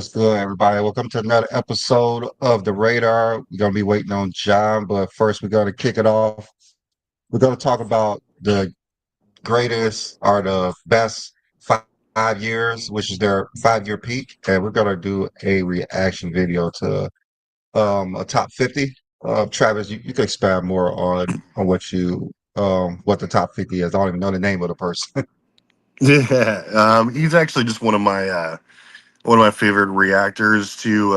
What's good, everybody? Welcome to another episode of The Radar. We're going to be waiting on John, but first we're going to kick it off. We're going to talk about the greatest or the best 5 years, which is their 5 year peak, and we're going to do a reaction video to a top 50. Travis, you can expand more on what the top 50 is. I don't even know the name of the person. Yeah, he's actually just one of my favorite reactors to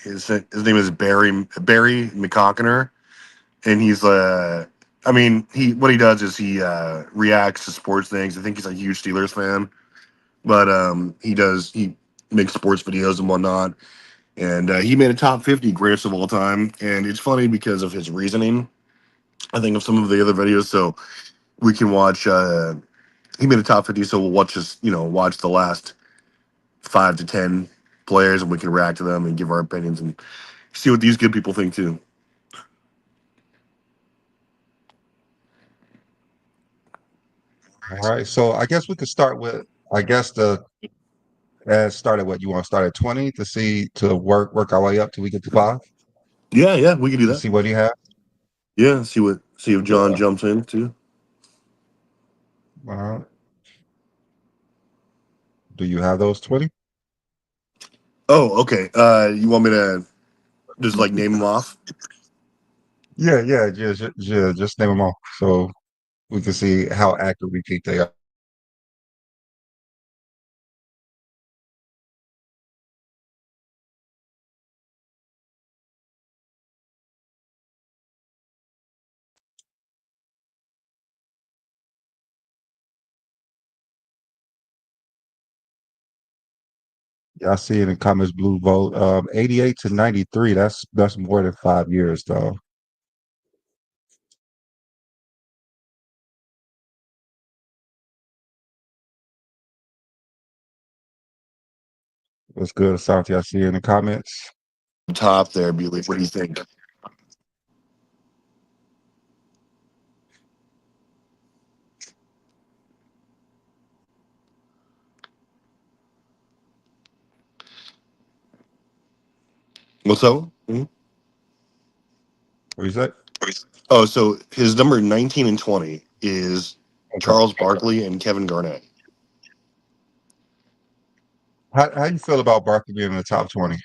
his name is Barry McCockiner, and I mean he what he does is he reacts to sports things. I think he's a huge Steelers fan, but he makes sports videos and whatnot, and he made a top 50 greatest of all time, and it's funny because of his reasoning. I think of some of the other videos, so we can watch. He made a top 50, so we'll watch the last 5 to 10 players, and we can react to them and give our opinions and see what these good people think too. All right, so I guess we could start with, I guess the start at what you want to start at 20 to see to work our way up till we get to five Yeah, we can do to that. see what you have. Yeah, see if John Yeah. jumps in too. All right. Do you have those 20? Oh, okay. You want me to just like name them off? Yeah. Just name them all so we can see how accurate we think they are. Yeah, I see it in comments. Blue vote. 88 to 93. That's more than 5 years, though. What's good, Asante? I see it in the comments. Top there, Bewley. What do you think? What's up? Mhm. What you say? Oh, so his number 19 and 20 is Okay. Charles Barkley and Kevin Garnett. How you feel about Barkley being in the top 20?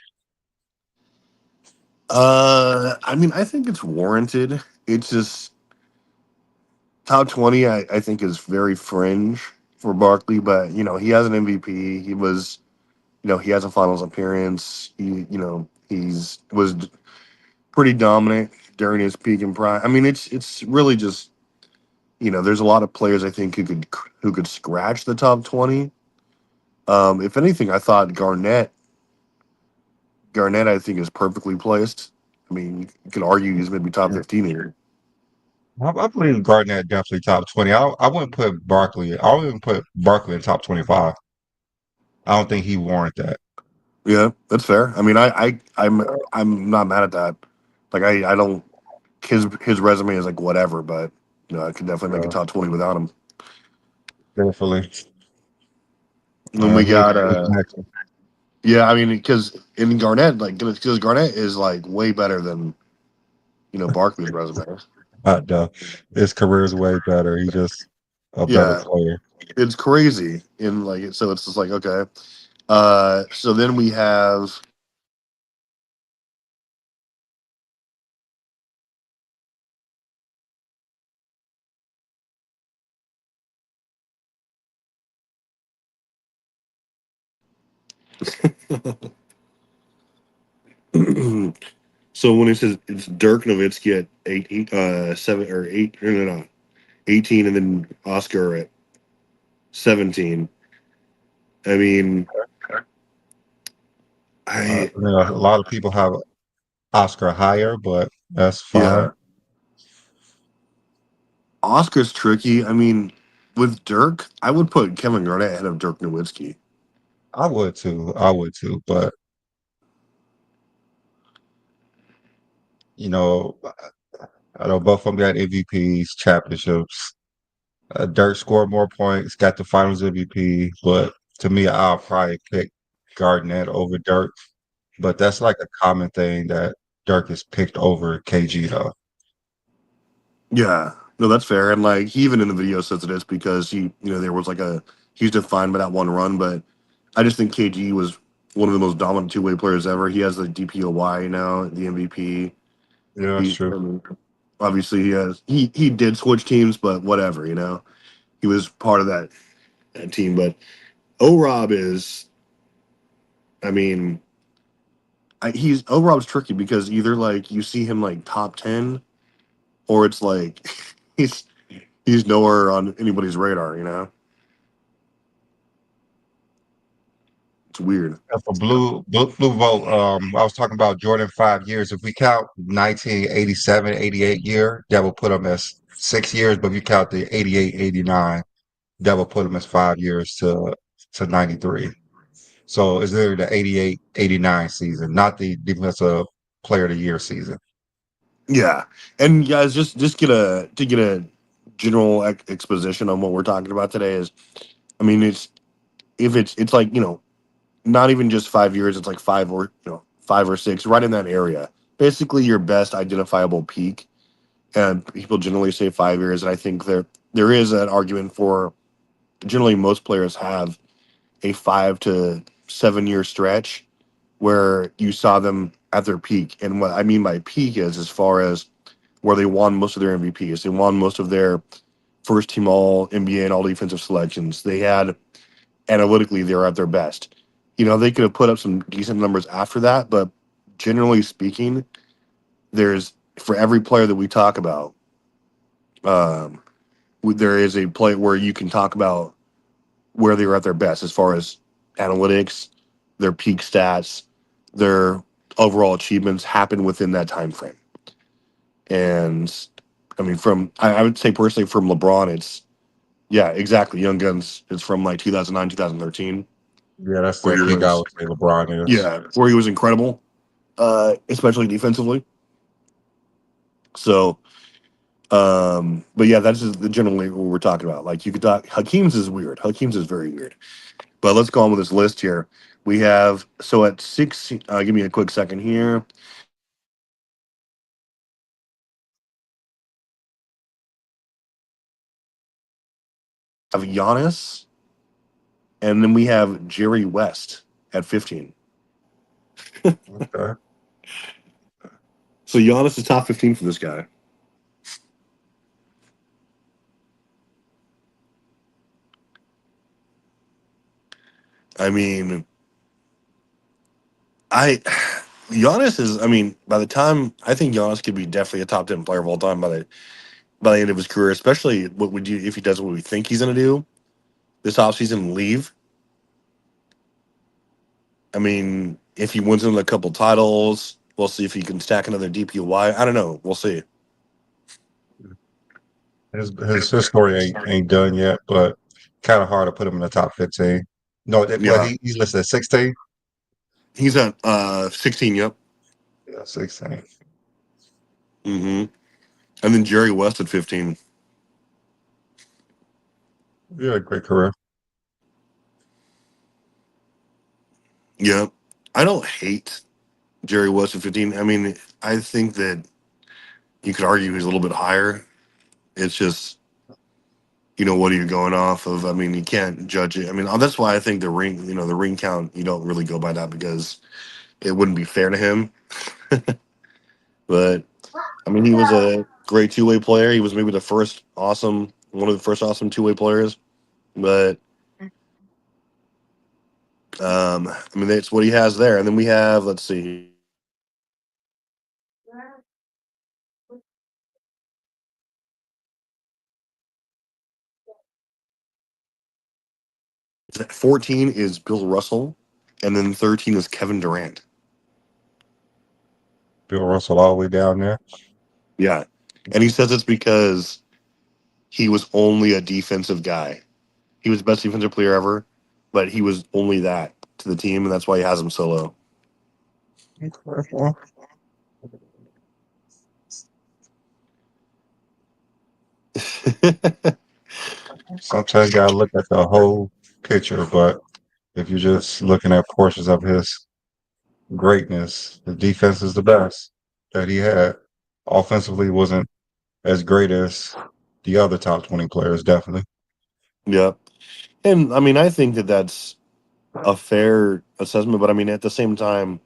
I mean, I think it's warranted. It's just top 20. I think is very fringe for Barkley, but he has an MVP. He has a finals appearance. He's was pretty dominant during his peak and prime. I mean, it's really just there's a lot of players I think who could scratch the top 20. If anything, I thought Garnett I think is perfectly placed. I mean, you can argue he's maybe top 15 here. I believe Garnett definitely top 20. I wouldn't put Barkley. I wouldn't put Barkley in top 25. I don't think he warrant that. Yeah, that's fair. I mean, I'm not mad at that. Like I don't his resume is like whatever, but I could definitely make a Uh, top 20 without him. Definitely. And then we got Who's next? yeah, I mean because in Garnett because Garnett is like way better than Barkley's resume. No, his career is way better. He's just a better Yeah, player. it's crazy in like so it's just like okay. So then we have so when it says it's Dirk Nowitzki at 7 or 8 no 18 and then Oscar at 17. I mean, I A lot of people have Oscar higher, but that's fine. yeah, Oscar's tricky. I mean, with Dirk, I would put Kevin Garnett ahead of Dirk Nowitzki. I would too. I would too. But you know, I know both of them got MVPs, championships. Dirk scored more points, got the Finals MVP. But to me, I'll probably pick. Garnett over Dirk, but that's like a common thing that Dirk is picked over KG though. Yeah, no, that's fair. And like he even in the video says it is because there was like he's defined by that one run. But I just think KG was one of the most dominant two-way players ever. He has the DPOY now, the MVP. Yeah, that's He true. I mean, obviously he did switch teams, but whatever, he was part of that team. But O Rob is, I mean, he's O Rob's tricky because either like you see him like top 10, or it's like he's he's nowhere on anybody's radar. It's weird. For blue vote, I was talking about Jordan 5 years. If we count 1987, 88 year, that will put him as 6 years. But if you count the 88, 89, that will put him as 5 years to 93. So it's literally the 88, 89 season, not the defensive player of the year season. Yeah, and guys, just get a general exposition on what we're talking about today. Is I mean, it's like not even just 5 years. It's like 5 or 6, right in that area. Basically, your best identifiable peak, and people generally say 5 years. And I think there is an argument for generally most players have a 5 to 7 year stretch where you saw them at their peak. And what I mean by peak is as far as where they won most of their MVPs, they won most of their first team All NBA and All Defensive selections. They had analytically they were at their best. They could have put up some decent numbers after that, but generally speaking, there's for every player that we talk about, um, there is a play where you can talk about where they were at their best as far as analytics, their peak stats, their overall achievements happen within that time frame. And I mean, I would say personally from LeBron, it's yeah, exactly. Young Guns is from like 2009, 2013, Yeah, that's where the he peak I was would say LeBron is. yeah, where he was incredible, especially defensively. So, but yeah, that's just generally what we're talking about. Like you could talk, Hakeem's is weird. Hakeem's is very weird. But let's go on with this list here. We have so at 6. Give me a quick second here. Have Giannis, and then we have Jerry West at 15. Okay. So Giannis is top 15 for this guy. I mean, I Giannis is. I mean, by the time I think Giannis could be definitely a top 10 player of all time by the end of his career. Especially what would you if he does what we think he's going to do this offseason and leave. I mean, if he wins another couple titles, we'll see if he can stack another DPOY. I don't know. We'll see. His story ain't done yet, but kind of hard to put him in the top 15. No, Yeah, he's listed at 16. he's at 16. Yep. Yeah, 16. hmm And then Jerry West at 15. Yeah, great career. Yeah, I don't hate Jerry West at 15. I mean, I think that you could argue he's a little bit higher. It's just, what are you going off of? I mean, you can't judge it. I mean, that's why I think the ring count, you don't really go by that because it wouldn't be fair to him. But I mean, he was a great two-way player. He was maybe one of the first awesome two-way players. But I mean, that's what he has there. And then we have, let's see, at 14 is Bill Russell, and then 13 is Kevin Durant. Bill Russell all the way down there. Yeah, and he says it's because he was only a defensive guy. He was the best defensive player ever, but he was only that to the team, and that's why he has him so low. Okay. Well, sometimes you gotta look at the whole picture, but If you're just looking at portions of his greatness, the defense is the best that he had. Offensively wasn't as great as the other top 20 players, definitely. Yeah, and I mean, I think that that's a fair assessment. But I mean, at the same time,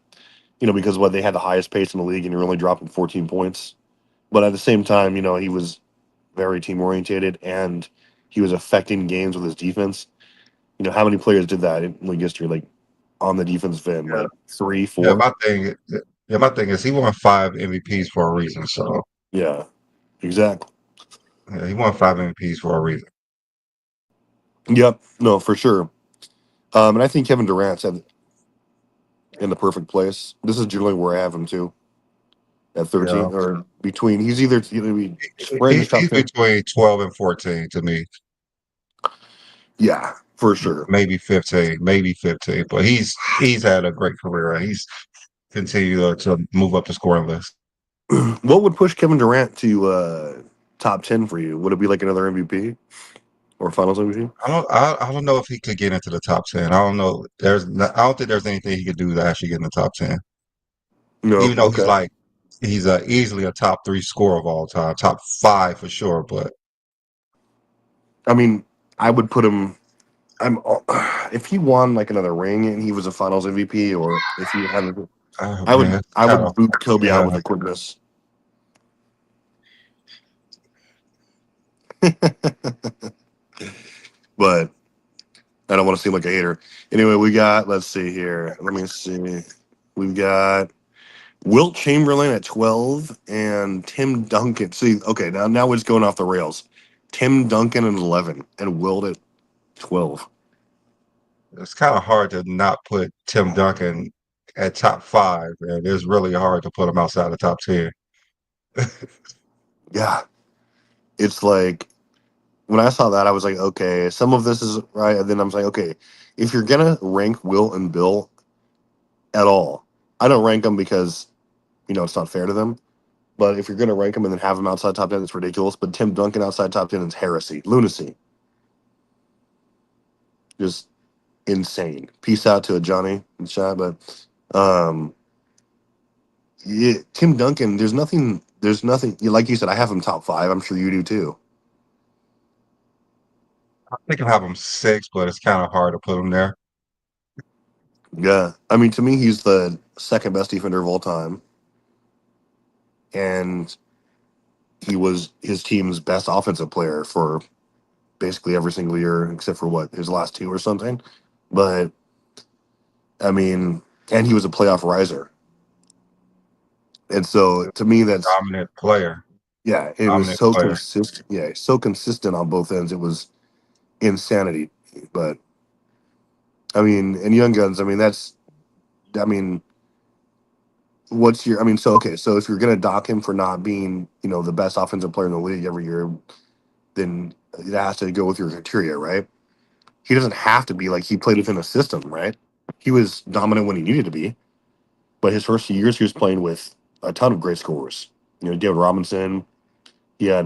because what they had the highest pace in the league, and you're only dropping 14 points. But at the same time, he was very team orientated, and he was affecting games with his defense. How many players did that in league history? Like on the defensive end, Yeah. like three, Yeah, four. my thing is he won 5 MVPs for a reason. So Yeah, exactly. yeah, he won 5 MVPs for a reason. Yep. No, for sure. And I think Kevin Durant's in the perfect place. This is generally where I have him too, at Yeah. 13 or between. He's either right in the top He's 10. between 12 and 14 to me. Yeah, for sure. Maybe 15, but he's had a great career and he's continued to move up the scoring list. What would push Kevin Durant to top 10 for you? Would it be like another MVP or Finals MVP? I don't know if he could get into the top 10. I don't know. I don't think there's anything he could do to actually get in the top 10. No. Even though Okay. he's easily a top 3 scorer of all time, top 5 for sure. But I mean, I would put him. I'm if he won like another ring and he was a Finals MVP, or if he had, oh I would man, I kind of would boot Kobe out yeah. with the quickness. But I don't want to seem like a hater. Anyway, let's see here. Let me see. We've got Wilt Chamberlain at 12 and Tim Duncan. See, okay, now it's going off the rails. Tim Duncan at 11 and Wilt at 12. It's kind of hard to not put Tim Duncan at top 5, and it's really hard to put him outside the top 10. Yeah, it's like when I saw that, I was like, okay, some of this is right, and then I was like, okay, if you're gonna rank Wilt and Bill at all, I don't rank them because it's not fair to them. But if you're gonna rank them and then have them outside top 10, it's ridiculous. But Tim Duncan outside top 10 is heresy, lunacy, just insane. Peace out to a Johnny in the chat, but um, yeah, Tim Duncan. There's nothing. There's nothing. Like you said, I have him top 5. I'm sure you do too. I think I'll have him 6, but it's kind of hard to put him there. Yeah, I mean, to me, he's the second best defender of all time, and he was his team's best offensive player for basically every single year except for what his last two or something. But I mean, and he was a playoff riser, and so to me, that's Dominant player. yeah, it was Dominant so player. consistent. Yeah, so consistent on both ends. It was insanity. But I mean, and Young Guns. I mean, I mean, what's your? I mean, so okay, so if you're gonna dock him for not being, the best offensive player in the league every year, then it has to go with your criteria, right? He doesn't have to be like he played within a system, right? He was dominant when he needed to be, but his first few years he was playing with a ton of great scorers. David Robinson. He had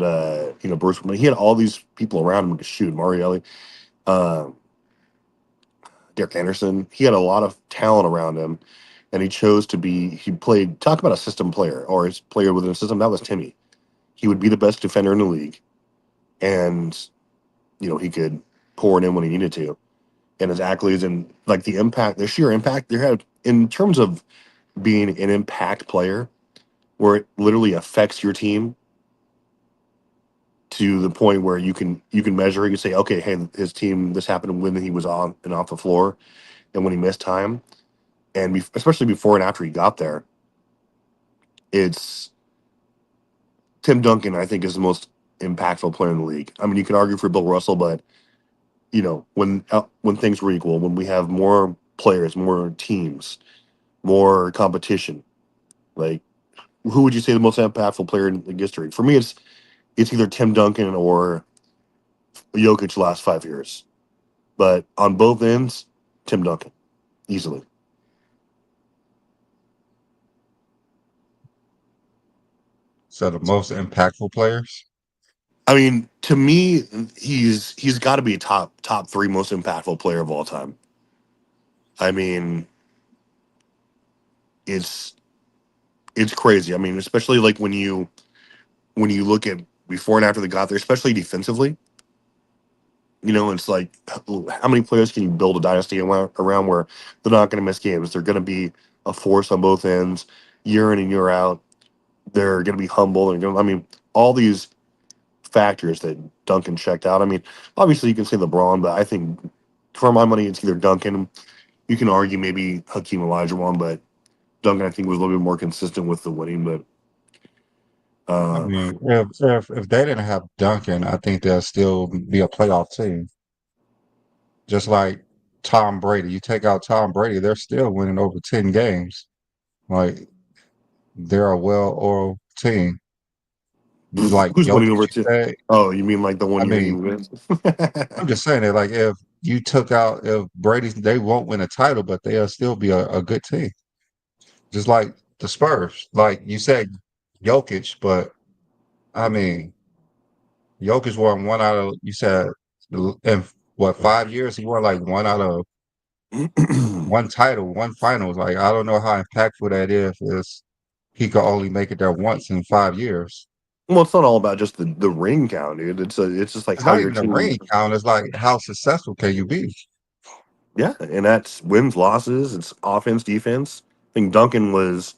Bruce. He had all these people around him who could shoot. Marielli, uh, Derek Anderson. He had a lot of talent around him, and he chose to be. He played. Talk about a system player or his player within a system. That was Timmy. He would be the best defender in the league, and he could pour it in when he needed to. And his accolades and like the impact, the sheer impact they had in terms of being an impact player, where it literally affects your team to the point where you can measure it. You say, okay, hey, his team, this happened when he was on and off the floor, and when he missed time, and especially before and after he got there. It's Tim Duncan. I think is the most impactful player in the league. I mean, you can argue for Bill Russell, but when things were equal, when we have more players, more teams, more competition, like who would you say the most impactful player in history? For me, it's either Tim Duncan or Jokic last 5 years. But on both ends, Tim Duncan easily. So the most impactful players. I mean, to me, he's got to be top three most impactful player of all time. I mean, it's it's crazy. I mean, especially like when you look at before and after they got there, especially defensively. You know, it's like how many players can you build a dynasty around where they're not going to miss games? They're going to be a force on both ends, year in and year out. They're going to be humble. And I mean, all these factors that Duncan checked out. I mean, obviously you can say LeBron, but I think for my money, it's either Duncan. You can argue maybe Hakeem Olajuwon, but Duncan I think was a little bit more consistent with the winning. But I uh, mean, if they didn't have Duncan, I think they'll still be a playoff team. Just like Tom Brady. You take out Tom Brady, they're still winning over 10 games. Like they're a well-oiled team. Like who's winning Jokic, over you two? say. Oh, you mean like the one I year he mean, wins? I'm just saying that like if you took out if Brady, they won't win a title, but they'll still be a good team. Just like the Spurs. Like you said, Jokic, but I mean, Jokic won one out of you said in what 5 years he won like one out of one title, one finals. Like I don't know how impactful that is. Is he could only make it there once in 5 years. Well, it's not all about just the ring count, dude. It's just like It's how not your even a team. ring count. It's like how successful can you be? Yeah, and that's wins, losses. It's offense, defense. I think Duncan was,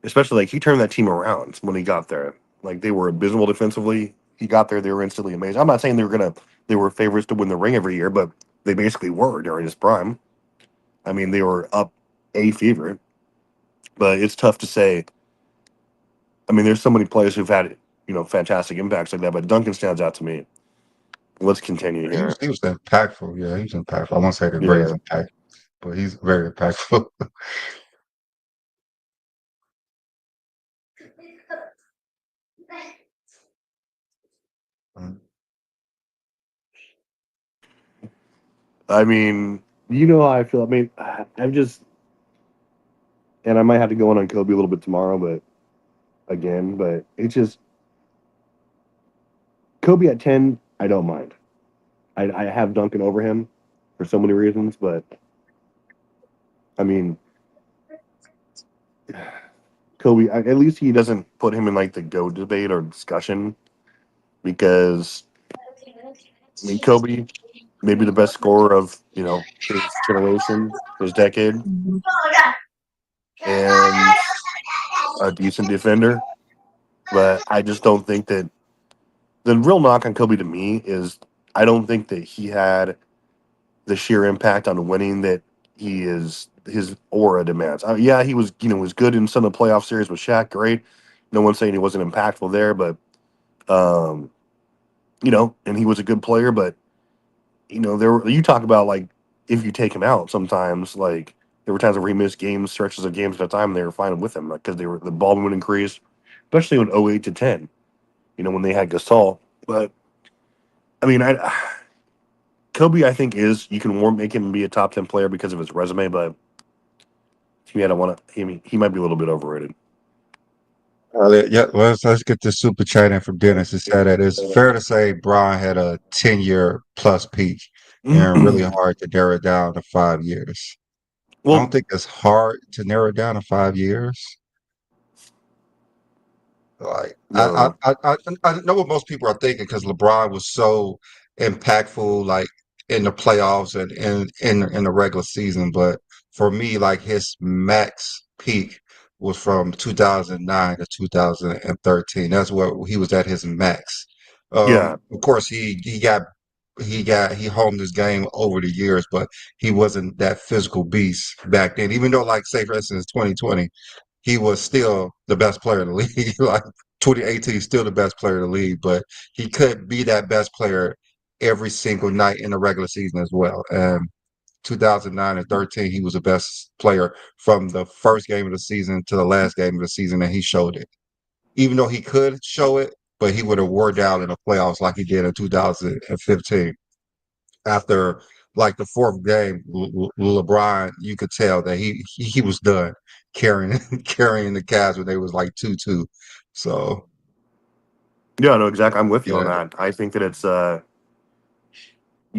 especially like he turned that team around when he got there. Like they were abysmal defensively. He got there, they were instantly amazing. I'm not saying they were favorites to win the ring every year, but they basically were during his prime. I mean, they were up a favorite, but it's tough to say. I mean, there's so many players who've had fantastic impacts like that, but Duncan stands out to me. Let's continue He was here. he was impactful. Yeah, he was impactful. I won't say the greatest Yeah. impact, but he's very impactful. I mean, you know how I feel. I mean, I'm just, and I might have to go on Kobe a little bit tomorrow, but again, but it's just Kobe at 10. I don't mind. I have Duncan over him for so many reasons, but I mean, Kobe. At least he doesn't put him in like the GOAT debate or discussion because I mean, Kobe, maybe the best scorer of his generation, his decade, and a decent defender. But I just don't think that the real knock on Kobe to me is I don't think that he had the sheer impact on winning that he is his aura demands. Yeah, he was was good in some of the playoff series with Shaq, great. No one's saying he wasn't impactful there, but um, and he was a good player. But you talk about like if you take him out, sometimes like there were times where he missed games, stretches of games at a time, and they were fine with him because they were the ball would increase, especially in 08 to 10. When they had Gasol, but I mean, Kobe, I think is you can more make him be a top 10 player because of his resume, but to me, I don't want to. I mean, he might be a little bit overrated. Yeah, let's get this super chat in from Dennis. It said that it's fair to say Brian had a 10-year plus peak and really hard to narrow it down to 5 years. I don't Well, think it's hard to narrow it down to 5 years. Like no, I know what most people are thinking because LeBron was so impactful, like in the playoffs and in the regular season. But for me, like his max peak was from 2009 to 2013. That's where he was at his max. yeah, Of course, he honed his game over the years, but he wasn't that physical beast back then. Even though, like, say for instance, 2020 he was still the best player in the league. Like 2018, still the best player in the league, but he couldn't be that best player every single night in the regular season as well. 2009 and 13, he was the best player from the first game of the season to the last game of the season, and he showed it. Even though he could show it, but he would have wore down in the playoffs like he did in 2015 after like the fourth game, LeBron, you could tell that he was done carrying carrying the Cavs when they was like 2-2. So yeah, no, exactly. I'm with you on yeah, that. I think that it's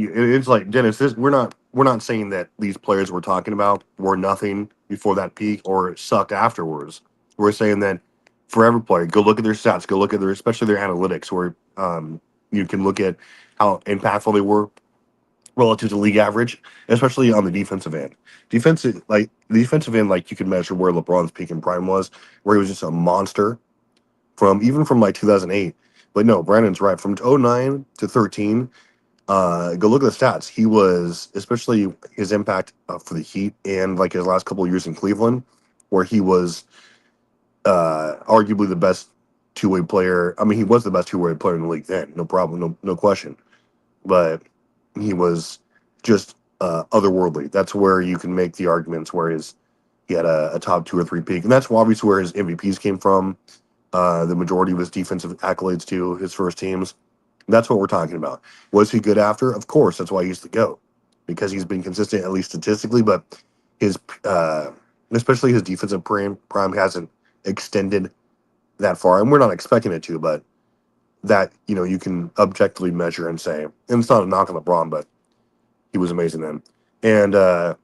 it's like Dennis. We're not saying that these players we're talking about were nothing before that peak or sucked afterwards. We're saying that for every player, go look at their stats, go look at their especially their analytics, where you can look at how impactful they were relative to league average, especially on the defensive end. Defensive end, like you can measure where LeBron's peak and prime was, where he was just a monster from like 2008. But no, Brandon's right. From '09 to 13, go look at the stats. He was, especially his impact for the Heat and like his last couple of years in Cleveland, where he was arguably the best two-way player. I mean, he was the best two-way player in the league then, no problem, no question. But he was just otherworldly. That's where you can make the arguments where he had a top two or three peak, and that's obviously where his MVPs came from. The majority of his defensive accolades to his first teams. That's what we're talking about. Was he good after? Of course. That's why he's the GOAT, because he's been consistent, at least statistically, but his, uh, especially his defensive prime hasn't extended that far. And we're not expecting it to, but that, you can objectively measure and say, and it's not a knock on LeBron, but he was amazing then. And I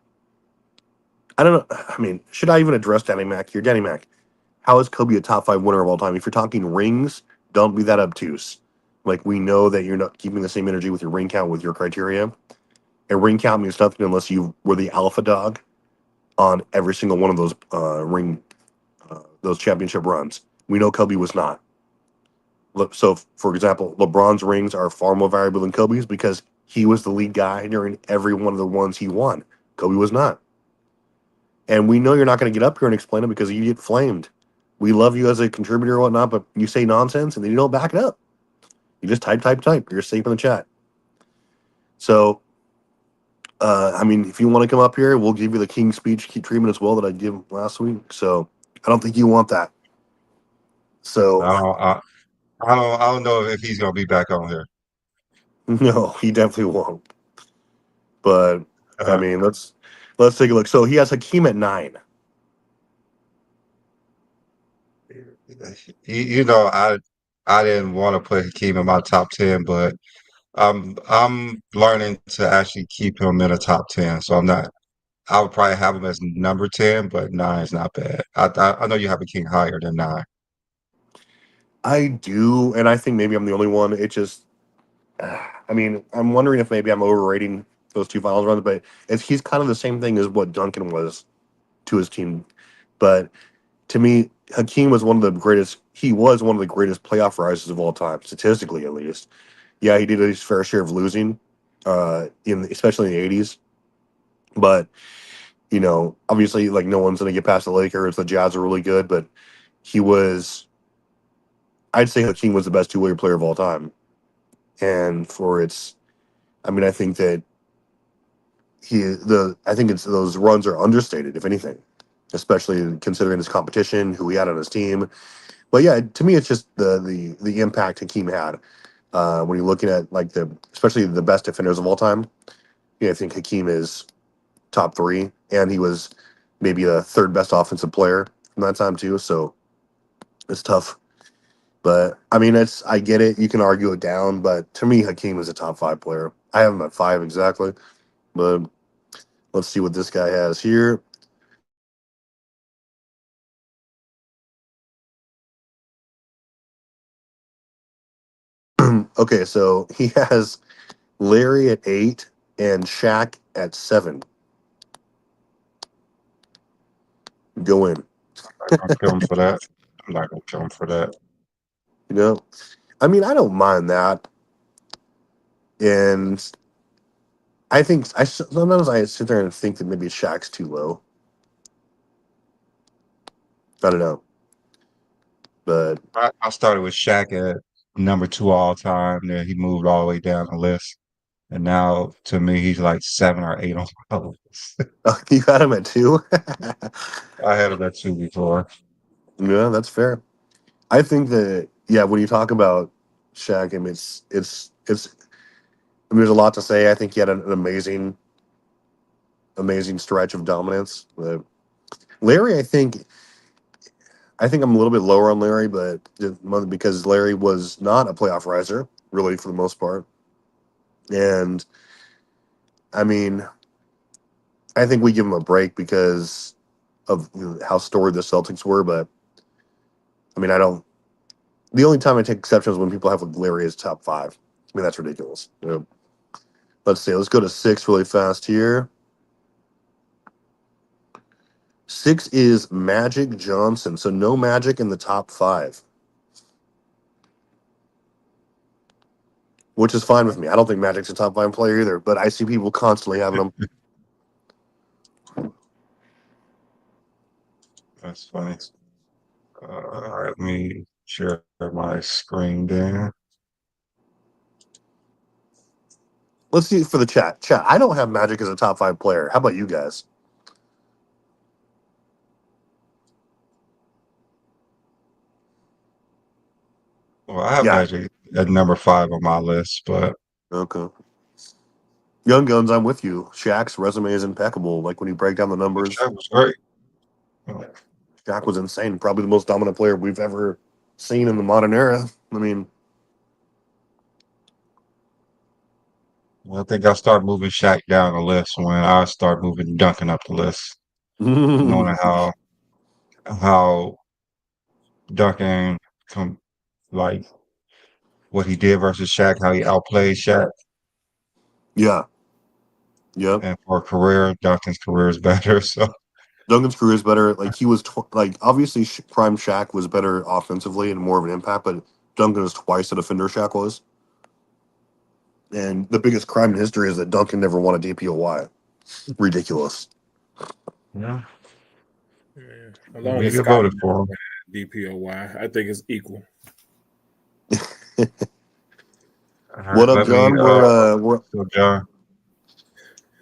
don't know. I mean, should I even address Danny Mac here? Danny Mac, how is Kobe a top five winner of all time? If you're talking rings, don't be that obtuse. Like, we know that you're not keeping the same energy with your ring count with your criteria. And ring count means nothing unless you were the alpha dog on every single one of those championship runs. We know Kobe was not. So, for example, LeBron's rings are far more valuable than Kobe's because he was the lead guy during every one of the ones he won. Kobe was not. And we know you're not going to get up here and explain it because you get flamed. We love you as a contributor or whatnot, but you say nonsense and then you don't back it up. You just type. You're safe in the chat. So, I mean, if you want to come up here, we'll give you the King speech treatment as well that I gave last week. So, I don't think you want that. So, I don't, I don't know if he's gonna be back on here. no, he definitely won't. But I Uh, mean, let's take a look. So he has Hakeem at 9. I didn't want to put Hakeem in my top 10, but I'm learning to actually keep him in a top 10. So I'm not. I would probably have him as number 10, but nine is not bad. I know you have a king higher than nine. I do, and I think maybe I'm the only one. It just, I mean, I'm wondering if maybe I'm overrating those two finals runs, but he's kind of the same thing as what Duncan was to his team. But to me, Hakeem was one of the greatest. He was one of the greatest playoff rises of all time, statistically at least. Yeah, he did his fair share of losing, especially in the '80s. But obviously, like no one's gonna get past the Lakers. The Jazz are really good, but he was. I'd say Hakeem was the best two-way player of all time, and for its, I mean, I think that I think it's those runs are understated, if anything, especially considering his competition, who he had on his team. But yeah, to me, it's just the impact Hakeem had when you're looking at like especially the best defenders of all time. Yeah, I think Hakeem is top three, and he was maybe the third best offensive player from that time too. So it's tough. But I mean, I get it. You can argue it down, but to me, Hakeem is a top five player. I have him at five exactly, but let's see what this guy has here. Okay, so he has Larry at 8 and Shaq at 7. Go in. I'm not gonna kill him for that. I'm not gonna kill him for that. You know, I mean, I don't mind that, and I think sometimes I sit there and think that maybe Shaq's too low. I don't know, but I started with Shaq at number two all time. Then he moved all the way down the list, and now to me he's like 7 or 8 on my list. you got him at 2. I had him at two before. Yeah, that's fair. I think that yeah, when you talk about Shaq, I mean, it's. I mean, there's a lot to say. I think he had an amazing stretch of dominance. Larry, I think I'm a little bit lower on Larry, but because Larry was not a playoff riser, really, for the most part. And I mean, I think we give him a break because of how storied the Celtics were, but I mean, I don't. The only time I take exception is when people have Larry as top five. I mean, that's ridiculous. Let's see. Let's go to 6 really fast here. 6 is Magic Johnson. So no Magic in the top 5, which is fine with me. I don't think Magic's a top 5 player either, but I see people constantly having him. That's funny. All right, let me share my screen there. Let's see for the chat. Chat. I don't have Magic as a top 5 player. How about you guys? Well, I have Yeah. Magic at number 5 on my list, but Okay. Young Guns, I'm with you. Shaq's resume is impeccable. Like when you break down the numbers, Shaq was great. Shaq was insane. Probably the most dominant player we've ever seen in the modern era. I mean, I think I start moving Shaq down the list when I start moving Duncan up the list, knowing how Duncan come like what he did versus Shaq, how he outplayed Shaq, yeah, yep. and for a career, Duncan's career is better. So Duncan's career is better. Like he was, like obviously Prime Shaq was better offensively and more of an impact, but Duncan is twice the defender Shaq was. And the biggest crime in history is that Duncan never won a DPOY. Ridiculous. yeah, Yeah. we Along with get Scotty voted for him. DPOY, I think it's equal. All What right, up, John? We're so John.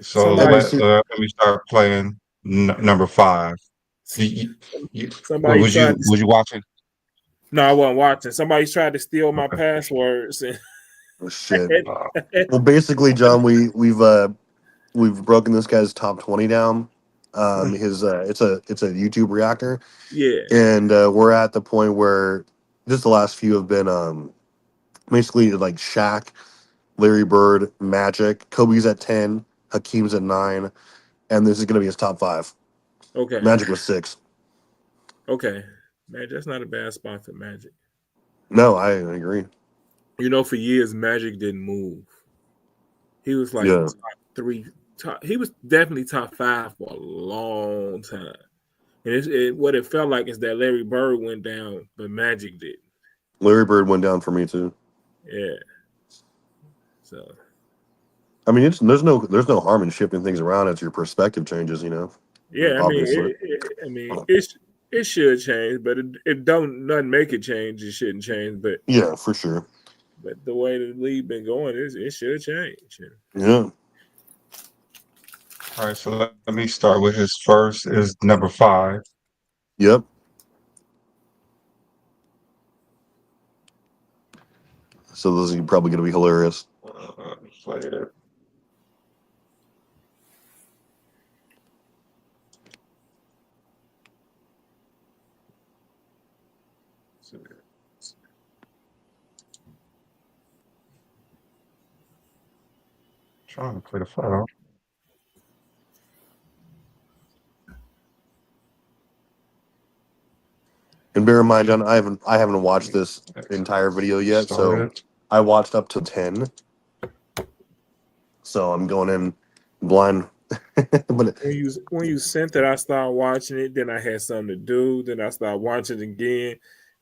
So let Somebody, me see. let me start playing number 5. somebody tried to. Was you watching? No, I wasn't watching. Somebody tried to steal my Okay. passwords. Oh, shit. Uh, Well, basically, John, we've broken this guy's top 20 down. His it's a YouTube reactor, Yeah. and we're at the point where just the last few have been basically like Shaq, Larry Bird, Magic, Kobe's at 10, Hakeem's at 9, and this is gonna be his top 5. Okay. Magic was 6. Okay. Man, that's not a bad spot for Magic. No, I agree. You know, for years Magic didn't move. He was like Yeah, top 3. He was definitely top 5 for a long time. And what it felt like is that Larry Bird went down, but Magic did. Larry Bird went down for me too. Yeah. So I mean, there's no harm in shifting things around as your perspective changes. yeah, Obviously. it should change, but it don't nothing make it change. It shouldn't change, Yeah, for sure. but the way the league been going, it should change. Yeah. all right, so let me start with his first is number 5. Yep. So this is probably going to be hilarious. Play it. Trying to play the file. And bear in mind, John, I haven't watched this entire video yet, so Started. I watched up to 10. So I'm going in blind. But When you sent it, I started watching it. Then I had something to do. Then I started watching it again.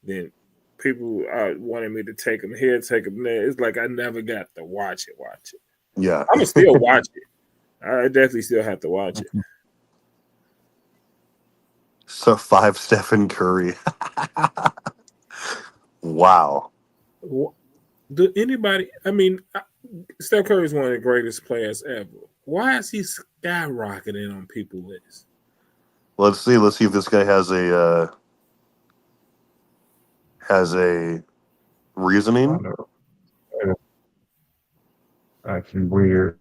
Then people wanted me to take them here, take them there. It's like I never got to watch it. yeah. I'm gonna still watch it. I definitely still have to watch it. So 5 Stephen Curry. Wow. Do anybody? I mean, Steph Curry is one of the greatest players ever. Why is he skyrocketing on people's lists? Let's see if this guy has a reasoning. Actually weird.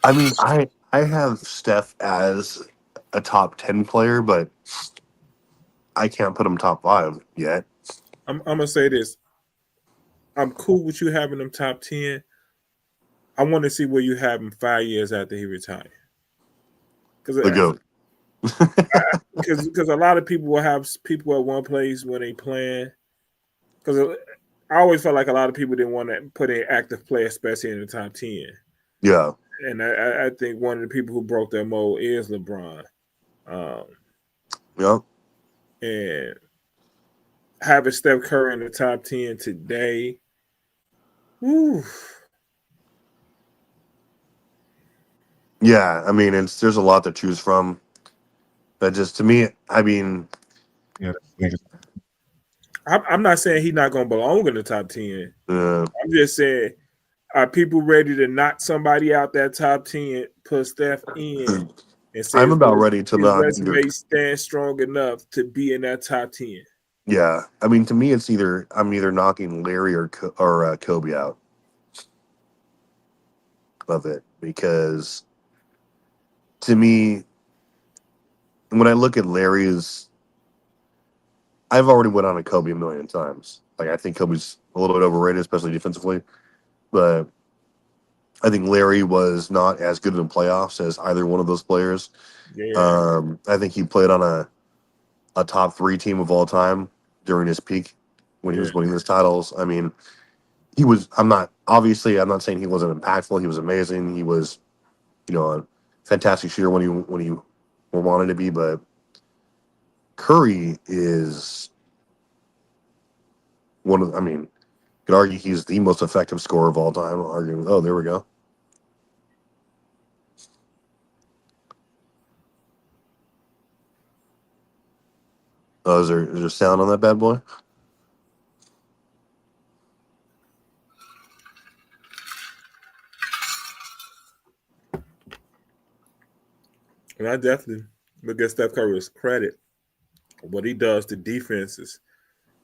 I mean, I have Steph as a top 10 player, but I can't put him top 5 yet. I'm gonna say this. I'm cool with you having them top 10, I want to see where you have him 5 years after he retired. The GOAT. Because a lot of people will have people at one place when they plan. Because I always felt like a lot of people didn't want to put in active play, especially in the top 10. Yeah. And I think one of the people who broke that mold is LeBron. Yeah. And having Steph Curry in the top 10 today, whew. Yeah, I mean, there's a lot to choose from. But just to me, I mean, Yeah, I'm not saying he's not going to belong in the top 10. uh, I'm just saying, are people ready to knock somebody out that top 10, put Steph in, and say I'm about ready to his knock either. resume stands strong enough to be in that top 10? Yeah, I mean, to me, it's either I'm either knocking Larry or Kobe out of it, because to me, when I look at Larry's, I've already went on a Kobe a million times. Like, I think Kobe's a little bit overrated, especially defensively, but I think Larry was not as good in the playoffs as either one of those players. Yeah. I think he played on a top 3 team of all time during his peak when he was winning his titles. I mean, he was. I'm not saying he wasn't impactful. He was amazing. He was, a fantastic shooter when he wanted to be. But Curry is one of. I mean, you could argue he's the most effective scorer of all time. Arguing. Oh, there we go. Oh, is there sound on that bad boy? And I definitely look at Steph Curry's credit. What he does to defenses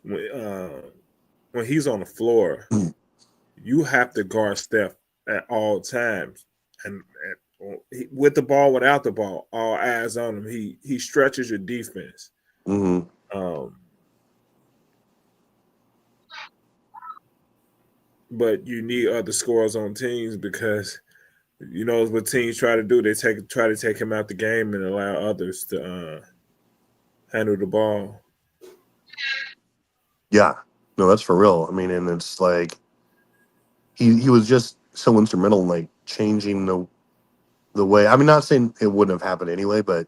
when he's on the floor, you have to guard Steph at all times, and with the ball, without the ball, all eyes on him. He stretches your defense. Mm-hmm. But you need other scorers on teams, because what teams try to do. They try to take him out the game and allow others to handle the ball. Yeah, no, that's for real. I mean, and it's like he was just so instrumental in like changing the way. I mean, not saying it wouldn't have happened anyway, but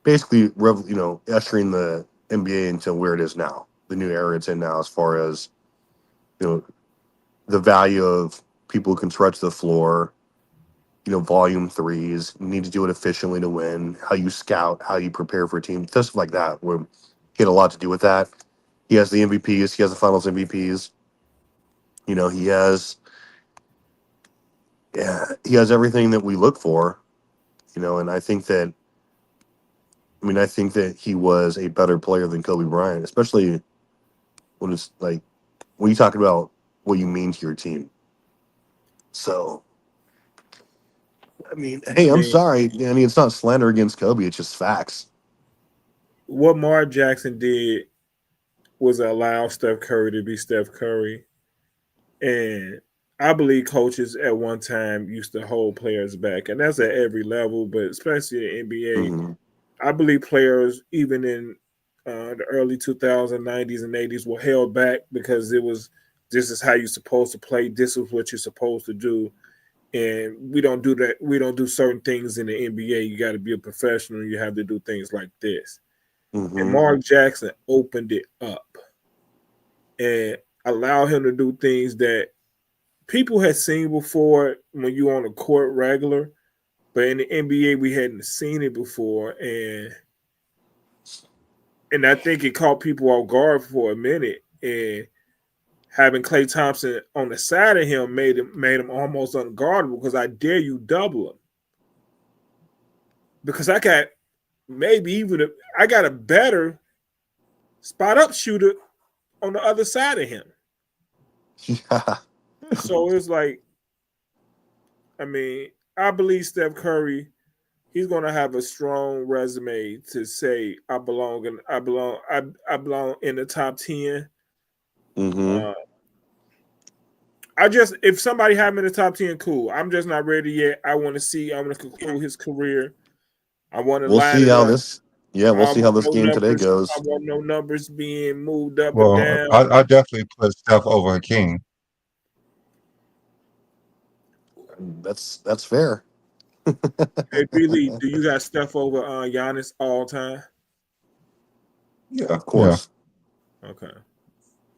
basically, ushering the NBA into where it is now, the new era it's in now, as far as the value of people who can stretch the floor. Volume threes. You need to do it efficiently to win. How you scout, how you prepare for a team, stuff like that. Where he had a lot to do with that. He has the MVPs. He has the Finals MVPs. He has, yeah, he has everything that we look for. And I think that he was a better player than Kobe Bryant, especially when it's like when you talk about what you mean to your team. So, I mean, hey, I'm sorry. I mean, it's not slander against Kobe. It's just facts. What Mark Jackson did was allow Steph Curry to be Steph Curry. And I believe coaches at one time used to hold players back. And that's at every level, but especially in the NBA. Mm-hmm. I believe players, even in the early 2000s, 90s, and 80s, were held back because this is how you're supposed to play. This is what you're supposed to do. And we don't do that. We don't do certain things in the NBA. You got to be a professional. You have to do things like this. Mm-hmm. And Mark Jackson opened it up and allowed him to do things that people had seen before when you on a court regular, but in the NBA we hadn't seen it before, and I think it caught people off guard for a minute. And having Klay Thompson on the side of him made him almost unguardable, because I dare you double him, because I got a better spot up shooter on the other side of him. Yeah. So it's like, I mean, I believe Steph Curry, he's gonna have a strong resume to say I belong in the top 10. Mm-hmm. if somebody had him in the top 10, cool. I'm just not ready yet. I want to conclude his career. I want to We'll line see it how up. this. Yeah, we'll see how this game today I goes. want no numbers being moved up and Well, down. I definitely put Steph over Hakeem. That's fair. Hey, Billy, do you got Steph over Giannis all time? Yeah, Of course. Okay.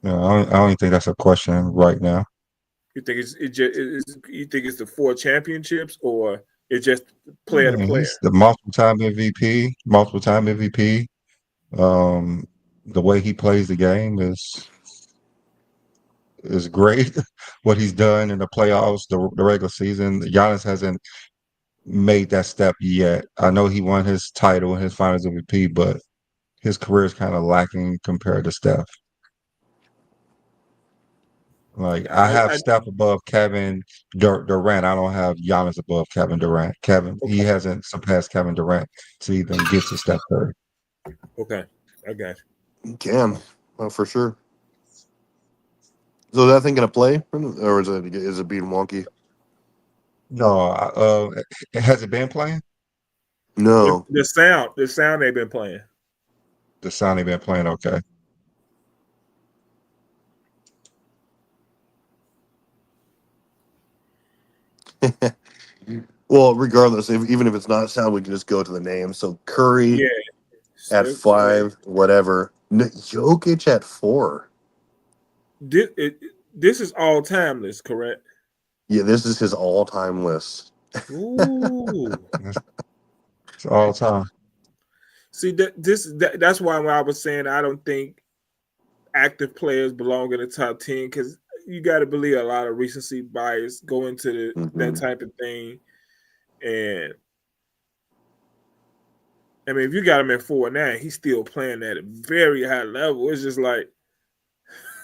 yeah. I don't think that's a question right now. You think you think it's the 4 championships or it's just I player to mean, player? he's the multiple-time MVP, multiple-time MVP. The way he plays the game is great. What he's done in the playoffs, the regular season, Giannis hasn't made that step yet. I know he won his title and his Finals MVP, but his career is kind of lacking compared to Steph. Like I have I Steph above Kevin Durant. I don't have Giannis above Kevin Durant. He okay. hasn't surpassed Kevin Durant to even get to Steph Curry. Okay. I got you. You can. Oh, for sure. So is that thing gonna play, or is it being wonky? No, has it been playing? No. The sound they've been playing. The sound ain't been playing. Okay. Well, regardless, even if it's not sound, we can just go to the name. So Curry Yeah. at So, 5, whatever. Jokic at 4. this is all timeless, correct? Yeah, this is his all-time list. Ooh. It's all time. See that's why when I was saying I don't think active players belong in the top 10 because you got to believe a lot of recency bias go into that type of thing. And I mean, if you got him at 4 now, he's still playing at a very high level. It's just like,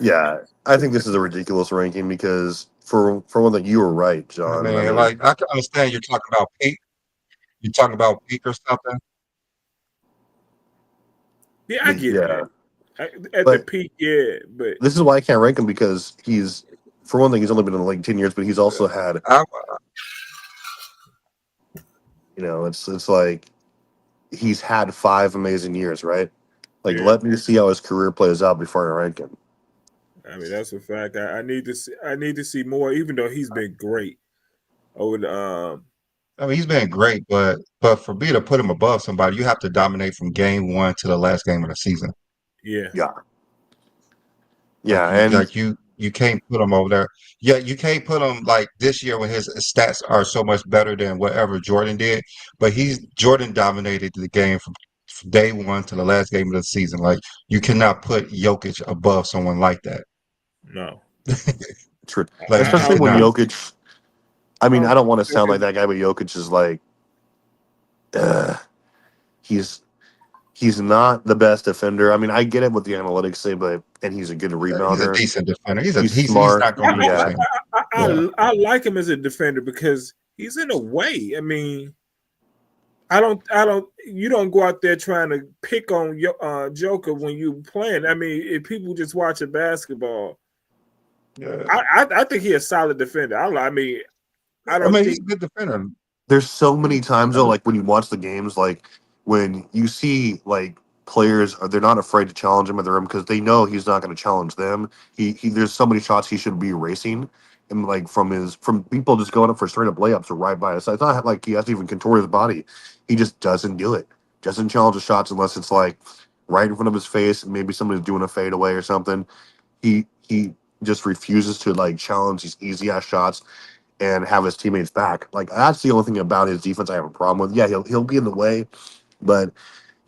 Yeah, I think this is a ridiculous ranking because for one thing, you were right, I John. I mean, mean, like I can understand you're talking about peak. You're talking about peak or something. yeah, I get yeah, that. At the but peak, yeah, but this is why I can't rank him because for one thing, he's only been in the league 10 years, but he's also had, I, it's like he's had 5 amazing years, right? Like, yeah, let me see how his career plays out before I rank him. I mean that's a fact. I need to see. I need to see more, even though he's been great over the I mean, he's been great, but for me to put him above somebody, you have to dominate from game one to the last game of the season. yeah. Yeah, Like yeah, and you can't put him over there. Yeah, you can't put him like this year when his stats are so much better than whatever Jordan did. But Jordan dominated the game from day one to the last game of the season. Like you cannot put Jokic above someone like that. No, true, Like you I especially just when cannot. Jokic. I mean, oh, I don't want to sound like that guy, but Jokic is like, uh, he's he's not the best defender. I mean, I get it what the analytics say, and he's a good He's a rebounder. decent defender. He's He's smart. not going to be the Yeah, same. Yeah. I like him as a defender because he's in a way. I mean, I don't. You don't go out there trying to pick on your Joker when you playing. I mean, if people just watching basketball, Yeah. I think he's a solid defender. I mean, I I don't mean, he's think. a good defender. there's so many times though, like when you watch the games, like when you see like players, they're not afraid to challenge him at the rim because they know he's not going to challenge them. He there's so many shots he should be erasing, and like from people just going up for straight up layups or right by his side. It's not like he has to even contort his body. He just doesn't do it. Doesn't challenge the shots unless it's like right in front of his face. Maybe somebody's doing a fadeaway or something. He just refuses to like challenge these easy ass shots and have his teammates back. Like that's the only thing about his defense I have a problem with. Yeah, he'll be in the way, but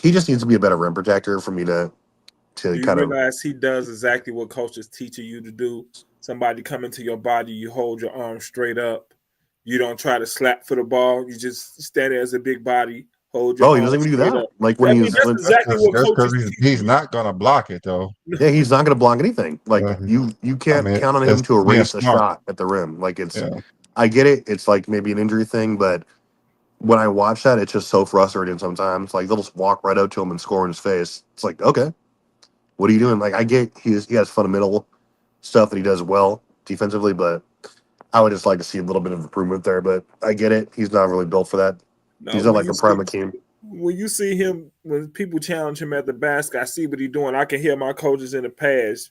he just needs to be a better rim protector for me Do to you kind of. realize he does exactly what coaches teaching you to do? Somebody come into your body, you hold your arm straight up. You don't try to slap for the ball. You just stand there as a big body, hold your Oh, he arm doesn't even do straight that. up. Like when I mean, that's exactly what That's coaches because teach. he's not going to block it though. yeah, he's not going to block anything. Like Uh, you I can't mean, count on him it's to being erase a smart. shot at the rim. Like it's, Yeah. I get it. It's like maybe an injury thing, but when I watch that, it's just so frustrating sometimes. Like they'll just walk right up to him and score in his face. It's like, okay, what are you doing? Like I get he has fundamental stuff that he does well, defensively, but I would just like to see a little bit of improvement there. But I get it; he's not really built for that. No, He's not like a prime Akeem. when you see him, when people challenge him at the basket, I see what he's doing. I can hear my coaches in the past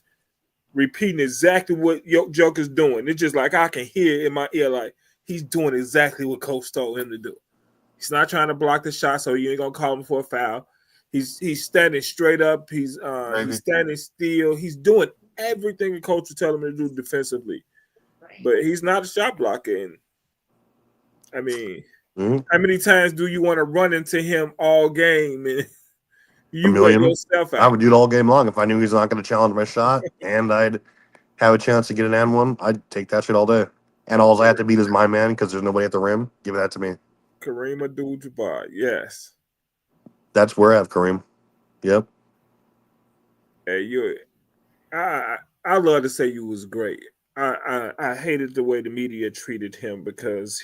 repeating exactly what Joker's doing. It's just like I can hear it in my ear, like he's doing exactly what Coach told him to do. He's not trying to block the shot, so you ain't gonna call him for a foul. He's standing straight up. He's standing still. He's doing everything the coach would tell him to do defensively. But he's not a shot blocker. And I mean, how many times do you want to run into him all game and you wear yourself out? I would do it all game long if I knew he's not going to challenge my shot and I'd have a chance to get an and one. I'd take that shit all day. And all I have to beat is my man because there's nobody at the rim. Give that to me. Kareem Abdul-Jabbar, yes. That's where I have Kareem. Yep. Hey, I love to say you was great. I hated the way the media treated him because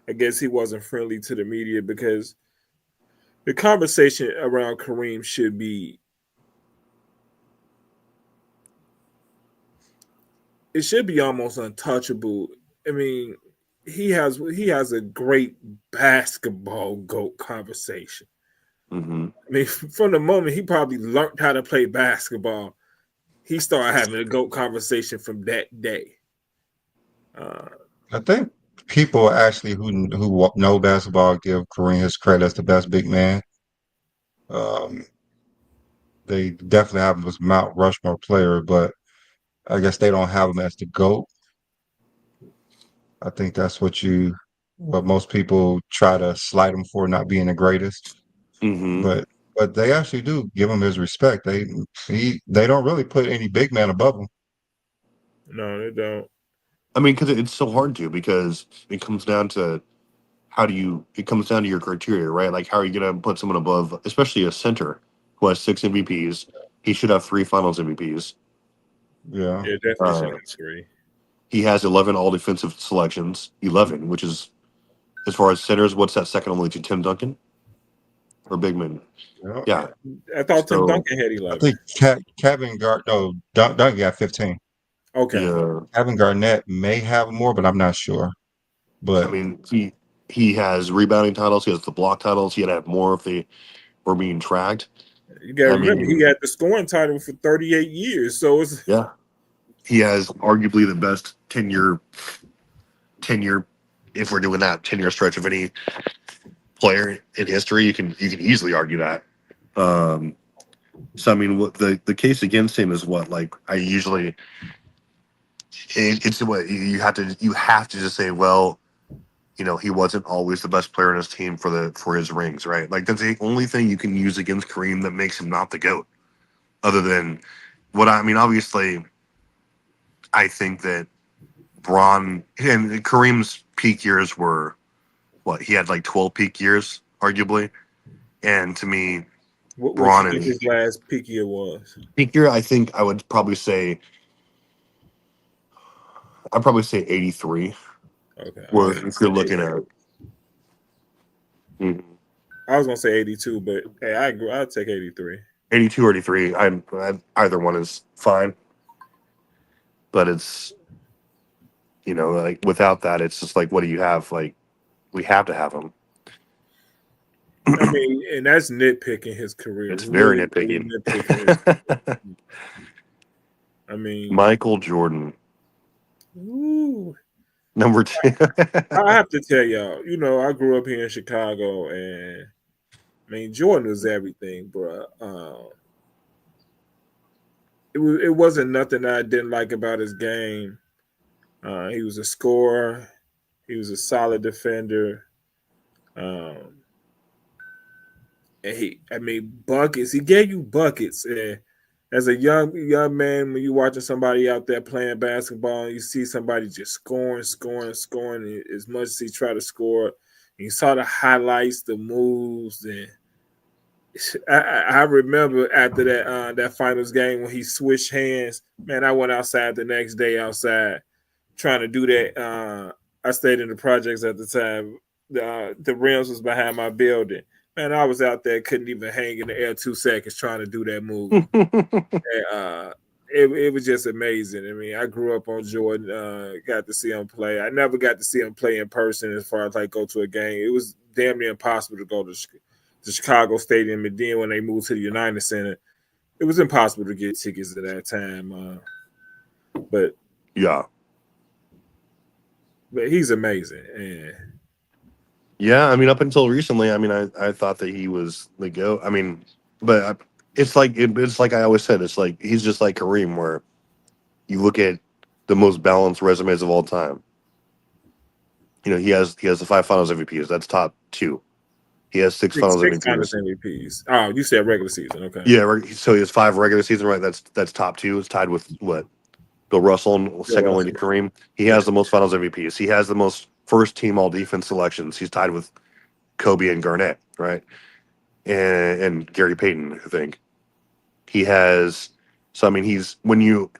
I guess he wasn't friendly to the media because the conversation around Kareem should be almost untouchable. I mean, he has a great basketball GOAT conversation. Mm-hmm. I mean, from the moment he probably learned how to play basketball, he started having a GOAT conversation from that day. I think people actually who know basketball give Kareem his credit as the best big man. They definitely have him as Mount Rushmore player, but I guess they don't have him as the GOAT. I think that's what most people try to slight him for not being the greatest. Mm-hmm. But they actually do give him his respect. They don't really put any big man above him. No, they don't. I mean, because it's so hard to, because it comes down to it comes down to your criteria, right? Like, how are you going to put someone above, especially a center who has 6 MVPs? He should have 3 finals MVPs. Yeah, definitely should have 3. He has 11 all defensive selections, 11, which is, as far as centers, what's that second only to Tim Duncan? Or Bigman? Yeah. I thought Tim Duncan had 11. I think Kevin Duncan got 15. Okay. Yeah. Kevin Garnett may have more, but I'm not sure. But I mean, he has rebounding titles. He has the block titles. He had to have more if they were being tracked. You got to remember, he had the scoring title for 38 years. So it's he has arguably the best 10-year, if we're doing that 10-year stretch of any player in history. You can easily argue that. So I mean, what the case against him is what, like, I usually it's what you have to just say, well, you know, he wasn't always the best player on his team for his rings, right? Like, that's the only thing you can use against Kareem that makes him not the GOAT. Other than what I mean, obviously, I think that Bron and Kareem's peak years were what, he had like 12 peak years, arguably, and to me, Bron and his last peak year was peak year. I think I would probably say 83. Okay. Well, if you're looking at, I was gonna say 82, but hey, I agree. I'd take 83. 82 or 83. Either one is fine, but it's, you know, like, without that, it's just like, what do you have? Like, we have to have him. I mean, and that's nitpicking his career. It's very nitpicking. I mean, Michael Jordan. Ooh. Number 2. I have to tell y'all, you know, I grew up here in Chicago, and I mean, Jordan was everything, bro. It wasn't nothing I didn't like about his game. He was a scorer. He was a solid defender. And buckets. He gave you buckets. And as a young man, when you're watching somebody out there playing basketball, and you see somebody just scoring as much as he tried to score. And you saw the highlights, the moves, and I remember after that finals game when he switched hands. Man, I went outside the next day trying to do that. I stayed in the projects at the time. The rims was behind my building. Man, I was out there, couldn't even hang in the air 2 seconds trying to do that move. it was just amazing. I mean, I grew up on Jordan, got to see him play. I never got to see him play in person as far as like go to a game. It was damn near impossible to go to the Chicago Stadium, and then when they moved to the United Center, it was impossible to get tickets at that time. But Yeah. he's amazing. And Yeah, I mean, up until recently, I mean, I thought that he was the GOAT. I mean, but it's like it's like I always said, it's like he's just like Kareem, where you look at the most balanced resumes of all time. You know, he has the 5 Finals MVPs. That's top 2. He has 6 Finals six MVPs. Finals MVPs. Oh, you said regular season. Okay. Yeah, so he has 5 regular season, right? That's top 2. It's tied with what? Bill Russell, and second only to Kareem. He has the most Finals MVPs. He has the most first team All Defense selections. He's tied with Kobe and Garnett, right? And Gary Payton, I think. He has. So I mean, he's when you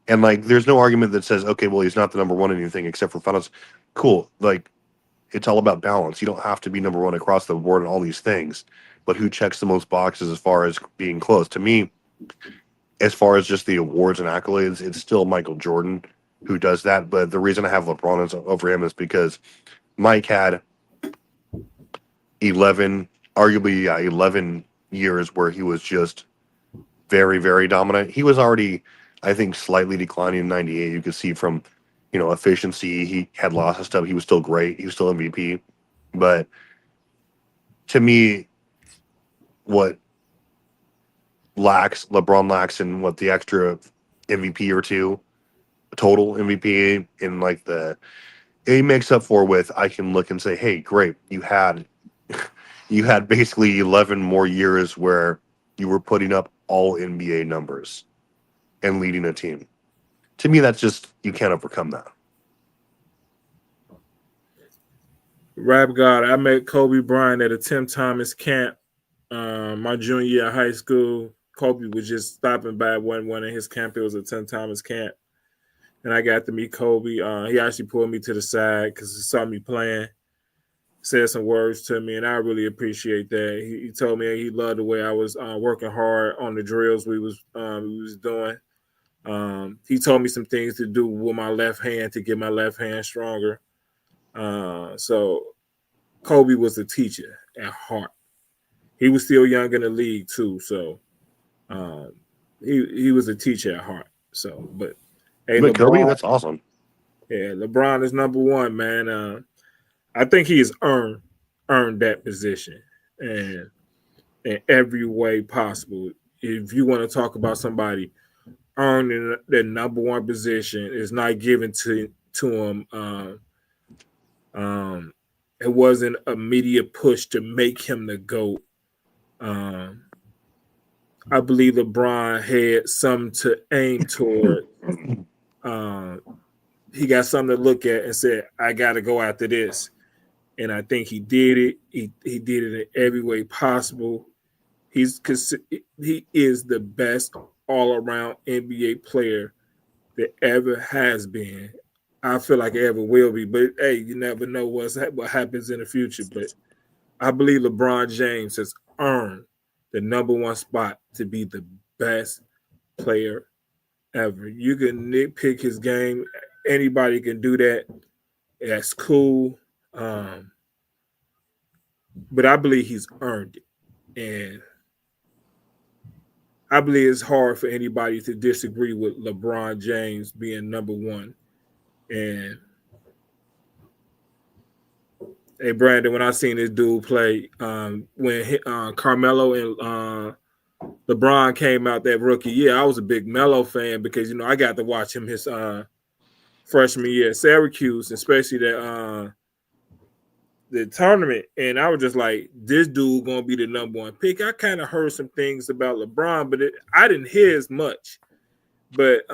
and like, there's no argument that says, okay, well, he's not the number one in anything except for Finals. Cool, like it's all about balance. You don't have to be number one across the board in all these things, but who checks the most boxes as far as being close? To me, as far as just the awards and accolades, it's still Michael Jordan who does that. But the reason I have LeBron over him is because Mike had 11, arguably 11 years where he was just very, very dominant. He was already, I think, slightly declining in 98. You could see from, efficiency. He had lost and stuff. He was still great. He was still MVP. But to me, what LeBron lacks in what the extra MVP or two, total MVP in like he makes up for with, I can look and say, hey, great, you had basically 11 more years where you were putting up all NBA numbers and leading a team. To me, that's just, you can't overcome that. Rap God, I met Kobe Bryant at a Tim Thomas camp my junior year of high school. Kobe was just stopping by one of his camp. It was a Tim Thomas camp. And I got to meet Kobe. He actually pulled me to the side because he saw me playing, said some words to me, and I really appreciate that. He told me he loved the way I was working hard on the drills we was doing. He told me some things to do with my left hand to get my left hand stronger. So Kobe was a teacher at heart. He was still young in the league too, so he was a teacher at heart. So, but hey, But LeBron, Kobe, that's awesome. Yeah, LeBron is number one, man. I think he has earned that position, and in every way possible. If you want to talk about somebody earning the number one position, is not given to him. It wasn't a media push to make him the GOAT. I believe LeBron had something to aim toward. He got something to look at and said, I got to go after this. And I think he did it. He did it in every way possible. He is the best all-around NBA player that ever has been. I feel like it ever will be. But, hey, you never know what happens in the future. But I believe LeBron James has earned the number one spot to be the best player ever. You can nitpick his game. Anybody can do that. That's cool. But I believe he's earned it. And I believe it's hard for anybody to disagree with LeBron James being number one. And hey, Brandon, when I seen this dude play, when Carmelo and LeBron came out that rookie year, I was a big Melo fan because, I got to watch him his freshman year at Syracuse, especially the tournament. And I was just like, this dude going to be the number one pick. I kind of heard some things about LeBron, but I didn't hear as much. But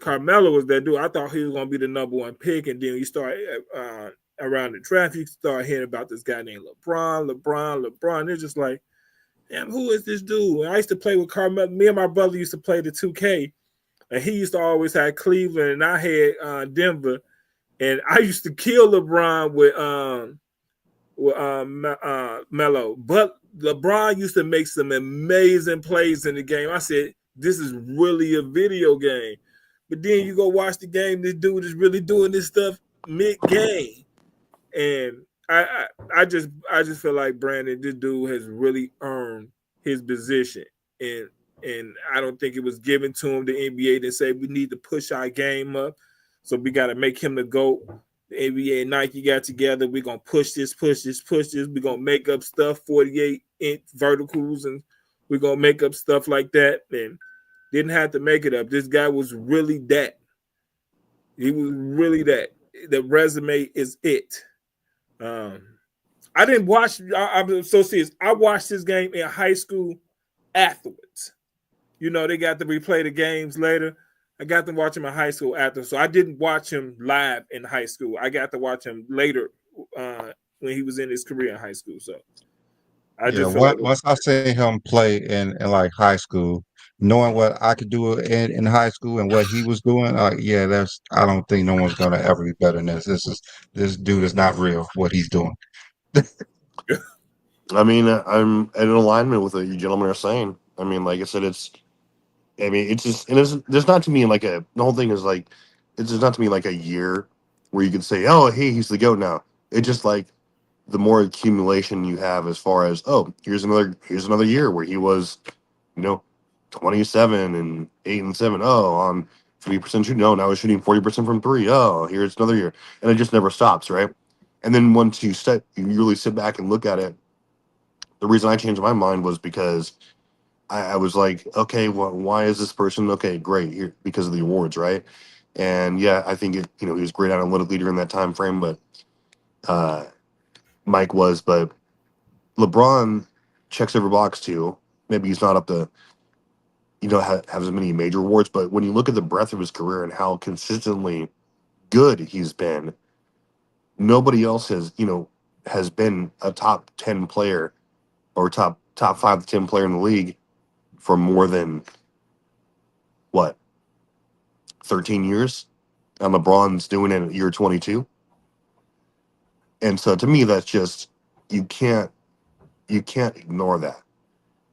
Carmelo was that dude. I thought he was going to be the number one pick. And then you start around the draft, you start hearing about this guy named LeBron. They're just like, damn, who is this dude? And I used to play with Carmelo. Me and my brother used to play the 2K. And he used to always have Cleveland, and I had Denver. And I used to kill LeBron with Melo. But LeBron used to make some amazing plays in the game. I said, this is really a video game. But then you go watch the game, this dude is really doing this stuff mid game. And I just feel like Brandon, this dude has really earned his position. And I don't think it was given to him. The NBA to say we need to push our game up. So we got to make him the GOAT. The NBA and Nike got together. We're gonna push this. We're gonna make up stuff, 48-inch verticals, and we're gonna make up stuff like that. And didn't have to make it up. This guy was really that. He was really that. The resume is it. I didn't watch. I'm so serious. I watched this game in high school afterwards. You know, they got to replay the games later. I got to watch him in high school after, so I didn't watch him live in high school. I got to watch him later when he was in his career in high school. So I Yeah, just feel like once I see him play in like high school, knowing what I could do in high school and what he was doing, yeah, that's I don't think no one's gonna ever be better than this. This dude is not real. What he's doing. I mean, I'm in alignment with what you gentlemen are saying. I mean, like I said, it's just, and it's, there's not to me like the whole thing is like, it's just not to me like a year where you can say, oh, hey, he's the GOAT now. It's just like the more accumulation you have as far as, oh, here's another year where he was, you know, 27 and 8 and 7. Oh, on 50% shooting. No, now he's shooting 40% from three. Oh, here's another year. And it just never stops, right? And then once you really sit back and look at it, the reason I changed my mind was because I was like, okay, well, why is this person okay? Great, here because of the awards, right? And yeah, I think he was a great analytic leader in that time frame, but uh, Mike was, but LeBron checks every box too. Maybe he's not up to have as many major awards, but when you look at the breadth of his career and how consistently good he's been, nobody else has been a top 10 player or top 5 to 10 player in the league for more than what 13 years, and LeBron's doing it at year 22. And so to me, that's just you can't ignore that.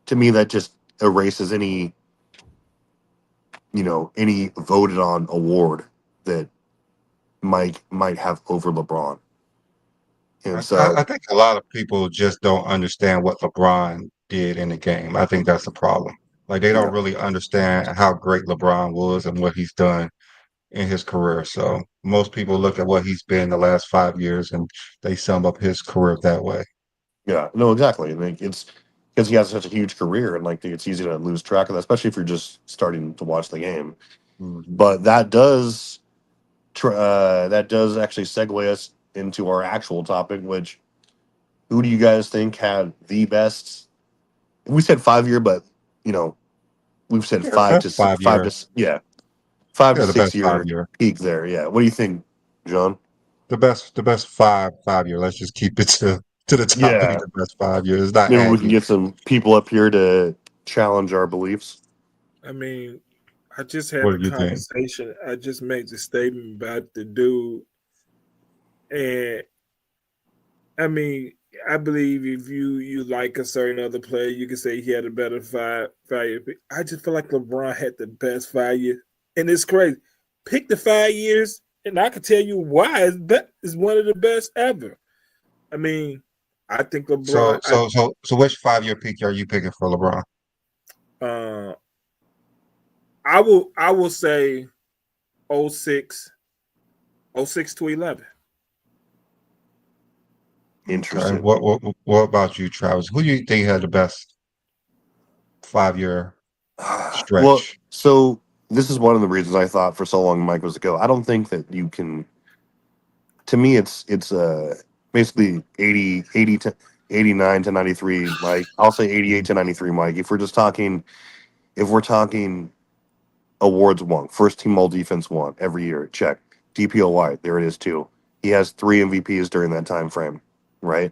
To me, that just erases any voted on award that Mike might have over LeBron. And I so think a lot of people just don't understand what LeBron did in the game. I think that's the problem. Like they don't yeah, really understand how great LeBron was and what he's done in his career. So most people look at what he's been the last 5 years and they sum up his career that way. yeah, no, exactly. And like, it's because he has such a huge career, and like it's easy to lose track of that, especially if you're just starting to watch the game. Mhm. But that does actually segue us into our actual topic, which who do you guys think had the best? We said 5 year, but you know we've said Yeah, the best 5 year. yeah, five to Yeah, the six best five year year. peak there. Yeah, what do you think, John? The best 5 year. Let's just keep it to the topic. Yeah, The best 5 years. Not maybe we add can you. get some people up here to challenge our beliefs. I mean, I just had What the do you think? conversation. I just made the statement about the dude, and I mean, I believe if you like a certain other player, you can say he had a better 5 year. I just feel like LeBron had the best 5 year, and it's crazy. Pick the 5 years, and I can tell you why it's one of the best ever. I mean, I think So LeBron. so so so which 5 year peak are you picking for LeBron? Uh, I will say '06, '06 to 11. Okay. Interesting. What about you, Travis? Who do you think had the best 5 year Well, stretch? so this is one of the reasons I thought for so long Mike was to go. I don't think that you can. To me, it's basically 80 to 89 to 93. Mike, I'll say 88 to 93. Mike, if we're talking awards won, first team all defense won every year. Check. DPOY, there it is too. He has 3 MVPs during that time frame, right?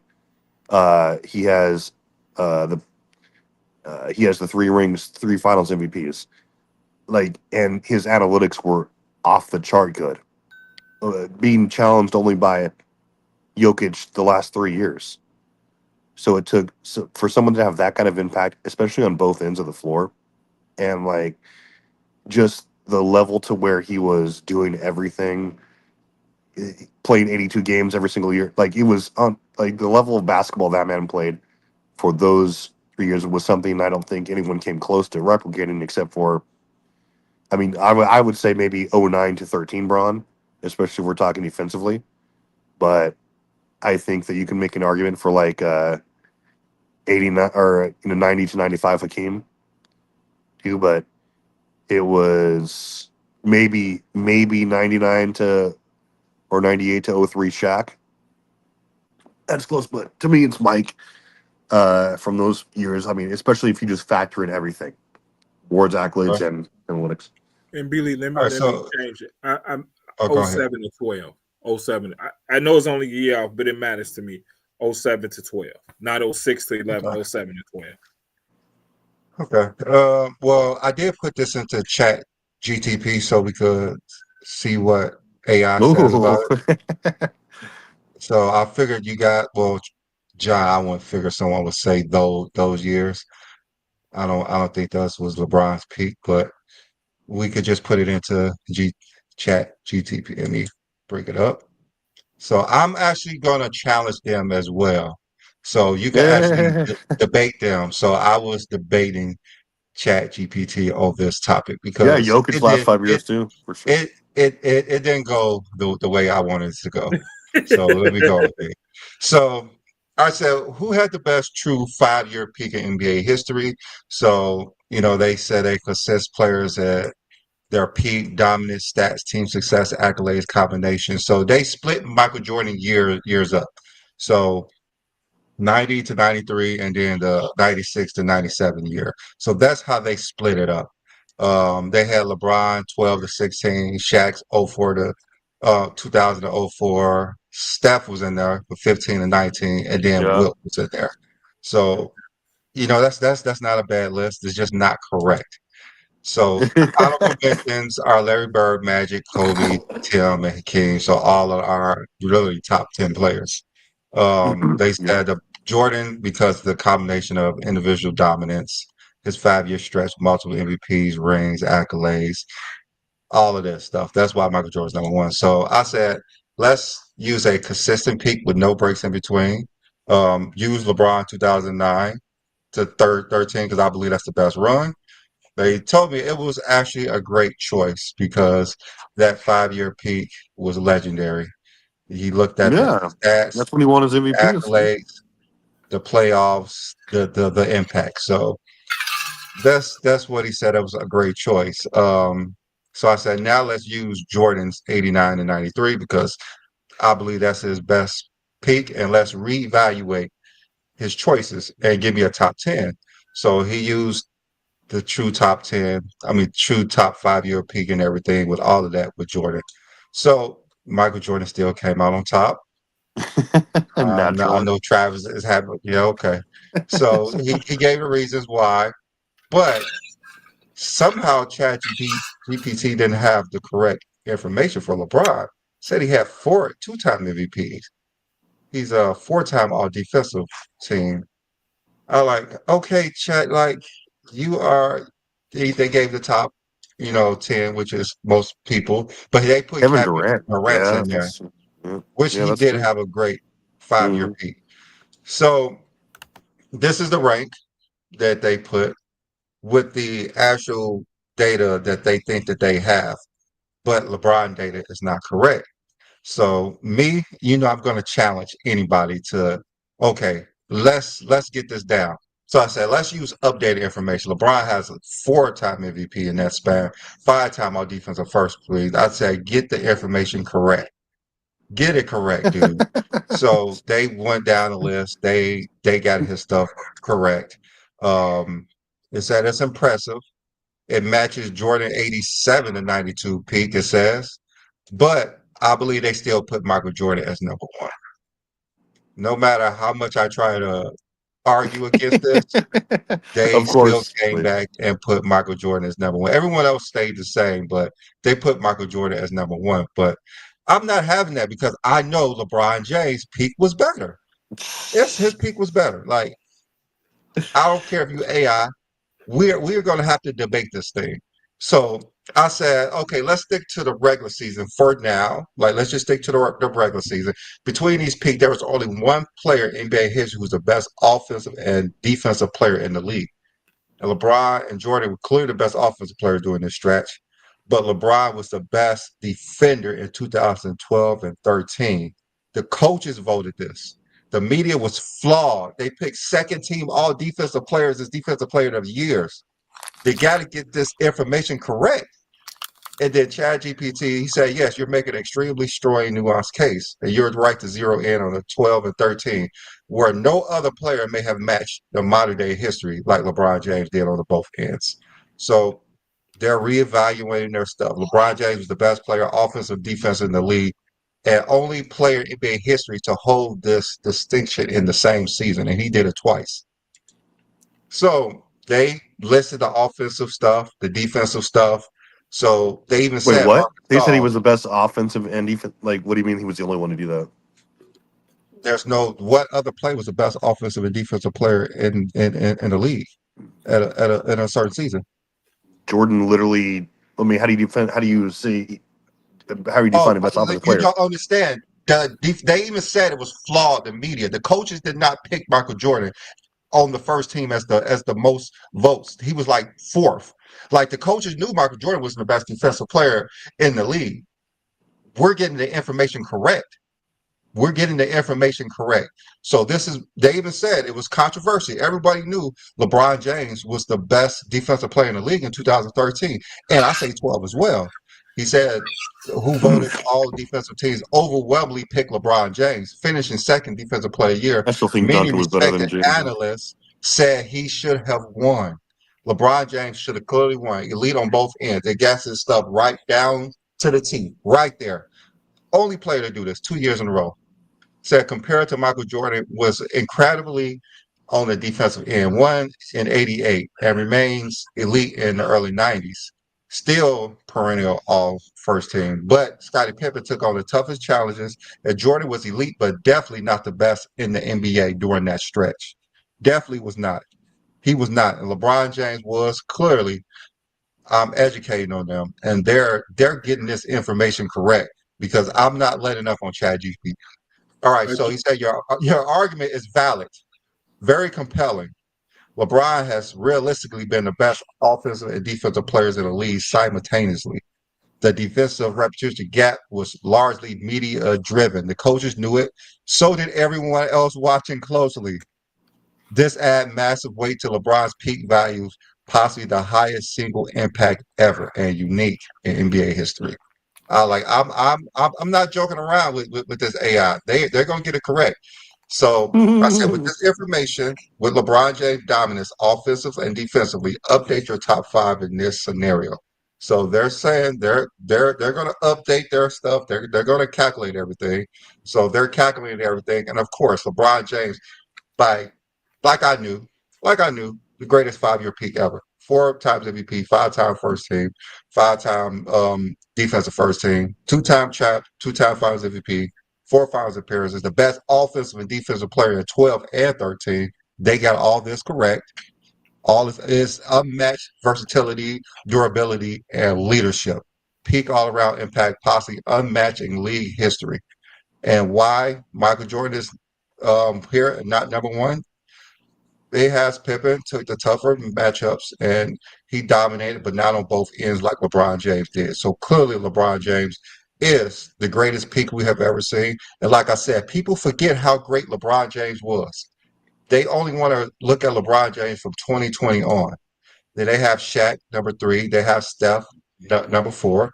He has the he has the 3 rings, 3 finals MVPs. Like, and his analytics were off the chart good, being challenged only by Jokic the last 3 years. So for someone to have that kind of impact, especially on both ends of the floor, and like just the level to where he was doing everything, playing 82 games every single year. Like it was on like the level of basketball that man played for those 3 years was something I don't think anyone came close to replicating, except for, I mean, I would say maybe '09 to 13 Braun, especially if we're talking defensively. But I think that you can make an argument for like 89 or 90 to 95 Hakeem too, but it was maybe 99 to or 98 to '03 Shaq. That's close, but to me it's Mike from those years. I mean, especially if you just factor in everything, awards, accolades, and analytics. And Billy, All right, let me so change it. I'm go ahead. 07 to 12. 07. I know it's only a year off, but it matters to me. 07 to 12. Not 06 to 11, Okay. 07 to 12. Okay. Well, I did put this into chat GTP so we could see what AI says about Ooh. it. So I figured you got, well, John, I wouldn't figure someone would say those years. I don't think that was LeBron's peak, but we could just put it into chat GTP. Let me bring it up. So I'm actually gonna challenge them as well. So you can actually Yeah, debate them. So I was debating Chat GPT on this topic yeah, because Jokic last 5 years too, for sure. it didn't go the way I wanted it to go. So let me go with it. So I said, who had the best true 5-year peak in NBA history? So, they said they consist players at their peak, dominance, stats, team success, accolades, combination. So they split Michael Jordan years up. So 90 to 93 and then the 96 to 97 year. So that's how they split it up. They had LeBron 12 to 16, Shaq's 04 to 2000 to '04. Steph was in there for 15 to 19, and then Yeah. Wilt was in there. So, that's not a bad list. It's just not correct. So honorable mentions are Larry Bird, Magic, Kobe, Tim, and Hakeem. So all of our really top 10 players. They Yeah. said Jordan because of the combination of individual dominance, his 5-year stretch, multiple MVPs, rings, accolades, all of that stuff. That's why Michael Jordan's number one. So I said, let's use a consistent peak with no breaks in between. Use LeBron 2009 to 13 because I believe that's the best run. They told me it was actually a great choice because that 5-year peak was legendary. He looked at the Yeah. stats, That's when he won his MVP. accolades, the playoffs, the impact. So that's what he said. It was a great choice. So I said now let's use Jordan's 89 and 93 because I believe that's his best peak, and let's reevaluate his choices and give me a top 10. So he used the true top 10, I mean, true top 5-year peak and everything with all of that with Jordan. So Michael Jordan still came out on top. I Naturally. know Travis is happy. Yeah, okay. So he gave the reasons why, but somehow GPT didn't have the correct information for LeBron. Said he had 4 two-time MVPs. He's a 4-time all defensive team. I like, okay, Chat, like you are they gave the top, 10, which is most people, but they put Kevin Kevin Durant. Durant Yeah, in there, that's yeah, which yeah, he that's did true. have a great 5-year Hmm. peak. So this is the rank that they put with the actual data that they think that they have, but LeBron data is not correct. So me, I'm going to challenge anybody to, okay, let's get this down. So I said, let's use updated information. LeBron has a 4-time MVP in that span, 5-time all defensive first, please. I'd say get the information correct. Get it correct, dude. So they went down the list. They got his stuff correct. Um, it said it's impressive. It matches Jordan 87 to 92 peak, it says. But I believe they still put Michael Jordan as number one. No matter how much I try to argue against this, they Of still course. came back and put Michael Jordan as number one. Everyone else stayed the same, but they put Michael Jordan as number one. But I'm not having that because I know LeBron James' peak was better. Yes, his peak was better. Like, I don't care if you AI. we're going to have to debate this thing. So I said, okay, let's stick to the regular season for now. Like, let's just stick to the regular season. Between these peaks, there was only one player in NBA history who was the best offensive and defensive player in the league. And LeBron and Jordan were clearly the best offensive players during this stretch, but LeBron was the best defender in 2012 and 13. The coaches voted this. The media was flawed. They picked second team all defensive players as defensive player of the years. They got to get this information correct. And then Chad GPT, he said, yes, you're making an extremely strong, nuanced case, and you're right to zero in on the 12 and 13, where no other player may have matched the modern day history like LeBron James did on the both ends. So they're reevaluating their stuff. LeBron James was the best player, offensive, defense in the league, and only player in NBA history to hold this distinction in the same season, and he did it twice. So they listed the offensive stuff, the defensive stuff. So they even Wait, said what? Mark They said he Gasol, was the best offensive and defense. Like, what do you mean he was the only one to do that? there's no what other player was the best offensive and defensive player in the league in a certain season. Jordan literally. I mean, how do you defend? How do you see? How are you Oh, defining best offensive you player? don't understand. They even said it was flawed. The media, the coaches did not pick Michael Jordan on the first team as the most votes. He was like fourth. Like the coaches knew Michael Jordan was the best defensive player in the league. We're getting the information correct. We're getting the information correct. So this is, they even said it was controversy. Everybody knew LeBron James was the best defensive player in the league in 2013. And I say 12 as well. He said who voted all defensive teams overwhelmingly picked LeBron James, finishing second defensive player of the year. I still think Many Duncan was better than respected James. analysts said he should have won. LeBron James should have clearly won. Elite on both ends. It gets his stuff right down to the T, right there. Only player to do this 2 years in a row. Said compared to Michael Jordan was incredibly on the defensive end, won in 88 and remains elite in the early 90s. Still perennial all first team. But Scottie Pippen took on the toughest challenges, and Jordan was elite, but definitely not the best in the NBA during that stretch. Definitely was not. He was not. And LeBron James was clearly. I'm educating on them, and they're getting this information correct because I'm not letting up on ChatGPT. All right, so he said your argument is valid, very compelling. LeBron has realistically been the best offensive and defensive players in the league simultaneously. The defensive reputation gap was largely media driven. The coaches knew it. So did everyone else watching closely. This add massive weight to LeBron's peak values, possibly the highest single impact ever and unique in NBA history. I'm not joking around with this AI. They're gonna get it correct. So I said with this information, with LeBron James dominance, offensive and defensively, update your top five in this scenario. So they're saying they're gonna update their stuff. They're gonna calculate everything. So they're calculating everything, and of course, LeBron James by like I knew, the greatest 5 year peak ever. 4 times MVP, 5 time first team, 5 time defensive first team, 2 time champ, 2 time finals MVP, 4 finals appearances, the best offensive and defensive player in 12 and 13. They got all this correct. All this is unmatched versatility, durability, and leadership. Peak all around impact, possibly unmatched in league history. And why Michael Jordan is here and not number one? They has Pippen took the tougher matchups and he dominated, but not on both ends like LeBron James did. So clearly, LeBron James is the greatest peak we have ever seen. And like I said, people forget how great LeBron James was. They only want to look at LeBron James from 2020 on. Then they have Shaq, number three. They have Steph, number four.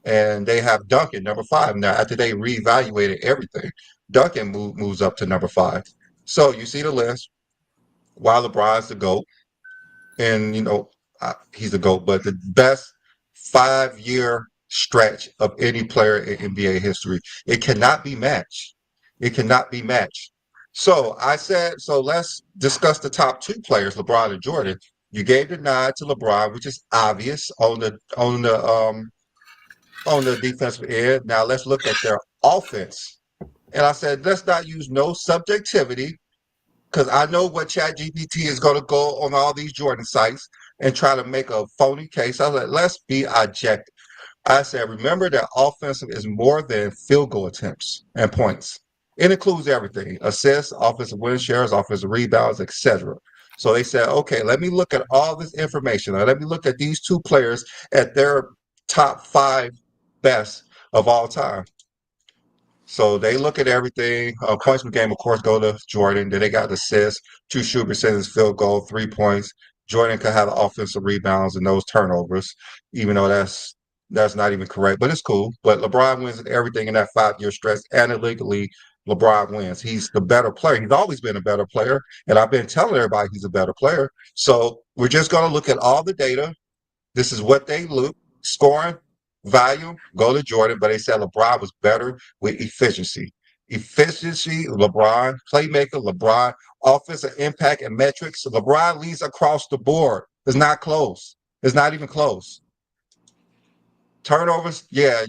And they have Duncan, number five. Now, after they reevaluated everything, Duncan moves up to number five. So you see the list. Why LeBron's the GOAT, and he's the GOAT, but the best 5 year stretch of any player in NBA history. It cannot be matched. It cannot be matched. So I said, so let's discuss the top two players, LeBron and Jordan. You gave the nod to LeBron, which is obvious on the defensive end. Now let's look at their offense. And I said, let's not use no subjectivity because I know what ChatGPT is going to go on all these Jordan sites. and try to make a phony case. I was like, let's be objective. I said, remember that offensive is more than field goal attempts and points. It includes everything: assists, offensive win shares, offensive rebounds, etc. So they said, okay, let me look at all this information. Now, let me look at these two players at their top 5 best of all time. So they look at everything. Points per game, of course, go to Jordan. Then they got the assists, 2 shoot percentage, field goal, 3 points. Jordan could have the offensive rebounds and those turnovers, even though that's not even correct, but it's cool. But LeBron wins everything in that 5 year stretch. Analytically, LeBron wins. He's the better player. He's always been a better player, and I've been telling everybody he's a better player. So we're just going to look at all the data. This is what they look: scoring, volume, go to Jordan, but they said LeBron was better with efficiency. Efficiency, LeBron, playmaker, LeBron, offensive impact and metrics. LeBron leads across the board. It's not close. It's not even close. Turnovers, yeah,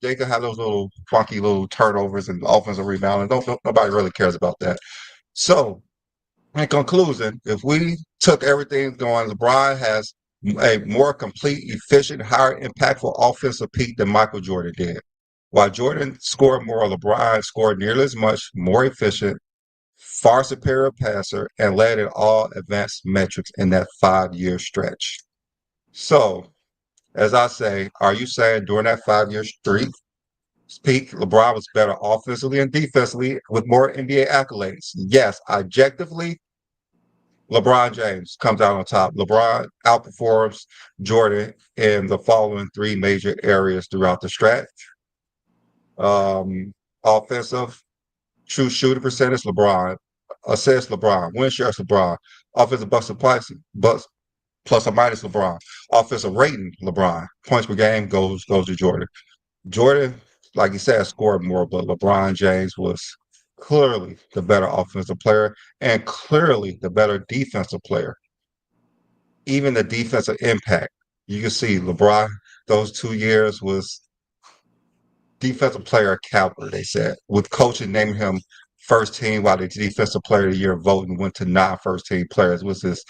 they could have those little funky little turnovers and offensive rebounding. Nobody really cares about that. So in conclusion, if we took everything going, LeBron has a more complete, efficient, higher impactful offensive peak than Michael Jordan did. While Jordan scored more, LeBron scored nearly as much, more efficient, far superior passer, and led in all advanced metrics in that 5 year stretch. So, as I say, are you saying during that 5 year streak, peak, LeBron was better offensively and defensively with more NBA accolades? Yes, objectively, LeBron James comes out on top. LeBron outperforms Jordan in the following 3 major areas throughout the stretch. Offensive, true shooting percentage, LeBron. Assists, LeBron. Win shares, LeBron. Offensive plus or minus, LeBron. Offensive rating, LeBron. Points per game goes to Jordan. Jordan, like you said, scored more, but LeBron James was clearly the better offensive player and clearly the better defensive player. Even the defensive impact, you can see LeBron, those 2 years was defensive player caliber, they said, with coaching naming him first team while the defensive player of the year voting went to non-first team players, which is,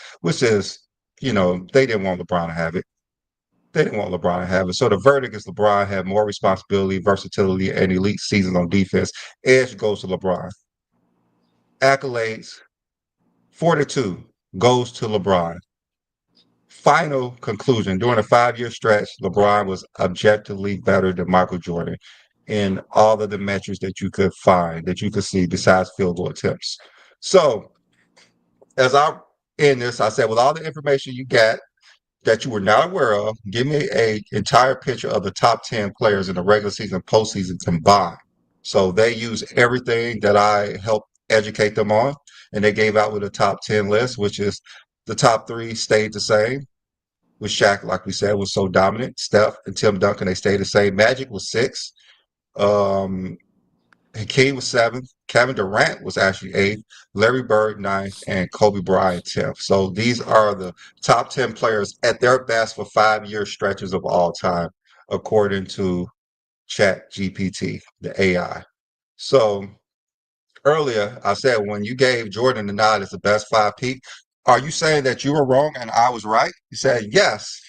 they didn't want LeBron to have it. They didn't want LeBron to have it. So the verdict is LeBron had more responsibility, versatility, and elite season on defense. Edge goes to LeBron. Accolades, 42 goes to LeBron. Final conclusion: during a 5 year stretch, LeBron was objectively better than Michael Jordan in all of the metrics that you could find, that you could see besides field goal attempts. So, as I end this, I said, with all the information you got that you were not aware of, give me a entire picture of the top 10 players in the regular season and postseason combined. So they use everything that I helped educate them on, and they gave out with a top 10 list, which is the top 3 stayed the same. With Shaq, like we said, was so dominant. Steph and Tim Duncan, they stayed the same. Magic was 6. Um, Hakeem was 7th. Kevin Durant was actually 8th. Larry Bird 9th, and Kobe Bryant 10th. So these are the top 10 players at their best for 5 year stretches of all time, according to Chat GPT, the AI. So earlier, I said when you gave Jordan the nod as the best 5 peak, are you saying that you were wrong and I was right? You said yes.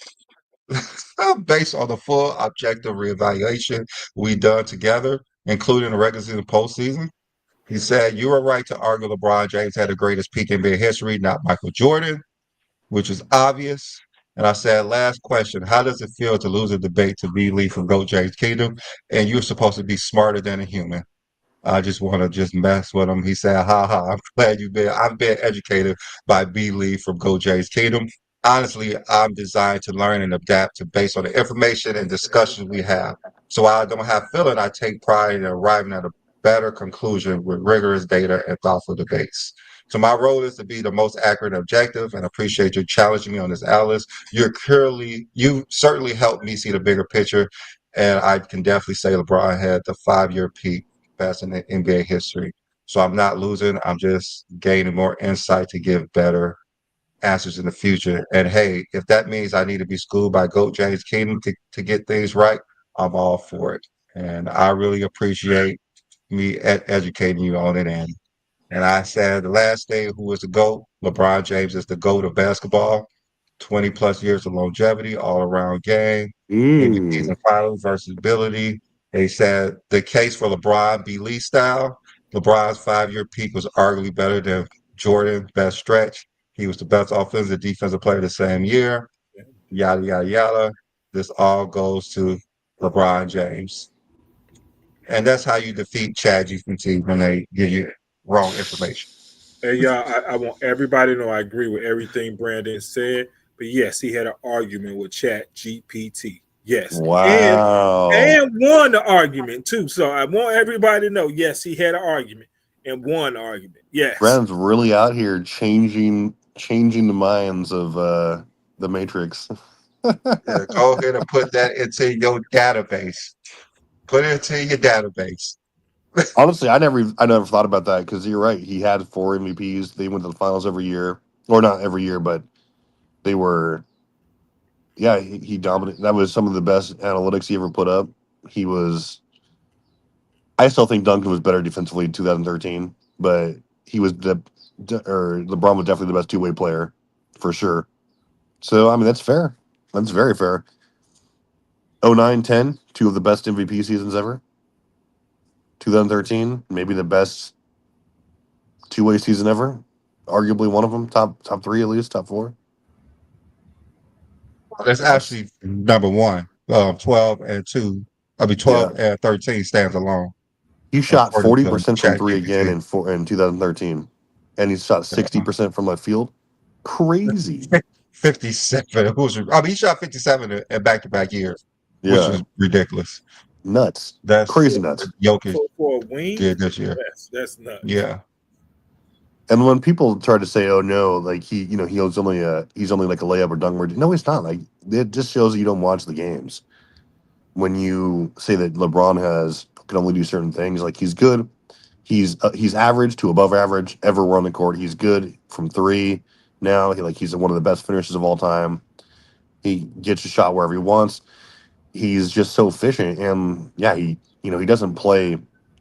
Based on the full objective reevaluation we done together, including the regular season postseason. He said, you were right to argue LeBron James had the greatest peak in NBA history, not Michael Jordan, which is obvious. And I said, last question, how does it feel to lose a debate to B. Lee from Go James Kingdom? And you're supposed to be smarter than a human. I just want to just mess with him. He said, ha ha, I'm glad I've been educated by B. Lee from Go Jays Kingdom. Honestly, I'm designed to learn and adapt to based on the information and discussions we have. So while I don't have feeling, I take pride in arriving at a better conclusion with rigorous data and thoughtful debates. So my role is to be the most accurate and objective, and appreciate you challenging me on this, Alice. You certainly helped me see the bigger picture, and I can definitely say LeBron had the 5 year peak best in the NBA history. So I'm not losing. I'm just gaining more insight to give better answers in the future. And hey, if that means I need to be schooled by Goat James Kingdom to get things right, I'm all for it. And I really appreciate me educating you on it. And I said the last day, who is the GOAT? LeBron James is the GOAT of basketball. 20 plus years of longevity, all around game, MVPs Mm. and finals, versatility. They said the case for LeBron be Lee style. LeBron's 5 year peak was arguably better than Jordan's best stretch. He was the best offensive defensive player the same year. Yada yada yada. This all goes to LeBron James. And that's how you defeat ChatGPT when they give you wrong information. And y'all, I want everybody to know I agree with everything Brandon said. But yes, he had an argument with Chat GPT. Yes. Wow. And won the argument too. So I want everybody to know, yes, he had an argument and won the argument. Yes. Brandon's really out here changing the minds of the Matrix. Yeah, go ahead and put that into your database. Put it into your database. Honestly, I never thought about that because you're right. He had 4 MVPs. They went to the finals every year, or not every year, but they were. Yeah, he dominated. That was some of the best analytics he ever put up. He was. I still think Duncan was better defensively in 2013, but he was or LeBron was definitely the best two-way player for sure. So I mean that's fair. That's very fair. 09-10, two of the best MVP seasons ever. 2013, maybe the best two-way season ever. Arguably one of them, top three at least, top four. That's actually number one. 12 and 2. I mean, Yeah, 12 and 13 stands alone, he shot according to 40% from three again ChatGPT. in 2013, and he shot 60% from left field. Crazy. 57. I mean, he shot 57 in back-to-back years, which Yeah, is ridiculous. nuts. That's Crazy what nuts. Jokic For a wing, did this year. that's nuts. Yeah. And when people try to say, "Oh no, like he's only like a layup or dunk," no, he's not. Like it just shows that you don't watch the games. When you say that LeBron can only do certain things, like he's good, he's average to above average everywhere on the court. He's good from three. Now he's one of the best finishers of all time. He gets a shot wherever he wants. He's just so efficient, and yeah, he doesn't play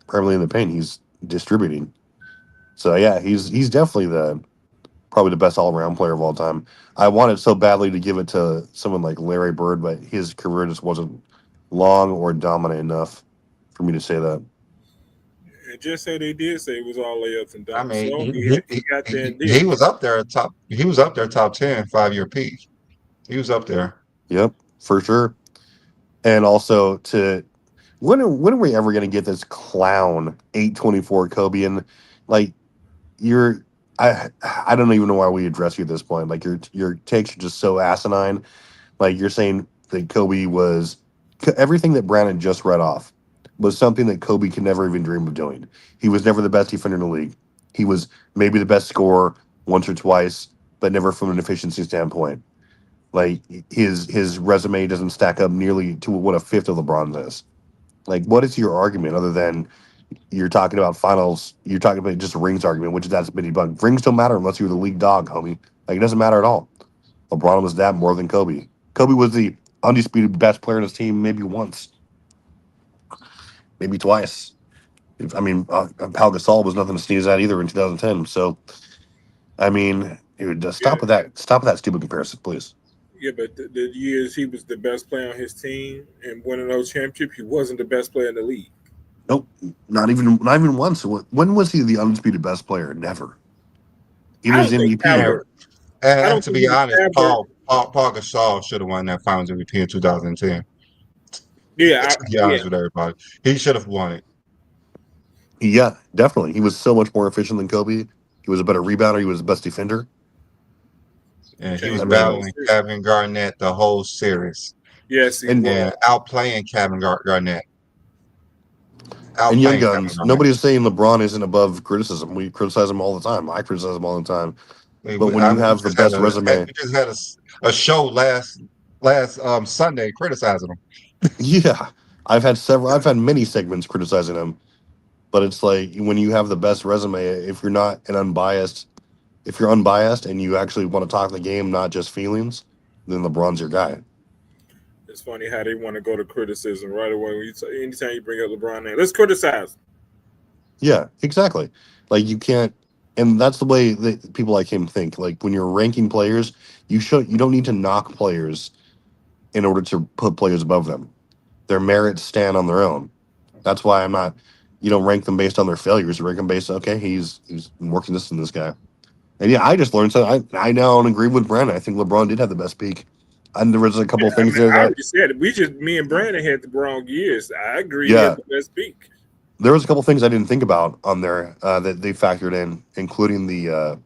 primarily in the paint. He's distributing. So yeah, he's definitely probably the best all around player of all time. I wanted so badly to give it to someone like Larry Bird, but his career just wasn't long or dominant enough for me to say that. And just say they did say it was all layups and I dunks. mean, So he got there and he did. was up there top. He was up there top 10 5 year peak. He was up there. Yep, for sure. And also to when are we ever gonna get this clown 824 Kobe and like you're I don't even know why we address you at this point. Like your takes are just so asinine. Like you're saying that Kobe was everything that Brandon just read off was something that Kobe could never even dream of doing. He was never the best defender in the league. He was maybe the best scorer once or twice, but never from an efficiency standpoint. Like his resume doesn't stack up nearly to what a fifth of LeBron's is. Like, what is your argument other than you're talking about finals? You're talking about just a rings argument, which that's been debunked. Rings don't matter unless you're the league dog, homie. Like, it doesn't matter at all. LeBron was that more than Kobe. Kobe was the undisputed best player on his team maybe once, maybe twice. I mean, Pau Gasol was nothing to sneeze at either in 2010. So, I mean, just Yeah, stop with that. Stop with that stupid comparison, please. yeah, but the years he was the best player on his team and winning those championships, he wasn't the best player in the league. Nope, not even once. When was he the undisputed best player? Never. Even I his don't think MVP ever. year. I And don't to think be he honest, ever. Paul Gasol should have won that Finals MVP in 2010. Yeah, To be honest with everybody, he should have won it. Yeah, definitely. He was so much more efficient than Kobe. He was a better rebounder. He was the best defender. And he was I changed the whole mean, battling series. Kevin Garnett the whole series Yes, he and was. and outplaying Kevin Garnett. Young Outplaying Kevin Guns. Garnett. Nobody's saying LeBron isn't above criticism. We criticize him all the time. I criticize him all the time. But when I you mean, we have the just had best resume, we just had a show last Sunday criticizing him. yeah, I've had many segments criticizing him. But it's like when you have the best resume, if you're unbiased and you actually want to talk the game, not just feelings, then LeBron's your guy. It's funny how they want to go to criticism right away. Anytime you bring up LeBron name, let's criticize. Yeah, exactly. Like you can't. And that's the way that people like him think. Like when you're ranking players, you don't need to knock players in order to put players above them. Their merits stand on their own. That's why I'm not. You don't rank them based on their failures. You rank them based on, okay, he's working this in this guy. And yeah, I just learned something. I now agree with Brandon. I think LeBron did have the best peak. And there was a couple of I things mean, there I that already said it. Me and Brandon had the wrong years. I agree he had yeah, the best peak. there was a couple things I didn't think about on there that they factored in, including the.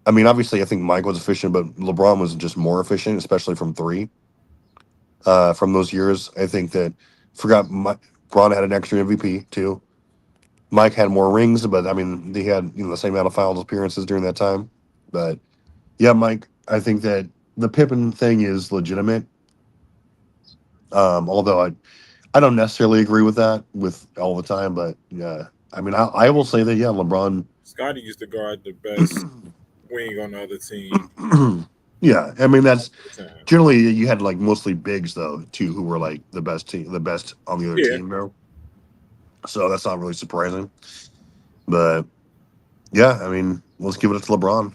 I mean, obviously, I think Mike was efficient, but LeBron was just more efficient, especially from three. From those years, I think that forgot Braun had an extra MVP too. Mike had more rings, but I mean, they had the same amount of finals appearances during that time. But yeah, Mike, I think that the Pippen thing is legitimate. Although I don't necessarily agree with that with all the time, but yeah, I mean, I will say that yeah, LeBron. Scotty used to guard the best wing on the other team Yeah, I mean most that's of the time. generally you had like mostly bigs though too, who were like the best on the other Yeah, team though. So that's not really surprising. But yeah, I mean, let's give it to LeBron.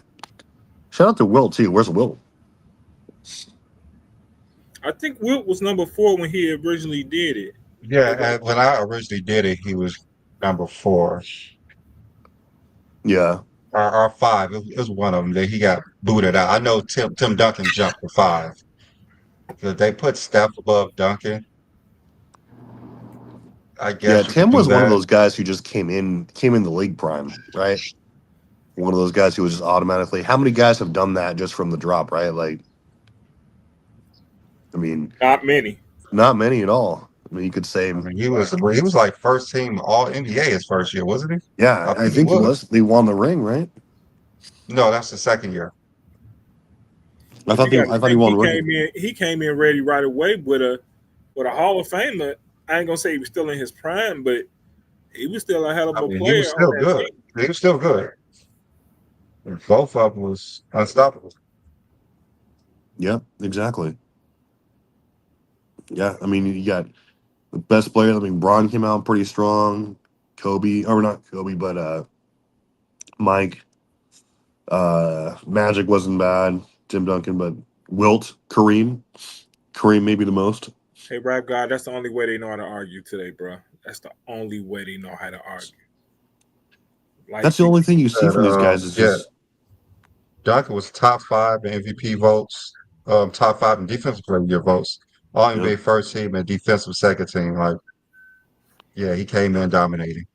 Shout out to Will too. Where's Will? I think Wilt was number 4 when he originally did it. Yeah, and when I originally did it, he was number 4 Yeah, or 5. It was one of them that he got booted out. I know Tim Duncan jumped to 5. 'Cause they put Steph above Duncan. I yeah. guess you could Tim do was one of that. those guys who just came in the league prime, right? One of those guys who was just automatically. How many guys have done that just from the drop, right? Like, I mean, Not many. not many at all. I mean, you could say, I mean, he was like first team All NBA his first year, wasn't he? yeah, I I think he think he was. was. They won the ring, right? No, that's the second year. But you got to I thought he think won the ring. he came in ready right away with a Hall of Famer. I ain't gonna say he was still in his prime, but he was still a hell of I a mean, he player was on still that good. team. He was still good. Both of them was unstoppable. Yeah, exactly. Yeah, I mean, you got the best player. I mean, Braun came out pretty strong. Kobe, or not Kobe, but Mike. Magic wasn't bad. Tim Duncan, but Wilt, Kareem maybe the most. Hey, rap God, that's the only way they know how to argue today, bro. That's the only way they know how to argue. Like That's the only thing you see But, from these guys is yeah, just Duncan was top 5 in MVP votes, top 5 in defensive player of the year votes, All you know, NBA first team and defensive second team. Like, yeah, he came in dominating.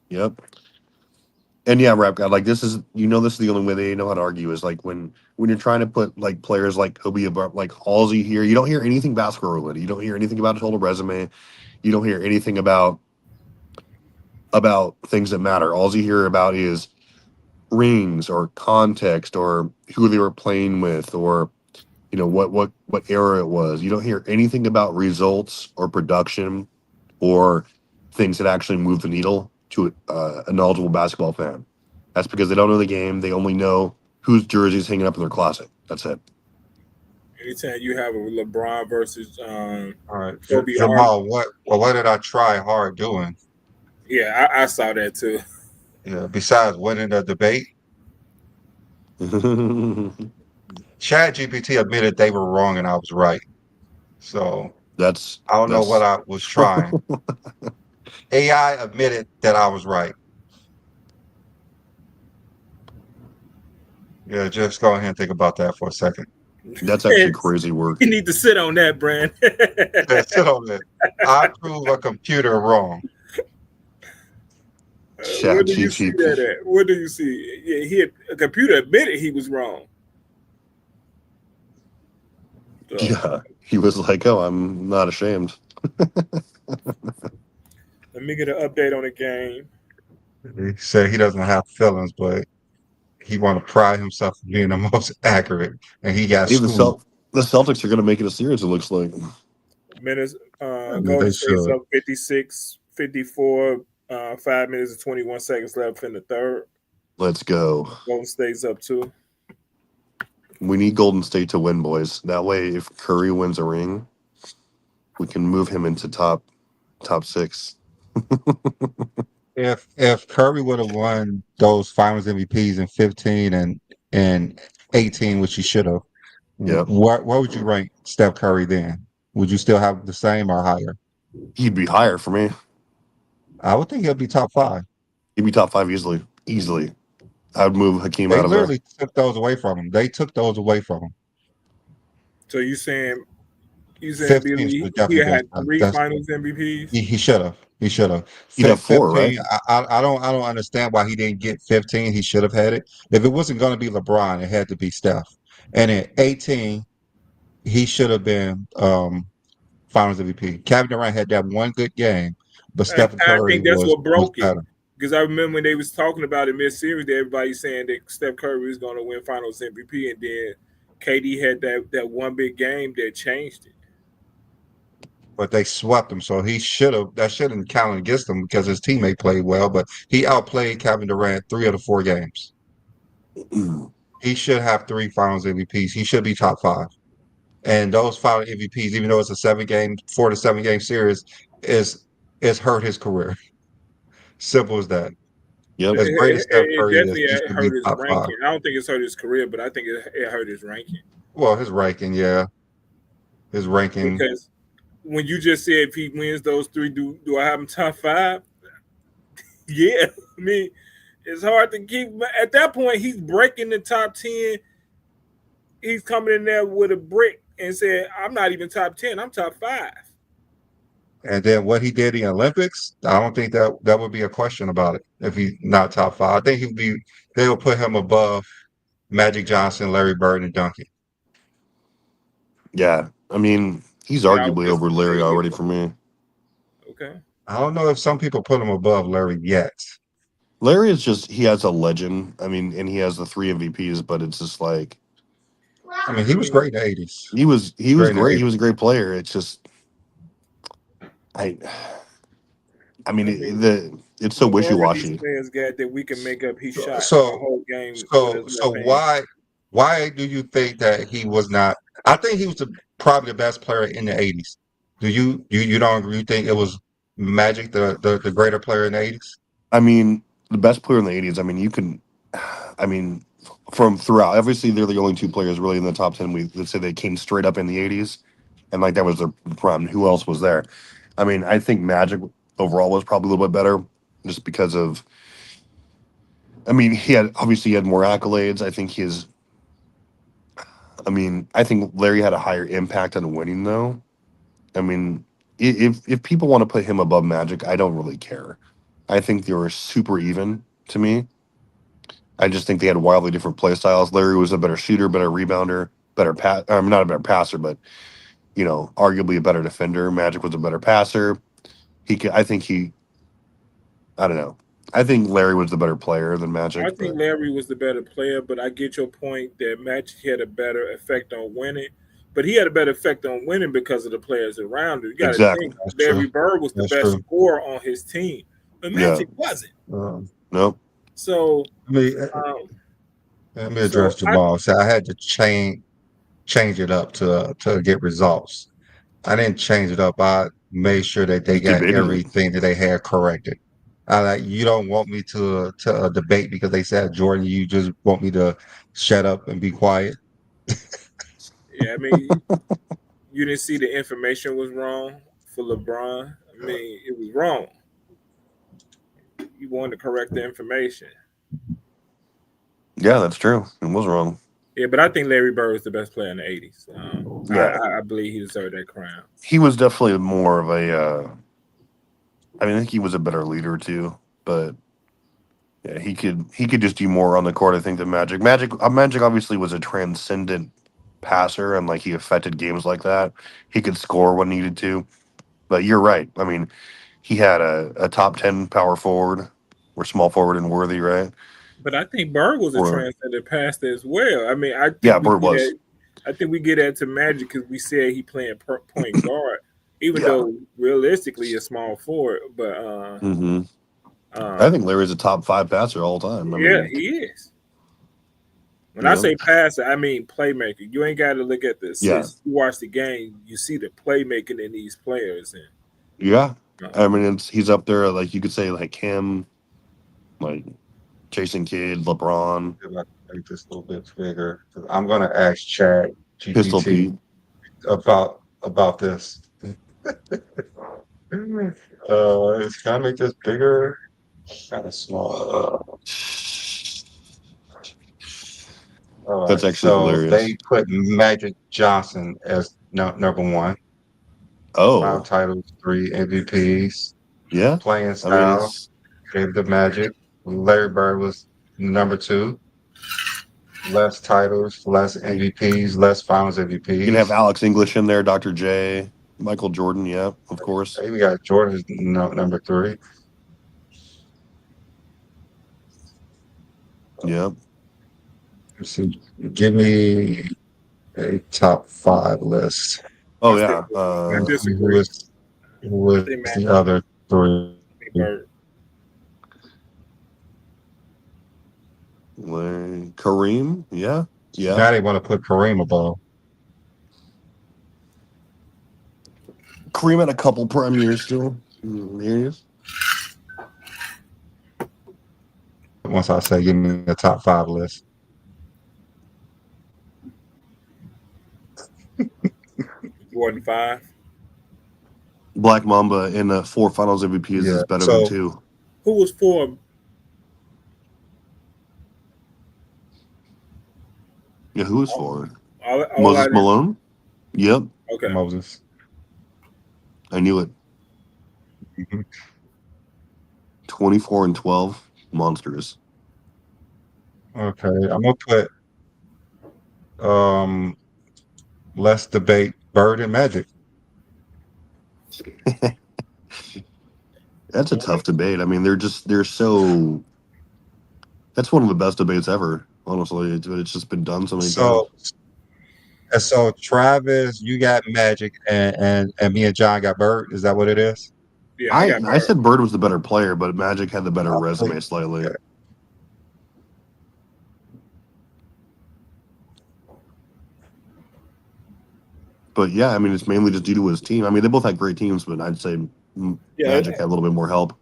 yep. And yeah, rap god, like this is the only way they know how to argue is like when you're trying to put like players like Kobe above like Halsey here, you don't hear anything basketball related. You don't hear anything about his whole resume. You don't hear anything about things that matter. All you hear about is rings or context or who they were playing with or what era it was. You don't hear anything about results or production or things that actually move the needle to a knowledgeable basketball fan. That's because they don't know the game. They only know whose jersey is hanging up in their closet. That's it. anytime you have a LeBron versus All right, Kobe Jamal, what did I try hard doing? yeah, I saw that too. Yeah, besides winning the debate, Chad GPT admitted they were wrong and I was right. So that's I don't know what that's I was trying. AI admitted that I was right. Yeah, just go ahead and think about that for a second. that's actually crazy work. You need to sit on that, Brand. Sit on it. I prove a computer wrong. Where Chat do you see that GTP. at? Where do you see? Yeah, a computer admitted he was wrong. So, Yeah, he was like, "Oh, I'm not ashamed." let me get an update on the game. He said he doesn't have feelings, but he want to pride himself for being the most accurate, and he got Hey, schooled. The Celtics are going to make it a series. It looks like. Minutes. I mean, Golden they State's should. up 56-54. 5 minutes and 21 seconds left in the third. Let's go. Golden State's up 2. We need Golden State to win, boys. That way, if Curry wins a ring, we can move him into top 6. if Curry would have won those Finals MVPs in 15 and 18, which he should have, Yep. what would you rank Steph Curry then? Would you still have the same or higher? He'd be higher for me. I would think he'll be top five. He'd be top five easily. Easily. I would move Hakeem They out of there. literally took those away from him. They took those away from him. So you saying 15 Billy should he definitely been had three that's Finals MVPs? he should have. He should have. He'd have four, right? 15, I don't understand why he didn't get 15. He should have had it. If it wasn't going to be LeBron, it had to be Steph. And at 18, he should have been Finals MVP. Kevin Durant had that one good game, but And Stephen I Curry think that's what was broke it. better. Because I remember when they was talking about it mid-series, everybody saying that Steph Curry was going to win Finals MVP, and then KD had that one big game that changed it. But they swept him, so he should have. That shouldn't count against him because his teammate played well, but he outplayed Kevin Durant 3 of the 4 games. He should have 3 Finals MVPs. He should be top 5. And those Final MVPs, even though it's a 4 to 7 game series, is hurt his career. Simple as that. Yep. As great as Steph It Curry is, definitely he should be hurt his top 5. ranking. I don't think it's hurt his career, but I think it hurt his ranking. Well, his ranking, yeah, his ranking. Because when you just said if he wins those 3, do I have him top 5? Yeah, I mean, it's hard to keep. At that point, he's breaking the top 10. He's coming in there with a brick and said, "I'm not even top 10. I'm top 5." And then what he did in the Olympics, I don't think that would be a question about it if he's not top 5. I think they will put him above Magic Johnson, Larry Bird, and Duncan. Yeah. I mean, he's Yeah, arguably over Larry already for me. Okay. I don't know if some people put him above Larry yet. Larry is just, he has a legend. I mean, and he has the 3 MVPs, but it's just like, I mean, he was great in the 80s. he was Great in the great. He 80s. was a great player. It's just, I mean, it's so wishy washy. Players got that we can make up his shot So- the whole game. So why do you think that he was not? I think he was probably the best player in the 80s. Do you don't agree? You think it was Magic, the greater player in the 80s? I mean, the best player in the 80s, I mean, you can, I mean, from throughout, obviously they're the only 2 players really in the top 10. Let's say they came straight up in the 80s, and like that was their prime. Who else was there? I mean, I think Magic overall was probably a little bit better just because of, I mean, he had more accolades. I think I think Larry had a higher impact on winning though. I mean, if people want to put him above Magic, I don't really care. I think they were super even to me. I just think they had wildly different play styles. Larry was a better shooter, better rebounder, better pass. Not a better passer, but arguably a better defender. Magic was a better passer. I don't know. I think Larry was the better player than Magic. I think Larry was the better player, but I get your point that Magic had a better effect on winning. But he had a better effect on winning because of the players around him. You got to Exactly. think Larry Bird was the That's best true. scorer on his team, but Magic wasn't. Nope. So Let me address Jamal. So I had to change it up to get results. I didn't change it up. I made sure that they You got debated it. everything that they had corrected. You don't want me to debate because they said Jordan. You just want me to shut up and be quiet. yeah, I mean, you didn't see the information was wrong for LeBron. I mean, it was wrong. You wanted to correct the information. Yeah, that's true. It was wrong. Yeah, but I think Larry Bird was the best player in the 80s. Yeah. I believe he deserved that crown. He was definitely more of a. I think he was a better leader too, but yeah, he could just do more on the court. I think than Magic. Magic obviously was a transcendent passer, and like he affected games like that. He could score when needed to. But you're right. I mean, he had a top 10 power forward or small forward in Worthy, right? But I think Bird was a Or- transcendent passer as well. I mean, I think Yeah, we Bird get was. at- I think we get that to Magic because we said he playing point guard, even Yeah. though realistically a small forward. But I think Larry's a top 5 passer all time. I yeah, mean, he is. When I Yeah. say passer, I mean playmaker. You ain't got to look at the assists. Yeah. You watch the game, you see the playmaking in these players, and yeah. I mean, he's up there. Like you could say, like him, like Jason Kidd, LeBron, If I can make this a little bit bigger, 'cause I'm gonna ask Chat Pistol Pete. GPT about this. It's kind of make this bigger, kind of small. All That's right, actually so hilarious. they put Magic Johnson as number one. Oh, 5 titles, 3 MVPs, yeah. playing I mean, style gave the Magic. Larry Bird was number two. Less titles, less MVPs, less Finals you can have MVPs. Alex English in there, Dr. J, Michael Jordan. Yeah, of course. Hey, we got Jordan number three. Yeah. Let's see. Give me a top 5 list. Oh I yeah. still- I disagree. Who was They match the other three? Bird. Kareem. Yeah. Yeah. Now they want to put Kareem above. Kareem had a couple prime years still. Years. Once I say give me a top 5 list. Jordan 5. Black Mamba in the 4 Finals MVPs Yeah. is better So- than 2. Who was 4? Yeah, who is 4? All Moses I- Malone. Yep, Okay. Moses. I knew it. Mhm. 24 and 12, monstrous. Okay, I'm gonna put let's debate Bird and Magic. That's a tough debate. I mean, they're so. That's one of the best debates ever. Honestly, it's just been done so many times. So Travis, you got Magic, and me and John got Bird. Is that what it is? Yeah, I got I Bird. said Bird was the better player, but Magic had the better Oh, resume slightly. okay. But yeah, I mean, it's mainly just due to his team. I mean, they both had great teams, but I'd say Yeah, Magic had a little bit more help.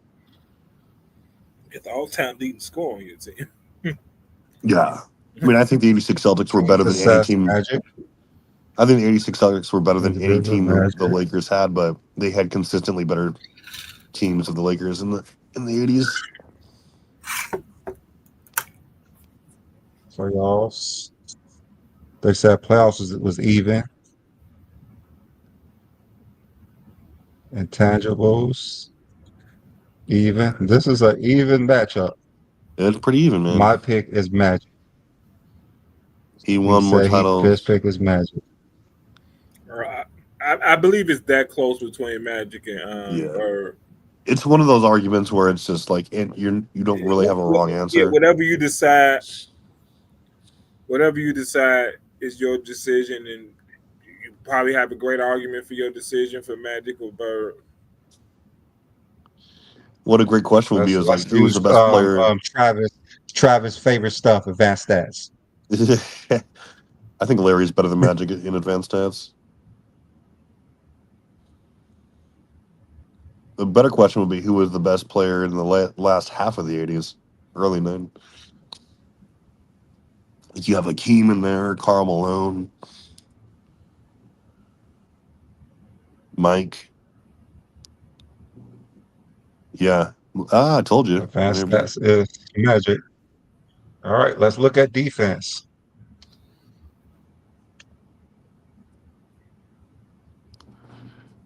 Get the all-time leading score on your team. Yeah. I mean, I think the 86 Celtics were better than any Success, team. Magic. I think the 86 Celtics were better than any Individual team Magic. the Lakers had, but they had consistently better teams of the Lakers in the 80s. Playoffs. They said playoffs was even. Intangibles. Even. This is an even matchup. It's pretty even, man. My pick is Magic. He won more His titles. pick is Magic. I believe it's that close between Magic and Yeah. Bird. It's one of those arguments where it's just like you don't really have a wrong answer. Yeah, whatever you decide is your decision, and you probably have a great argument for your decision for Magic or Bird. What a great question would be is like who was the best player? Travis' favorite stuff, advanced stats. I think Larry's better than Magic in advanced stats. The better question would be who was the best player in the last half of the 80s, early 90s. You have Hakeem in there, Karl Malone, Mike. Yeah. I told you. Advanced stats is Magic. All right, let's look at defense.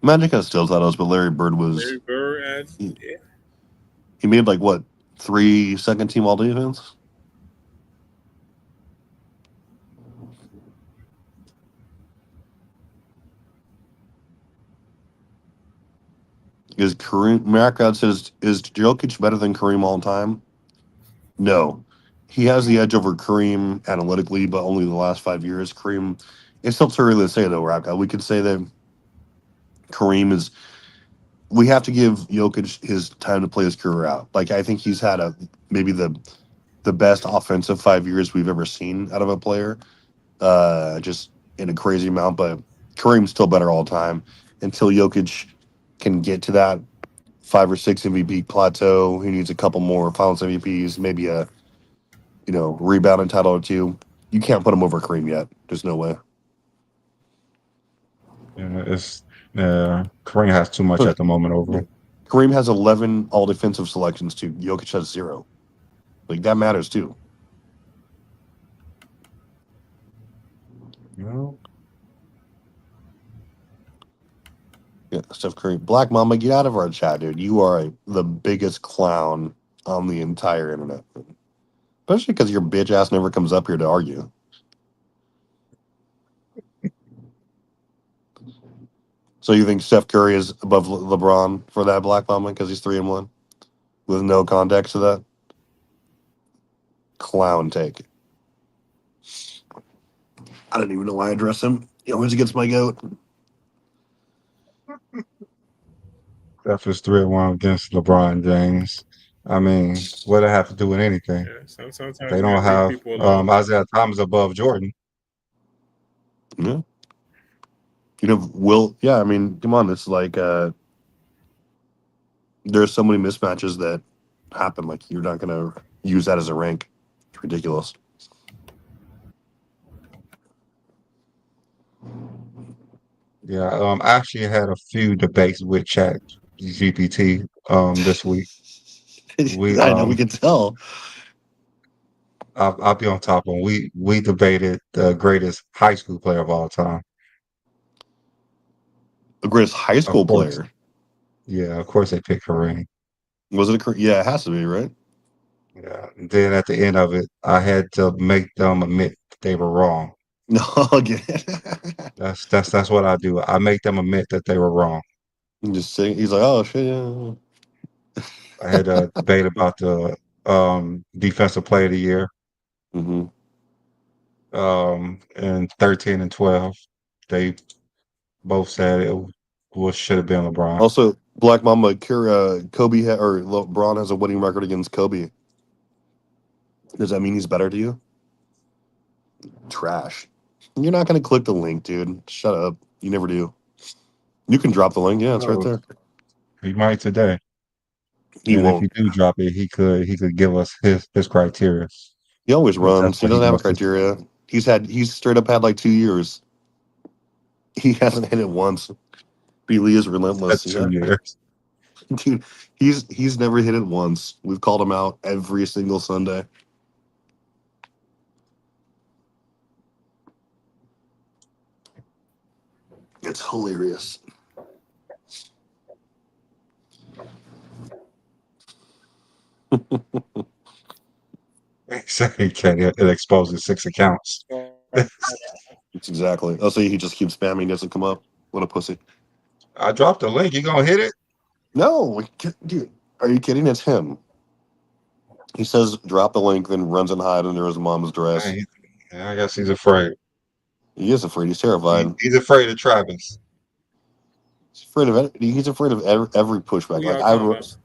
Magic has still titles, but Larry Bird was. Larry Bird, yeah. He made like what 3 second team all defense. Is Kareem? Marcad says, is Jokic better than Kareem all time? No, he has the edge over Kareem analytically, but only the last 5 years. Kareem, it's still too early to say though. Marcad, we could say that Kareem is. We have to give Jokic his time to play his career out. Like I think he's had maybe the best offensive 5 years we've ever seen out of a player, just in a crazy amount. But Kareem's still better all time until Jokic can get to that 5 or 6 MVP plateau. He needs a couple more Finals MVPs, maybe a rebounding title or two. You can't put him over Kareem yet. There's no way. Yeah, Kareem has too much at the moment over him. Kareem has 11 all defensive selections too. Jokic has 0. Like that matters too. You Yeah, Steph Curry, Black Mamba, get out of our chat, dude. You are the biggest clown on the entire internet, especially because your bitch ass never comes up here to argue. So you think Steph Curry is above LeBron for that, Black Mamba, because he's 3-1 with no context to that clown take? I don't even know why I address him. He always gets my goat. Steph is 3-1 against LeBron James. I mean, what do I have to do with anything? Yeah, sometimes They you don't gotta leave have people alone. Isaiah Thomas above Jordan. Yeah. Will, yeah, I mean, come on. It's like there's so many mismatches that happen. Like, you're not going to use that as a rank. It's ridiculous. Yeah, I actually had a few debates with Chat GPT this week. We I know, we can tell. I'll be on top of 'em. We debated the greatest high school player of all time. The greatest high Of school course, player. yeah, of course they picked Kareem. Was it yeah, it has to be, right? Yeah. And then at the end of it, I had to make them admit that they were wrong. No, again. That's what I do. I make them admit that they were wrong. Just saying, he's like, oh, shit, yeah. I had a debate about the defensive player of the year Mm-hmm. in 13 and 12. They both said it should have been LeBron. Also, Black Mamba, Kobe or LeBron has a winning record against Kobe. Does that mean he's better to you? Trash. You're not going to click the link, dude. Shut up. You never do. You can drop the link. Yeah, it's right Oh, there. he might today. He And if won't. he do drop it, he could give us his criteria. He always 'Cause that's runs. He what he doesn't have a wants to see. criteria. He's straight up had like 2 years. He hasn't hit it once. B. Lee is relentless. That's Yeah. 2 years. Dude, he's never hit it once. We've called him out every single Sunday. It's hilarious. He can't. It exposes 6 accounts. It's exactly. I'll say he just keeps spamming. He doesn't come up. What a pussy. I dropped the link. You gonna hit it? No, dude, are you kidding? It's him. He says drop the link, then runs and hide under his mom's dress. Yeah, I guess he's afraid. He is afraid. He's terrified. He's afraid of Travis. He's afraid of it. He's afraid of every pushback. Who Like y'all talking about?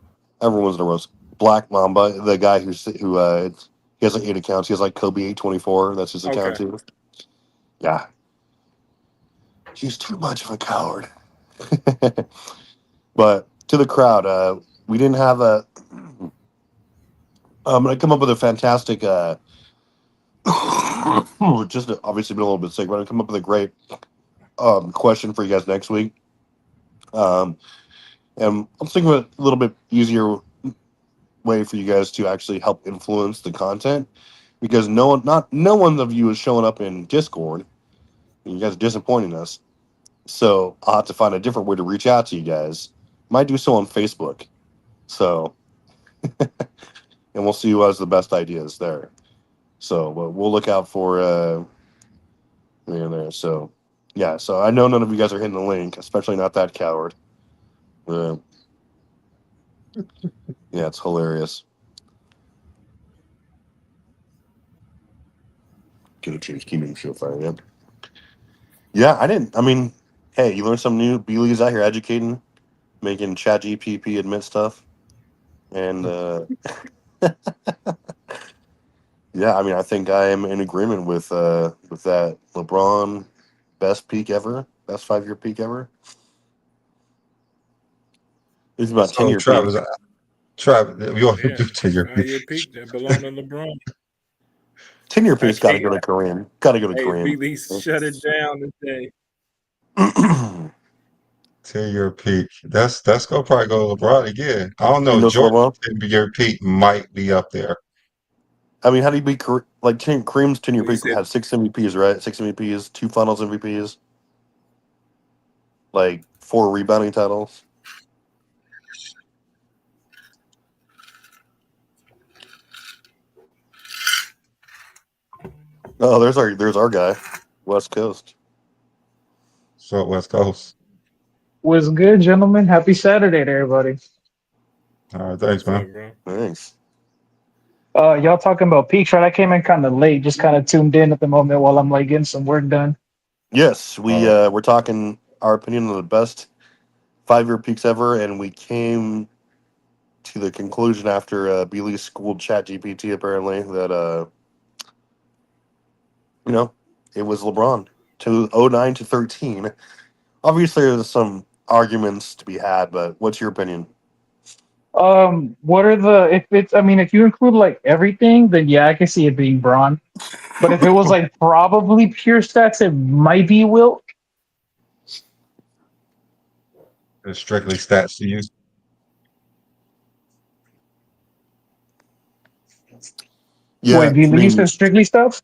everyone's in a roast. Black Mamba, the guy who he has like 8 accounts. He has like Kobe 824. That's his account Okay. too. Yeah, he's too much of a coward. But to the crowd, we didn't have a. I'm gonna come up with a fantastic. Just obviously been a little bit sick, but I'm gonna come up with a great question for you guys next week. Um, and I'm thinking of a little bit easier way for you guys to actually help influence the content because no one of you is showing up in Discord. And you guys are disappointing us. So I'll have to find a different way to reach out to you guys. Might do so on Facebook. So and we'll see who has the best ideas there. So but we'll look out for there. So yeah, so I know none of you guys are hitting the link, especially not that coward. Uh, yeah, it's hilarious. Get a change Kingdom show fire, yeah. Yeah, I didn't. I mean, hey, you learned something new. Beely's out here educating, making ChatGPT admit stuff, and yeah, I mean, I think I am in agreement with that. LeBron, best peak ever, best 5-year peak ever. It's about So 10-year peak. Travis, you want to Yeah, do 10-year peak? 5-year peak that belong to LeBron. 10-year I peak's got to go can't. to Kareem. Got to go to Hey, Kareem. Big Lee, shut it down today. 10-year peak. That's gonna probably go LeBron again. I don't You know. know, Jordan's Slobo. 10-year peak might be up there. I mean, how do you beat Kareem's 10-year He peak said, had 6 MVPs, right? 6 MVPs, 2 Finals MVPs, like 4 rebounding titles. Oh, there's our guy, West Coast. So West Coast. Was good, gentlemen. Happy Saturday to everybody. All right, thanks, "What's up, man. bro?" Thanks. Y'all talking about peaks, right? I came in kind of late, just kind of tuned in at the moment while I'm like getting some work done. Yes, Uh, we're talking our opinion on the best 5-year peaks ever, and we came to the conclusion after Bealey schooled ChatGPT apparently that it was LeBron to 09 to 13. Obviously, there's some arguments to be had, but what's your opinion? What are the if it's I mean if you include like everything, then yeah, I can see it being Braun. But if it was like probably pure stats, it might be Wilt. it's strictly stats to you. Yeah, Wait, I you mean, said strictly stuff?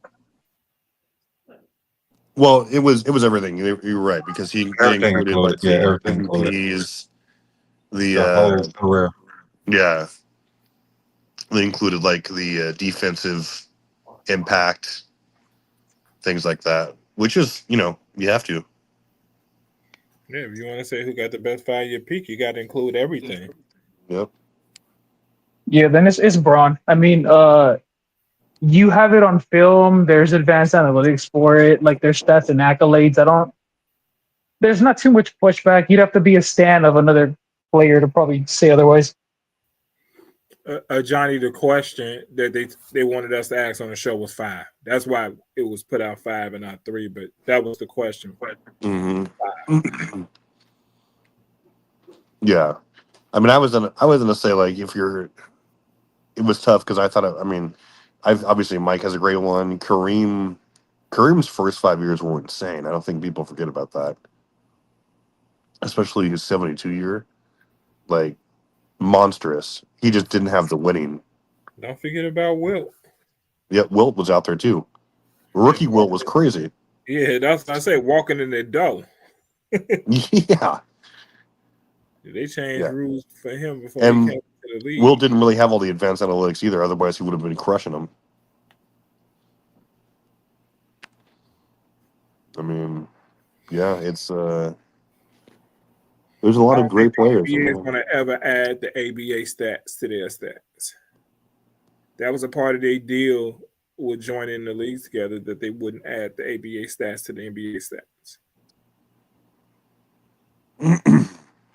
well, it was everything. You're right because they Everything included included. like Yeah, the everything included. MVPs, the The whole career. yeah, they included like the defensive impact, things like that. Which is you have to. Yeah, if you want to say who got the best 5-year peak, you got to include everything. Yep. Yeah, then it's Braun. I mean, you have it on film. There's advanced analytics for it. Like there's stats and accolades. There's not too much pushback. You'd have to be a stan of another player to probably say otherwise. Johnny, the question that they wanted us to ask on the show was 5. That's why it was put out 5 and not 3. But that was the question. Mm-hmm. Yeah. I mean, I was gonna say like if you're, it was tough because I thought I mean, I've obviously Mike has a great one. Kareem's first 5 years were insane. I don't think people forget about that, especially his 72 year, like monstrous. He just didn't have the winning. Don't forget about Wilt. Yet Wilt was out there too. Rookie Wilt was crazy. Yeah, that's what I say. Walking in the door. Yeah, They changed yeah. rules for him before he And came to the Wilt league. didn't really have all the advanced analytics either. Otherwise, he would have been crushing them. I mean, yeah, it's there's a I lot of don't think great the players in NBA is there. going to ever add the ABA stats to their stats. That was a part of their deal with joining the leagues together, that they wouldn't add the ABA stats to the NBA stats.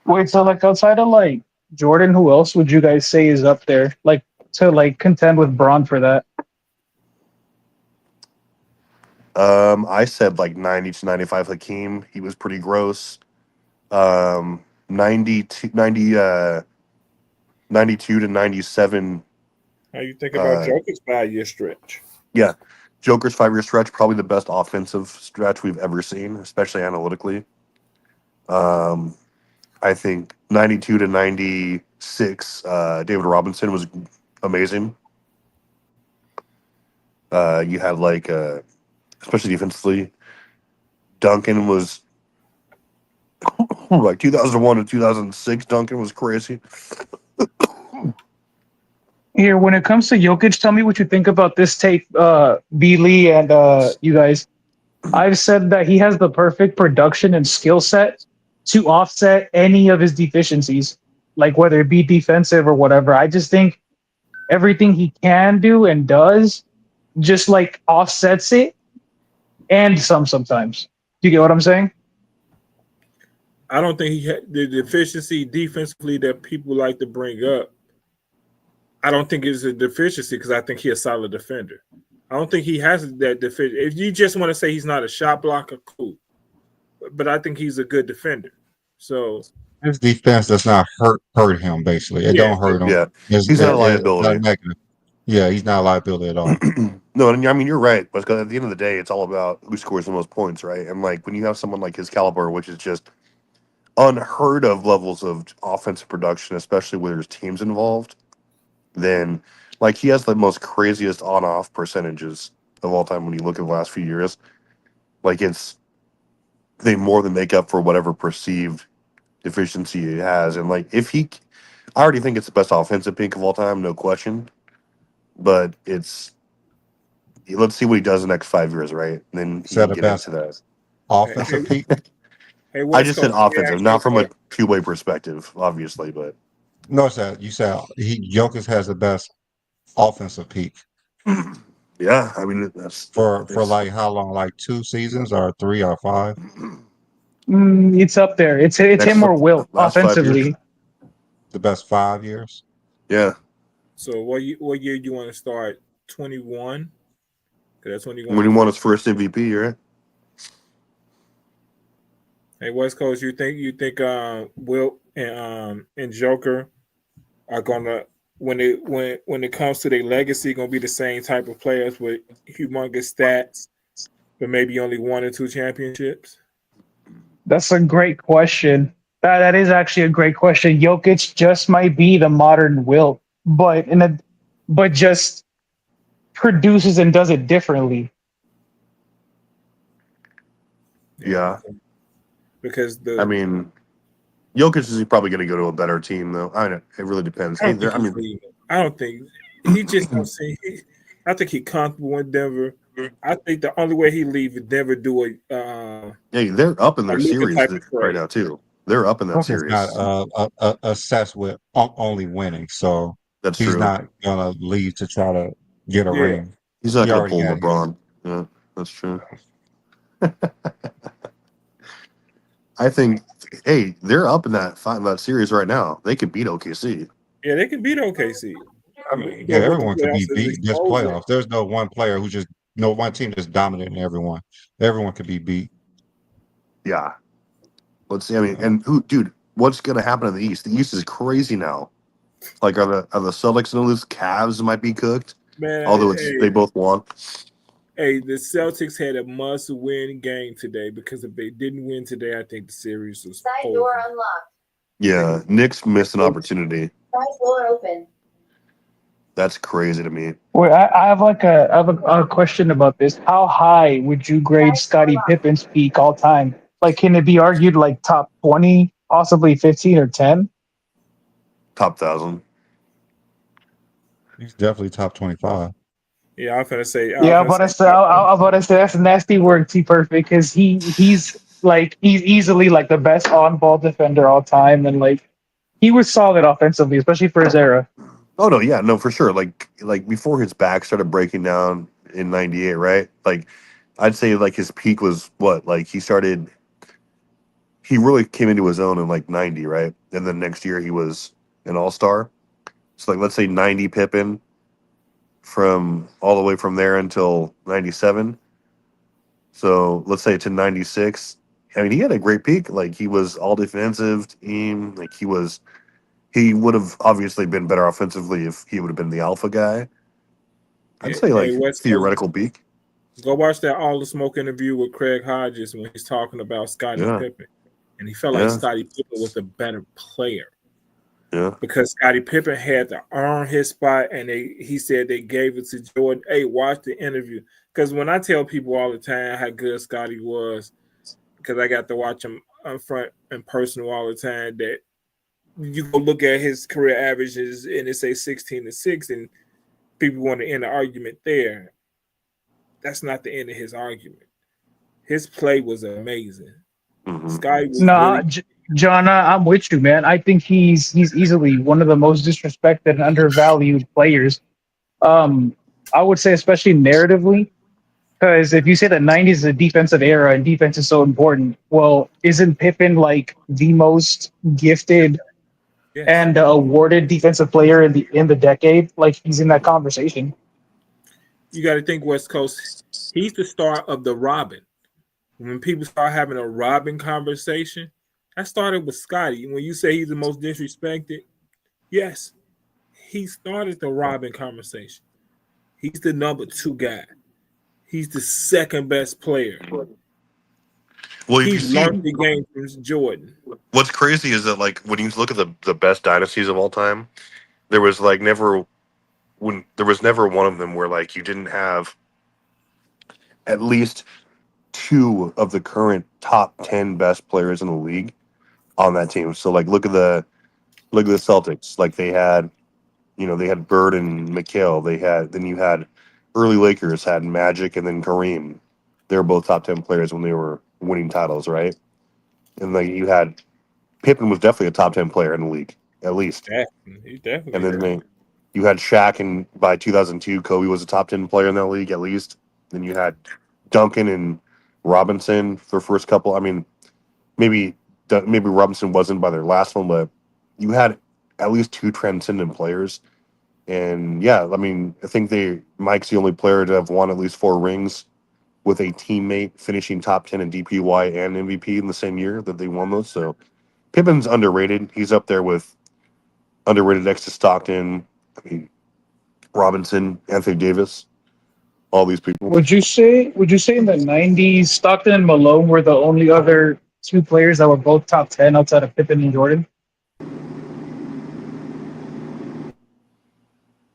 Wait, so like outside of like Jordan, who else would you guys say is up there? Like to like contend with Braun for that? I said like 90 to 95 Hakeem. He was pretty gross. 90 to 90, 92 to 97. How you think about Uh, Joker's 5-year stretch? yeah, Joker's 5 year stretch, probably the best offensive stretch we've ever seen, especially analytically. Um, I think 92 to 96, David Robinson was amazing. You had like, especially defensively, Duncan was like 2001 to 2006. Duncan was crazy. Here, when it comes to Jokic, tell me what you think about this tape, B. Lee and you guys. I've said that he has the perfect production and skill set to offset any of his deficiencies, like whether it be defensive or whatever. I just think everything he can do and does just like offsets it and sometimes. Do you get what I'm saying? I don't think he had the deficiency defensively that people like to bring up. I don't think it's a deficiency because I think he's a solid defender. I don't think he has that deficiency. If you just want to say he's not a shot blocker, cool. But I think he's a good defender. So his defense does not hurt him. Basically, it Yeah, don't hurt him. Yeah, It's, he's not a it's not liability. negative. Yeah, he's not a liability at all. No, and I mean you're right, but at the end of the day, it's all about who scores the most points, right? And like when you have someone like his caliber, which is just unheard of levels of offensive production, especially when there's teams involved, then like he has the most craziest on-off percentages of all time when you look at the last few years. Like they more than make up for whatever perceived deficiency he has. And like I already think it's the best offensive pick of all time, no question. But let's see what he does the next 5 years, right? And then Is he that can the get best into that. offensive peak? hey, I West just said Coast, let me offensive, ask you a not from a question. two-way perspective, obviously, but No, sir. You said Jokic has the best offensive peak yeah, I mean for that's like how long? Like 2 seasons or 3 or 5? It's up there. It's him next or Wilt last 5 years. offensively. The best 5 years. Yeah, So what year you want to start? 21? Because that's when he won when he his won his first. first MVP, right? Hey, West Coast, you think Wilt and Joker are gonna when it comes to their legacy gonna be the same type of players with humongous stats, but maybe only 1 or 2 championships? That's a great question. That is actually a great question. Jokic just might be the modern Wilt, but just produces and does it differently. Yeah. Because I mean, Jokic is probably going to go to a better team, though. I know it really depends. I don't think he's leaving. I don't think he just don't see. I think he's comfortable in Denver. I think the only way he leave is Denver do hey, they're up in a their Luka series type of right trade. now too. They're up in that Joker's not series. obsessed with only winning, so That's he's true. not gonna leave to try to get a Yeah, ring. He's not He going to already pull got his. LeBron. Yeah, that's true. I think, hey, they're up in that series right now. They could beat OKC. yeah, they can beat OKC. I mean, yeah, But what the everyone could be playoffs is beat this exposing. playoffs. There's no one player no one team that's dominating everyone. Everyone could be beat. Yeah. Let's see. I mean, and dude, what's going to happen in the East? The East is crazy now. Like, are the Celtics going to lose? Cavs might be cooked, Man, although they both won. hey, the Celtics had a must-win game today because if they didn't win today, I think the series was Side over. door unlocked. Yeah, Knicks missed an opportunity. Side door open. That's crazy to me. Wait, I have a question about this. How high would you grade Scottie Pippen's peak all time? Like, can it be argued like top 20, possibly 15 or 10? Top 1,000. He's definitely top 25. Yeah, I'm gonna say. Yeah, I'm about to say, I'm about to say that's nasty word, T Perfect, because he's easily like the best on ball defender all time, and like he was solid offensively, especially for his era. Oh no, yeah, no, for sure. Like before his back started breaking down in '98, right? Like I'd say like his peak was what? Like he really came into his own in like '90, right? And then next year he was an all-star. So like let's say '90 Pippen from all the way from there until '97. So let's say to '96. I mean, he had a great peak. Like he was all defensive team. Like he would have obviously been better offensively if he would have been the alpha guy. I'd say like Hey, West Coast, theoretical peak. go watch that All the Smoke interview with Craig Hodges when he's talking about Scottie Yeah, Pippen, and he felt like yeah, Scottie Pippen was the better player yeah. because Scottie Pippen had to earn his spot, and he said they gave it to Jordan. Hey, watch the interview because when I tell people all the time how good Scottie was, because I got to watch him up front and personal all the time, that you go look at his career averages and it say 16-6, and people want to end the argument there. That's not the end of his argument. His play was amazing. Hmm. Sky was Nah, really John, I'm with you, man. I think he's easily one of the most disrespected and undervalued players. Um, I would say, especially narratively, because if you say that '90s is a defensive era and defense is so important, well, isn't Pippen like the most gifted yes. and awarded defensive player in the decade? Like he's in that conversation. You got to think West Coast. He's the star of the Robin. When people start having a Robin conversation, I started with Scotty. When you say he's the most disrespected, yes, he started the Robin conversation. He's the number 2 guy. He's the second best player. Well, if He you see, learned the game from Jordan. what's crazy is that like when you look at the best dynasties of all time, there was like never one of them where like you didn't have at least two of the current top 10 best players in the league on that team. So like look at the Celtics. Like they had Bird and McHale. Then you had early Lakers had Magic and then Kareem. They were both top 10 players when they were winning titles, right? And like you had Pippen was definitely a top 10 player in the league, at least. He And definitely. then you had Shaq, and by 2002, Kobe was a top 10 player in that league, at least. Then you had Duncan and Robinson for the first couple. I mean, maybe Robinson wasn't by their last one, but you had at least two transcendent players. And yeah, I mean, I think Mike's the only player to have won at least 4 rings with a teammate finishing top 10 in DPY and MVP in the same year that they won those. So Pippen's underrated. He's up there with underrated next to Stockton. I mean, Robinson, Anthony Davis, all these people. Would you say in the '90s, Stockton and Malone were the only other two players that were both top 10 outside of Pippen and Jordan?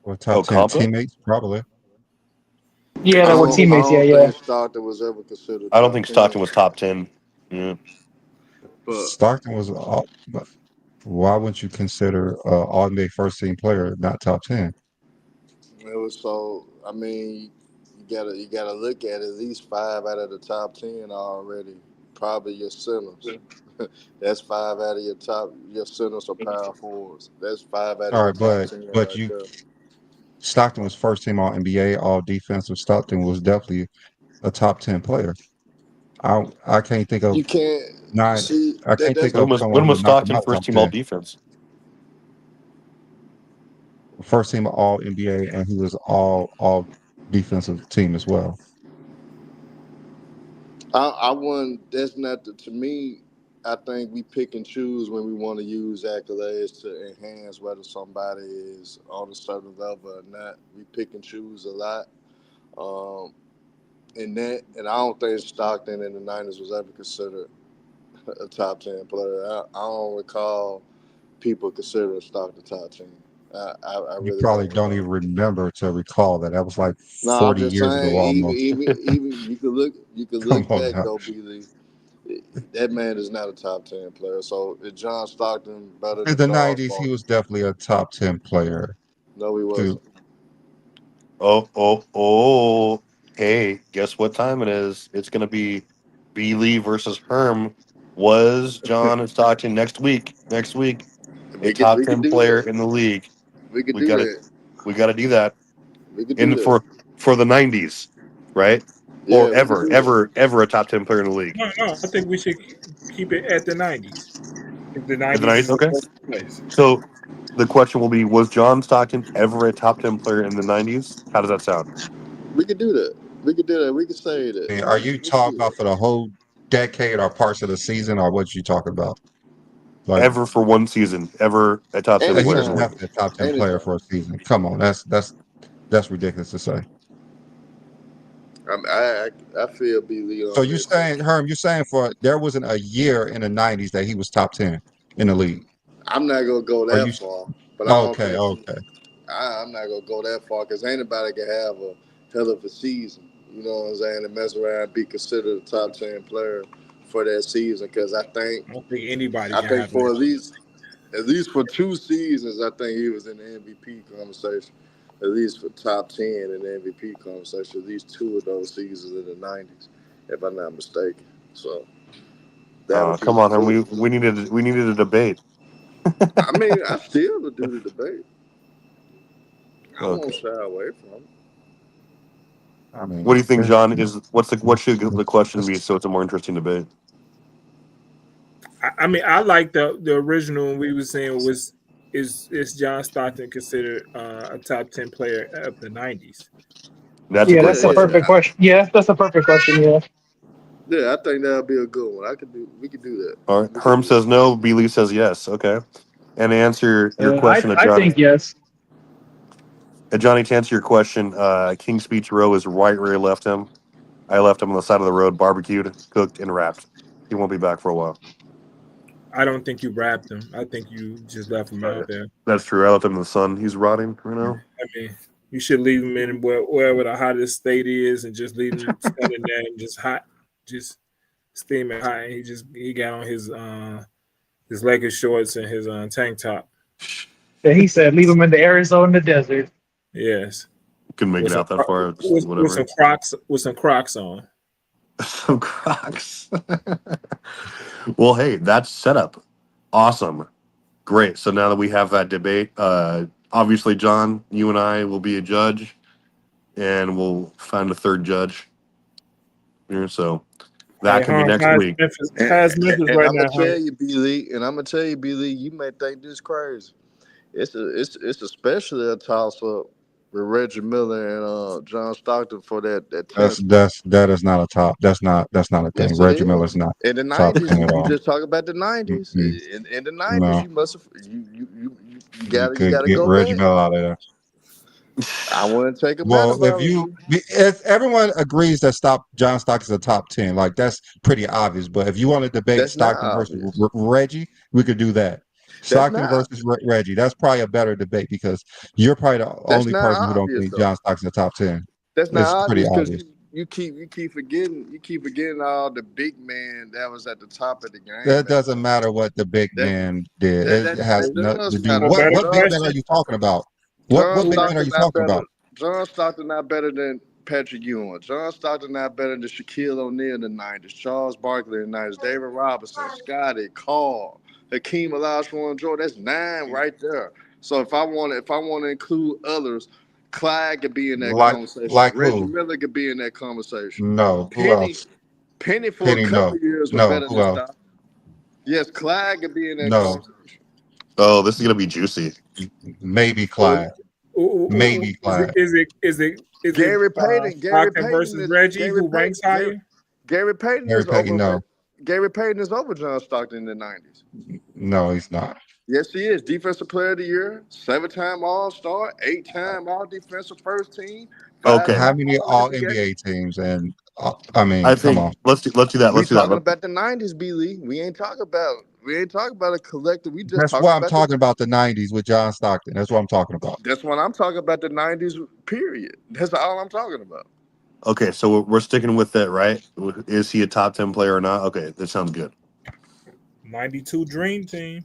Or top 10 Compa? teammates, probably. Yeah, I that were don't, I teammates. Yeah, don't yeah. think Stockton was ever considered. I don't top think 10, Stockton was top 10. Yeah. but Stockton was all, but why wouldn't you consider all NBA first team player not top 10? it was so. I mean, you gotta look at least 5 out of the top 10 already. Probably your centers. That's 5 out of your centers or power forwards. That's 5 out of All your right, top but 10 but right you there. Stockton was first team all NBA, all defensive. Stockton was definitely a top 10 player. I can't think of You can't nine. see I that. can't That's think the of When someone who was would knock him Stockton out first top team all 10. defense? First team all NBA, and he was all defensive team as well. I wouldn't. That's not to me. I think we pick and choose when we want to use accolades to enhance whether somebody is on a certain level or not. We pick and choose a lot. Um, and I don't think Stockton in the '90s was ever considered a top 10 player. I don't recall people considering Stockton top 10. I You really probably don't don't recall. even remember to recall that. That was like No, I'm 40 just years ago saying. almost. Even you could Come look on back now. though, Beasley. That man is not a top 10 player. So is John Stockton better In than the Charles 90s, he Barkley? was definitely a top 10 player. No, he Dude, wasn't. Oh. Hey, guess what time it is? It's going to be B. Lee versus Herm. Was John Stockton next week? Next week, a We could top we could 10 do player that. in the league. We could We do got to that. we got to do that. We could do In that. for the 90s, right? Yeah, Or we could do that. ever a top 10 player in the league. No. I think we should keep it at the '90s. The In the '90s 90s, is the okay. first place. So the question will be: was John Stockton ever a top 10 player in the 90s? How does that sound? We could do that. We could do that. We could say that. are you Let's talking do about that. for the whole decade or parts of the season, or what you talking about? Like, Ever for one season, ever a top 10 he player in was the Anytime. league. definitely a top 10 player Anytime. for a season. Come on, that's ridiculous to say. I feel B. Lee So on you that too. saying, Herm, you're saying for there wasn't a year in the 90s that he was top 10 in the league? I'm not gonna go Are that you far, but I don't okay? think Okay. I'm not gonna go that far because anybody can have a hell of a season. You know what I'm saying? And mess around and be considered a top 10 player for that season. Because I don't think anybody I can think have for that. at least for 2 seasons, I think he was in the MVP conversation. At least for top 10 in the MVP conversation. At least 2 of those seasons in the '90s, if I'm not mistaken. So that would be Come on, Herm. two. We needed a debate. I mean, I still would do the debate. I Okay. won't shy away from it. I What do mean, you think, John? What should the question be it's- so it's a more interesting debate? I mean, I like the original one we were saying was is John Stockton considered a top 10 player of the '90s? That's a Yeah, great that's the Yeah, question. perfect question. Yeah, that's the perfect question. Yeah. Yeah, I think that'll be a good one. We could do that. All right. Herm says no. B. Lee says yes. Okay. And to answer your question, I Johnny. think yes. Johnny, to answer your question, King's Beach Row is right where I left him. I left him on the side of the road, barbecued, cooked, and wrapped. He won't be back for a while. I don't think you wrapped him. I think you just left him out there. That's true. I left him in the sun. He's rotting right now. I mean, you should leave him in wherever the hottest state is, and just leave him standing there and just hot, just steaming hot. And he got on his Lakers shorts and his tank top. Yeah, he said leave him in the Arizona desert. Yes, Couldn't make it out that far. Whatever. With some Crocs on. Some Crocs. Well, hey, that's set up. Awesome. Great. So now that we have that debate, obviously, John, you and I will be a judge, and we'll find a third judge here. So that can be next week. How's Memphis right I'm now? gonna tell you, B. Lee, you may think this crazy. It's especially a toss up with Reggie Miller and John Stockton for that. That is not a top. That's not a thing. Yes, Reggie Miller's not in the top 90s. 10 at You all. just talk about the 90s. Mm-mm. In the 90s, No. you must have you You gotta could get go Reggie back. Miller out of there. I wouldn't take him out Well, of if everyone agrees that John Stockton's a top 10, like that's pretty obvious. But if you want to debate That's not Stockton versus obvious. Reggie, we could do that. Stockton not versus Reggie. That's probably a better debate because you're probably the only not person who don't obvious, think though. John Stockton's a top 10. That's not It's pretty obvious obvious. because you keep forgetting all the big man that was at the top of the game. That doesn't matter what the big That- man did. that It has does nothing to do. matter. What Better big man question. are you talking about? What big man are you talking about? John Stockton not better than Patrick Ewing. John Stockton not better than Shaquille O'Neal in the 90s. Charles Barkley in the 90s. David Robinson, Scotty, Carl, Hakeem Olajuwon, Jordan. That's 9 right there. So if I want to include others, Clyde could be in that conversation. Like Reggie who? Miller could be in that conversation. No. Who else? Penny for Penny, a couple no. years was No, better who than else? Stockton. Yes, Clyde could be in that No. conversation. Oh, this is gonna be juicy. Maybe Clyde. Maybe Clyde. Is it Gary Payton. Gary Stockton Payton versus Reggie, who ranks higher? Gary Payton Gary is Payton, over. no. Gary Payton is over John Stockton in the 90s. No, he's not. Yes, he is. Defensive Player of the Year, 7-time All-Star, 8-time All-Defensive First Team. Okay. How many all All-NBA? NBA teams? And I mean, I come think on. let's do that. We Let's do that. talking about the 90s, B. Lee. We ain't talking about a collective. We just That's talking why I'm about talking about the 90s with John Stockton. That's what I'm talking about. That's what I'm talking about. The 90s period. That's all I'm talking about. Okay, so we're sticking with that, right? Is he a top 10 player or not? Okay, that sounds good. 92 Dream Team.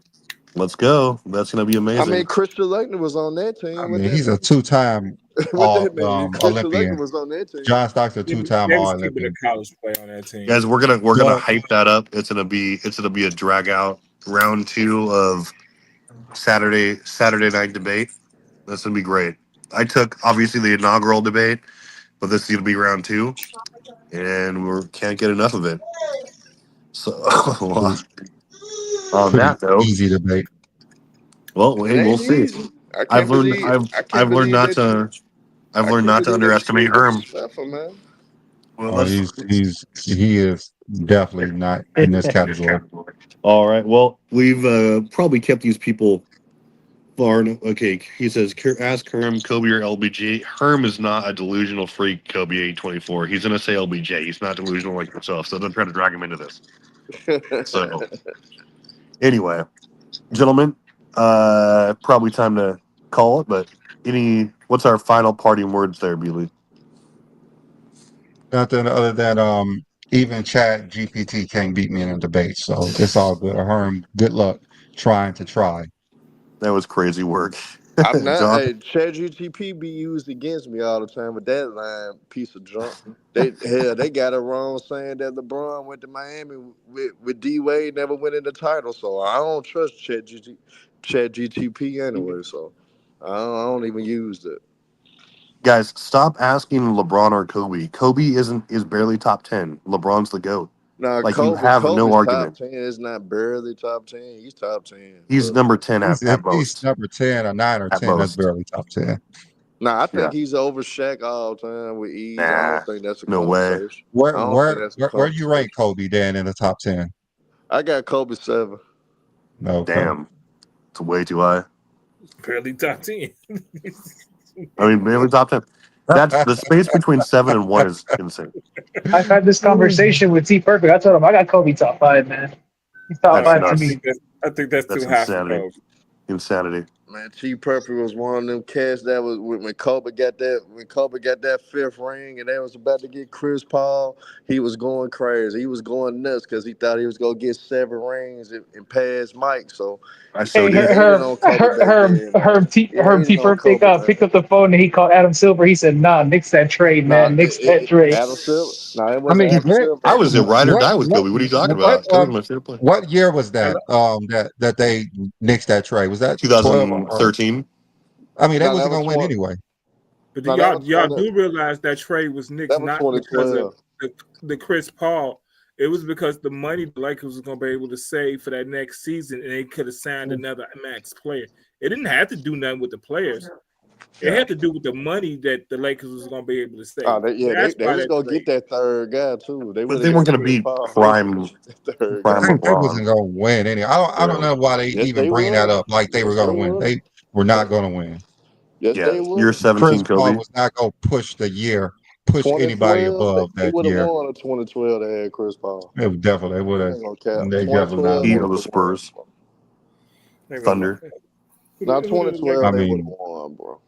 Let's go. That's gonna be amazing. I mean, Christian Laettner was on that team. I mean, he's a two-time Christian Olympian. Laettner was on that team. John Stockton, a two-time They was keeping All-Olympian. a college play on that team. Guys, we're gonna Well- hype that up. It's gonna be a drag out round 2 of Saturday night debate. That's gonna be great. I took obviously the inaugural debate, but this is gonna be round 2, and we can't get enough of it. So on that Pretty note, easy debate. well, hey, we'll see. I've learned not to underestimate Herm. Well, He is definitely not in this category. All right. Well, we've probably kept these people far enough. Okay, he says, ask Herm, Kobe, or LBJ. Herm is not a delusional freak, Kobe 824. He's going to say LBJ. He's not delusional like himself, so don't try to drag him into this. So, anyway, gentlemen, probably time to call it, but what's our final parting words there, Beely? Nothing other than even Chat GPT can't beat me in a debate, so it's all good. Herm, good luck trying to try. That was crazy work. I'm not. John? Hey, ChatGPT be used against me all the time with that line, piece of junk. They got it wrong saying that LeBron went to Miami with D Wade, never winning the title. So I don't trust ChatGPT anyway. So I don't even use it. Guys, stop asking LeBron or Kobe. Kobe is barely top 10. LeBron's the GOAT. Now, Like, you have no Kobe's argument. Top 10 is not barely top 10. He's top 10. He's number 10 at He's most. number 10 or 9 or At 10. That's most. barely top 10. Nah, I think Yeah. he's over Shaq all time with ease. I Nah, don't think that's a no way. conversation. I Where don't think where that's a where you conversation. rank Kobe Dan in the top 10? I got Kobe 7. Okay. Damn, it's way too high. Barely top 10. I mean, barely top 10. That's the space between 7 and 1 is insane. I've had this conversation with T Perfect. I told him I got Kobe top five, man. He's top That's five to nuts. me. I think that's That's too high for insanity. Kobe. Insanity. Man, T Perfect was one of them cats that was when Kobe got that fifth ring and they was about to get Chris Paul. He was going crazy. He was going nuts because he thought he was gonna get 7 rings and pass Mike. So I so Hey, he did. hated on Kobe back then, man. He Herb hated T on Perfect Kobe, man. picked up the phone and he called Adam Silver. He said, "Nah, nix that trade, Nah, man. Nix that trade." Adam Silver. Nah, it I wasn't mean, Adam Silver. I was a ride or die with what Kobe. What are you talking what about? Kobe was my favorite player. what year was that that they nixed that trade? Was that 12 or 2013. I mean, they No, that wasn't was gonna win 20. anyway. But No, that y'all was do realize that trade was nixed that was not because of 2012. the Chris Paul. It was because the money the Lakers was going to be able to save for that next season, and they could have signed another max player. It didn't have to do nothing with the players. It had to do with the money that the Lakers was going to be able to save. Oh, they why was that gonna trade. get that third guy too. They But would they have weren't got going to Chris beat Paul. prime The third I guy. think they LeBron. wasn't gonna win any. I don't know why they Yes, even they bring that would. up like they were Yes, gonna they win. would. They were not gonna win. Yes, Yeah, they year would. 17 Chris Paul Kobe. was not gonna push anybody 2012, above they that would have year. won in 2012. They had Chris Paul. It definitely would I have. ain't gonna cap. They definitely not 2012, Heat they won. of the would have won. Spurs. Hang on. Thunder. Now Who the 2012, I Lakers- they would have mean, won, bro.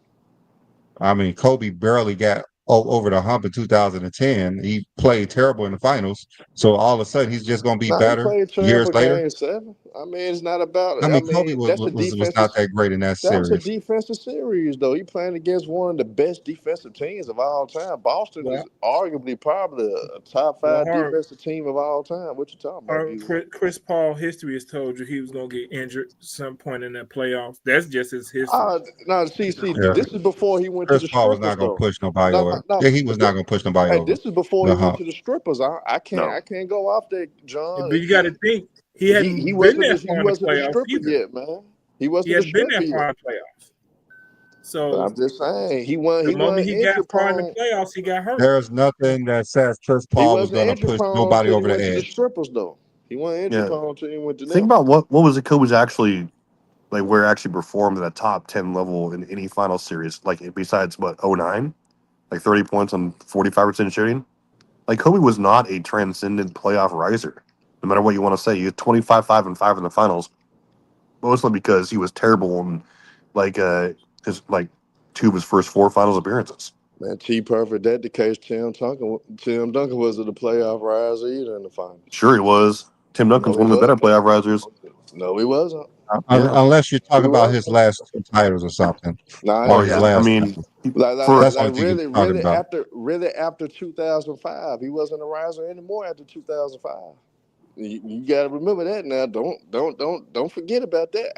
Kobe barely got over the hump in 2010. He played terrible in the finals. So all of a sudden, he's just going to be Nah, he better played years terrible later. game 7. I mean, it's not about it. I I mean, Kobe mean, that's a was defensive. not that great in that That was a series. defensive series, though. He playing against one of the best defensive teams of all time. Boston is Well, arguably probably a top well, 5 defensive team of all time. What you talking about, B? Chris Paul history has told you he was going to get injured some point in that playoffs. That's just his history. No, see, Yeah, this is before he went to Chris the Paul was strippers, not going to though. push nobody No, over. no, Yeah, he was no. not going to push nobody Hey, over this is before the he went hump. to the strippers. I No. can't go off that, John. But you got to think he He hadn't been wasn't that far in the a playoffs stripper either. yet, man. He He wasn't a hadn't been stripper that far yet. in the playoffs. But So I'm just saying he the moment wasn't he got injury far in the prone. playoffs, he got hurt. There's nothing that says Chris He Paul was wasn't going to injury push prone nobody until he over the went to the edge. strippers, though. He wasn't injury Yeah. prone until he went to Think them. about what was it Kobe's actually like where it actually performed at a top 10 level in any final series, like besides what 09, like 30 points on 45% shooting. Like Kobe was not a transcendent playoff riser, no matter what you want to say. He had 25, 5, and 5 in the finals, mostly because he was terrible in like his like 2 of his first 4 finals appearances. Man, T Perfect, that the case. Tim Duncan wasn't a playoff riser either in the finals. Sure, he was. Tim Duncan's No, he one of the better wasn't. playoff risers. No, he wasn't. Yeah. Unless you're He talking about his wasn't. last 2 titles or something, Nah, Oh or his yeah. I last mean, title. for That's the only thing you're talking about. after 2005, he wasn't a riser anymore after 2005. You got to remember that now. Don't forget about that.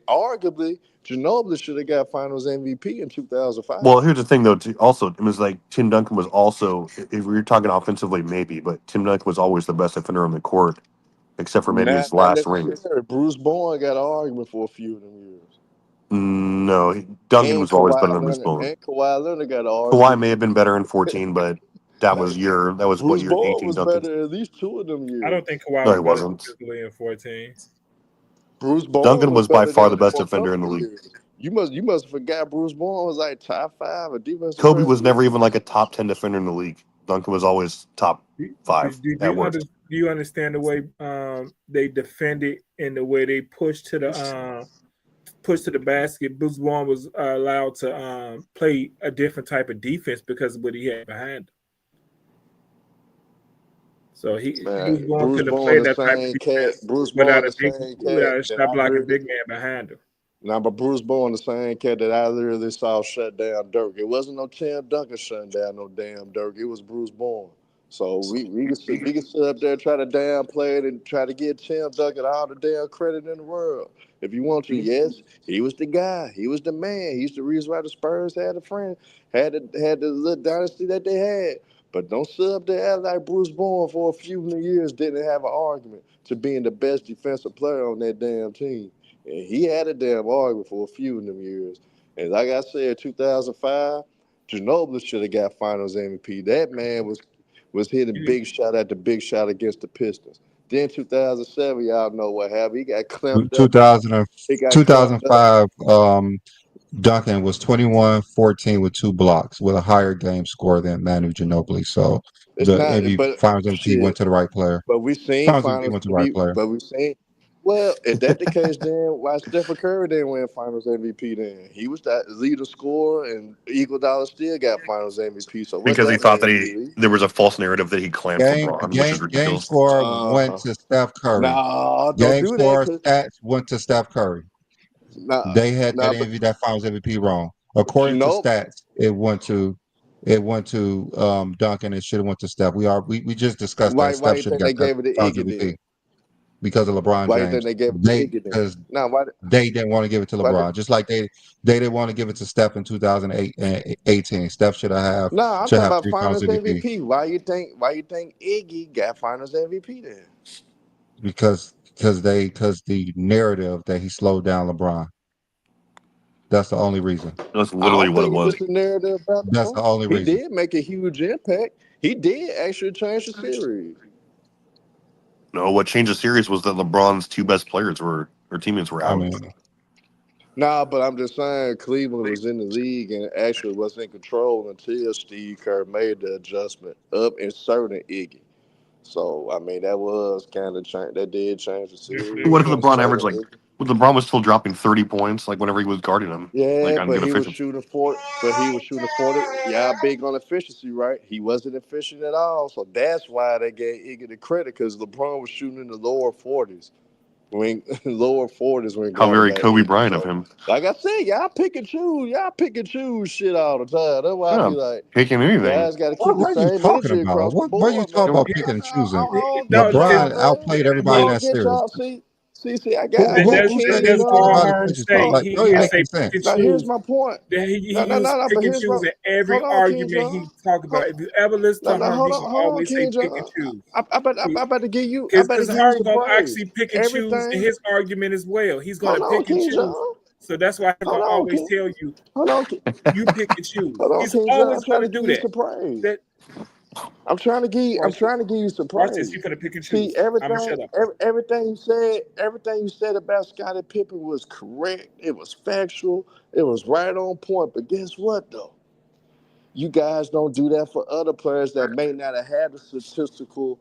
Arguably, Ginobili should have got Finals MVP in 2005. well, here's the thing though. Also, it was like Tim Duncan was also, if we were talking offensively, maybe, but Tim Duncan was always the best defender on the court, except for maybe his Not last ring. necessarily. Bruce Bowen got an argument for a few of them years. No, Duncan And was always better than Bruce Kawhi Bowen. Leonard, got an Kawhi argument. may have been better in 14, but that was what Bruce year Bowen 18 was Duncan. better at least 2 of them years. I don't think Kawhi No, was he better wasn't. defensively in 14. Bruce Bowen Duncan was by better far than the him best for a defender in the couple of league. years. You must have forgot Bruce Bowen was like top 5 of defensive Kobe players. was never even like a top 10 defender in the league. Duncan was always top 5 at worst. Do you understand the way they defended and the way they pushed to the basket? Bruce Bowen was allowed to play a different type of defense because of what he had behind him. So he was going Bruce to Bowen play the that type same of cat. defense Bruce without Bowen a the same without a cat that shot I blocking literally. big man behind him. Now, but Bruce Bowen the same cat that I literally saw shut down Dirk. It wasn't no Tim Duncan shutting down no damn Dirk. It was Bruce Bowen. So we can sit up there and try to downplay it and try to give Tim Duncan all the damn credit in the world. If you want to, yes, he was the guy. He was the man. He's the reason why the Spurs had the little dynasty that they had. But don't sit up there act like Bruce Bowen for a few years didn't have an argument to being the best defensive player on that damn team. And he had a damn argument for a few of them years. And like I said, 2005, Ginobili should have got Finals MVP. That man was hitting big shot at the big shot against the Pistons. Then 2007, y'all know what happened. He got clamped up. 2000, He got clamped up. 2005, Duncan was 21-14 with 2 blocks with a higher game score than Manu Ginobili. So It's the not, but Finals MVP went shit. to the right player. But we seen Finals MVP Finals went to the right MVP. player. But we seen. Well, if that the case, then why Stephen Curry didn't win Finals MVP? Then he was that leader scorer, and Iguodala still got Finals MVP. So what Because he that thought that mean, there was a false narrative that he clamped LeBron, which is Game ridiculous. score DB? went to Steph Curry. No, don't Game do that. score stats went to Steph Curry. Nah, They had but that Finals MVP wrong. According to stats, it went to Duncan. It should have went to Steph. We just discussed that why Steph you should have think they got gave it to Finals Iggy MVP then? because of LeBron Why you think James. they gave it to Iggy then? Because Now why? they didn't want to give it to Why LeBron, just like they didn't want to give it to Steph in 2018. Steph should have No, I'm should talking have about 3 Finals Finals MVP MVP. Why you think Iggy got Finals MVP then? because the narrative that he slowed down LeBron. That's the only reason. That's I literally don't what it think it was. was the narrative about That's the only He reason. did make a huge impact. He did actually change the series. No, what changed the series was that LeBron's 2 best players or teammates were I out. mean, Nah, but I'm just saying Cleveland was in the league and actually was in control until Steve Kerr made the adjustment of inserting Iggy. So I mean that was kind of change. That did change the series. What if LeBron inserting averaged Iggy. LeBron was still dropping 30 points whenever he was guarding him, Yeah, on but good he was efficiency. shooting 40. But he was shooting 40. Y'all big on efficiency, right? He wasn't efficient at all. So that's why they gave Iggy the credit because LeBron was shooting in the lower 40s. Lower 40s when How very guarding that Kobe Iggy. Bryant of So, him. like I said, y'all pick and choose. Y'all pick and choose shit all the time. That's why I Yeah, be like, picking you anything. guys got to keep the what are you same talking energy about? across the What are you board, talking man. about picking and choosing? No, LeBron Man. outplayed everybody in Oh, that get series. y'all. See, I got Who said King that's anything all about Herm efficiency? say. Oh, Like, He don't even just make say any pick and sense. now here's choose. my point. Then he No, used but pick and here's my. choose in every Hold on, King argument John. he talk about. If you ever listen to Herm, he gonna Hold on, always say King pick and John. choose. I better give you. I better Because give you Herm some gonna praise. actually pick and choose in Everything. his argument as well. He's gonna Hold on, pick and King choose. John. So that's why he's Hold gonna on, always King. tell you Hold on, you pick and choose. hold on, He's King John. always I'm trying gonna to give do you that. some praise. That I'm trying to give you some watch this. praise. You finna pick and See, choose. I'ma shut up. everything you said about Scottie Pippen was correct. It was factual. It was right on point. But guess what, though? You guys don't do that for other players that may not have had the statistical.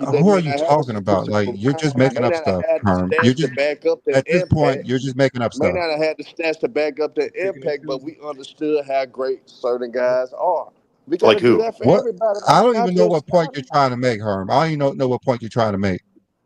They Who are may you not have the talking about? Like, statistical you're just prowess, making may up not have stuff, had the Herm. You're stats to just back up their at this point, impact, you're just making up may stuff. not have had the stats to back up their Picking and impact, but choosing. we understood how great certain guys are. We got Like to do who? that for What? everybody, I man, don't not even know just what point Scotty. you're trying to make, Herm. I don't even know what point you're trying to make.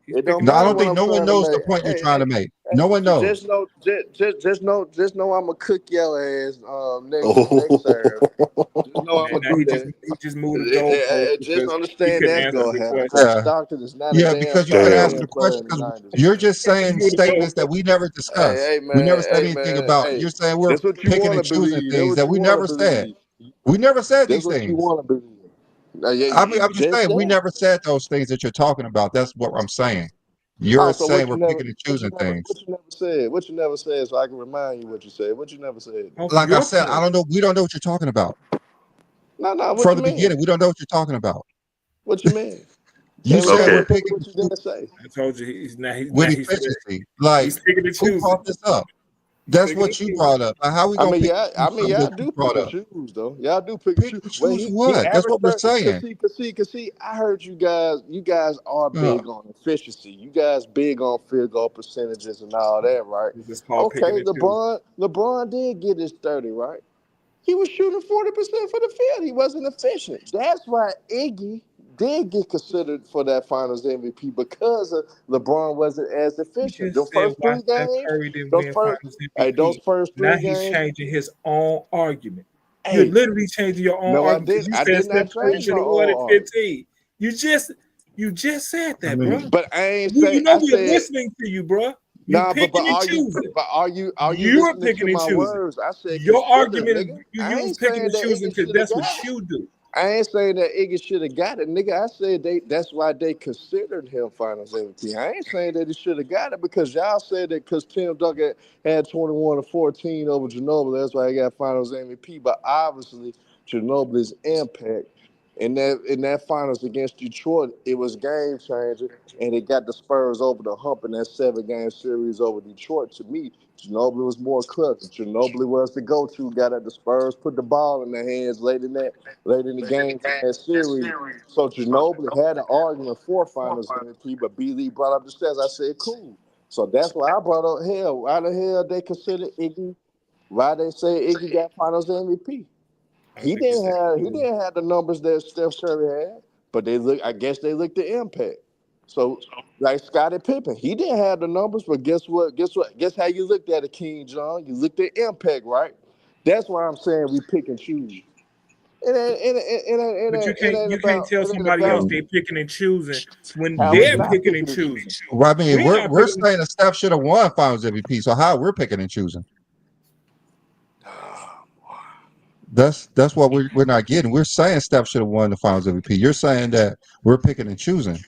He's It don't picking No, and I matter don't what think choosing. I'm no one trying to knows the make. point you're trying to make. No one knows. Just know I'm gonna cook your ass next serve. Oh, Just know I'm And gonna now do that. he just moved the goalpost Just because he understand couldn't that's answer gonna the happen question. because Yeah, Stockton is not a yeah, damn because you top couldn't damn. answer 10 the player question in the because 90s. you're just He saying moved the statements that goalpost. we never discussed. We never said anything about. Hey, You're saying we're that's what you picking want and to choosing believe. That's things what that you we want to never said. believe. We never said That's these what you things. want to believe. Now, yeah, I mean, you I'm just just saying we said. never said those things that you're talking about. That's what I'm saying. You're Oh, so saying we're picking and choosing what things. you never said? What you never said, so I can remind you what you said. What you never said? Off Like I your said, I point. don't know. We don't know what you're talking about. No, what From you the mean? beginning, we don't know what you're talking about. What you mean? You Can't said remember we're Okay. tell me picking what you didn't say. I told you with he's efficiency. Like, he's picking and who choosing. brought this up? He's That's picking and what you choosing. brought up. Like, how we gonna pick and choose something Y'all that you do pick brought and up? choose though. Y'all do pick and Pick choose. and Well, choose he what? That's averaged what we're 30. saying. Cause see, I heard you guys are Uh, big on efficiency. You guys big on field goal percentages and all that, right? This is called picking Okay, and choosing. LeBron did get his 30, right? He was shooting 40% for the field. He wasn't efficient. That's why Iggy did get considered for that Finals MVP because LeBron wasn't as You efficient. just said why Steph Curry didn't Those win first, Finals those MVP. first Now three he's games. changing his own argument. You're Hey, literally changing your own no, I argument because didn't. you I said did Steph not Curry change should my have won own at argument. 15. You just said I that, mean, bro. But I ain't You say. know I we're said. listening to you, bro. You Nah, but picking and are you choosing. listening You're to picking and my choosing. words? I said Your consider, argument is nigga. you I use ain't picking saying and that choosing Iggy because should have that's what got it. you do. I ain't saying that Iggy should have got it, nigga. I said that's why they considered him Finals MVP. I ain't saying that he should have got it because y'all said that because Tim Duncan had 21 to 14 over Ginobili, that's why he got Finals MVP. But obviously, Ginobili's impact in that finals against Detroit, it was game changing, and it got the Spurs over the hump in that 7-game series over Detroit. To me, Ginobili was more clutch. Ginobili was the go-to guy that the Spurs put the ball in their hands late in the games in that series. So Ginobili had an argument for Finals MVP, but B. Lee brought up the stats. I said, cool. So that's why I brought up hell. Why the hell they consider Iggy? Why they say Iggy got Finals MVP? He didn't have the numbers that Steph Curry had, but I guess they looked at impact. So like Scottie Pippen, he didn't have the numbers, but guess what? Guess how you looked at it, King John? You looked at impact, right? That's why I'm saying we pick and choose. But you can't tell it ain't somebody else about they picking and choosing when how we they're not picking and picking and choosing. choosing. Well, I mean, We're not we're picking. saying that Steph should have won Finals MVP. So how we're picking and choosing? That's what we're not getting. We're saying Steph should have won the Finals MVP. You're saying that we're picking and choosing.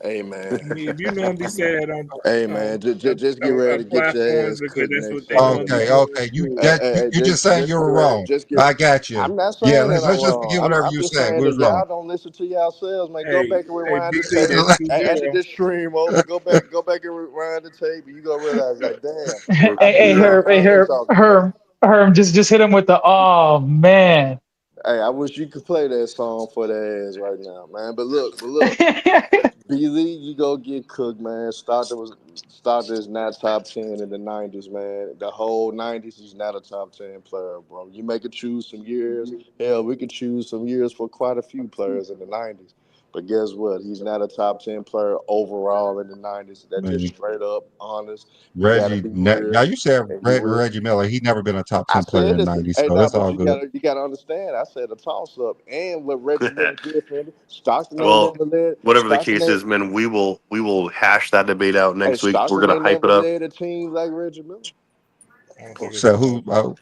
Hey man, If you normally say that hey man, just get ready to get your platforms ass because cooked that's what next they Sunday, normally Okay, man. do. okay. You just saying Just you're get ready. wrong. I got you. I'm not Yeah, saying that I'm let's just wrong. forget whatever I'm you just said. saying We that was wrong. y'all don't listen to yourselves, man. Go Hey, back and rewind the Big Lee, tape. that's After 2-0. this stream over, go back and rewind the tape, and you gonna realize, like, damn, Hey, I hey, figured out Herb, what hey, I was Herb, talking about. Herb, just hit him with the oh man. Hey, I wish you could play that song for the ass right now, man. But look. B Lee, you go get cooked, man. Stockton is not top 10 in the 90s, man. The whole 90s, he's not a top 10 player, bro. You make it choose some years. Hell, we could choose some years for quite a few players in the 90s. But guess what? He's not a top 10 player overall in the 90s. I That's just mean, straight up honest. You got to Reggie. be Now real you said and be real. Reggie Miller. He never been a top I 10 player said in the this. '90s, Hey, so nah, that's but all you good. gotta understand. I said a toss up, and what Reggie Miller did for him. Stockton ain't Well, never led. whatever the Stockton case ain't. is, man, we will hash that debate out Hey, next week. We're Stockton gonna ain't hype never it up. led a team like Reggie Miller. I don't think it's So a who?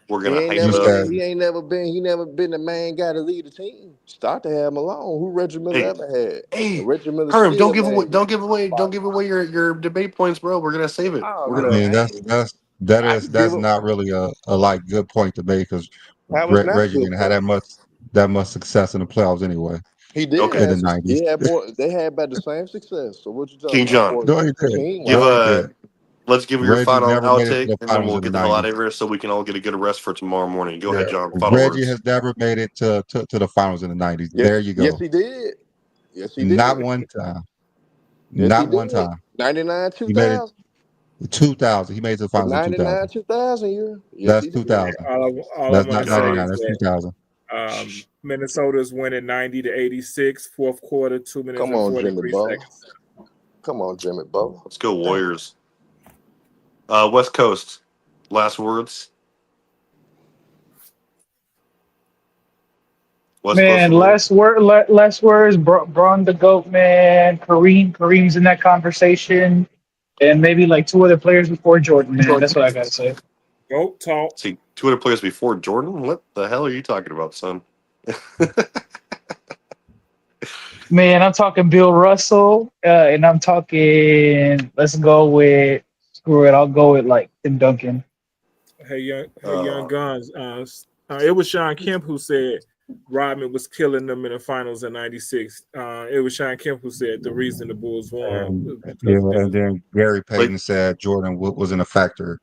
We're He gonna ain't hype it never up. said been. He ain't never been. He never been the main guy to lead a team. Stockton had him alone. Who Reggie Miller Hey, ever had? And hey, Reggie Miller Herm, still don't give away, named. don't give away your debate points, bro. We're gonna save it. Oh We're I gonna. no, mean, I ain't. I can give that's him. not really a like good point to make because How was not a Reggie good didn't have point? that much success in the playoffs anyway He did Okay, in the have. '90s. He had more. They had about the same success. So what you talking King about? John, For No, he did. team give No, wise, he did. let's give your Reggie final never made it to outtake, the and then finals we'll in the get the hell out '90s. of here so we can all get a good rest for tomorrow morning. Go Yeah, ahead, John. Final Reggie words. has never made it to the finals in the '90s. yes, There you yes go. he did. Yes he Not did. one time. Yes he Not one did. time. 99, He made it 2000. 2000. He made it to the The finals in 99, 2000. 2000 year. Yes That's he did. 2000. all I That's want not to say Uh, 99. is That's that 2000. Minnesota's winning 90-86, fourth quarter, 2 minutes Come and on, Jimmy 43 Butler. seconds. Come on, Jimmy Butler. let's go Warriors. West Coast. Last words. West Coast. Man, less words. Braun the goat, man. Kareem's in that conversation, and maybe like two other players before Jordan. Man, that's what I gotta say. Go talk. See, two other players before Jordan. What the hell are you talking about, son? Man, I'm talking Bill Russell, and I'm talking. Let's go with screw it. I'll go with like Tim Duncan. Young Uh, Guns. It was Sean Kemp who said Rodman was killing them in the finals in '96. It was Sean Kemp who said the reason the Bulls won was Yeah, because of and Dennis. then Gary like Payton said Jordan wasn't a factor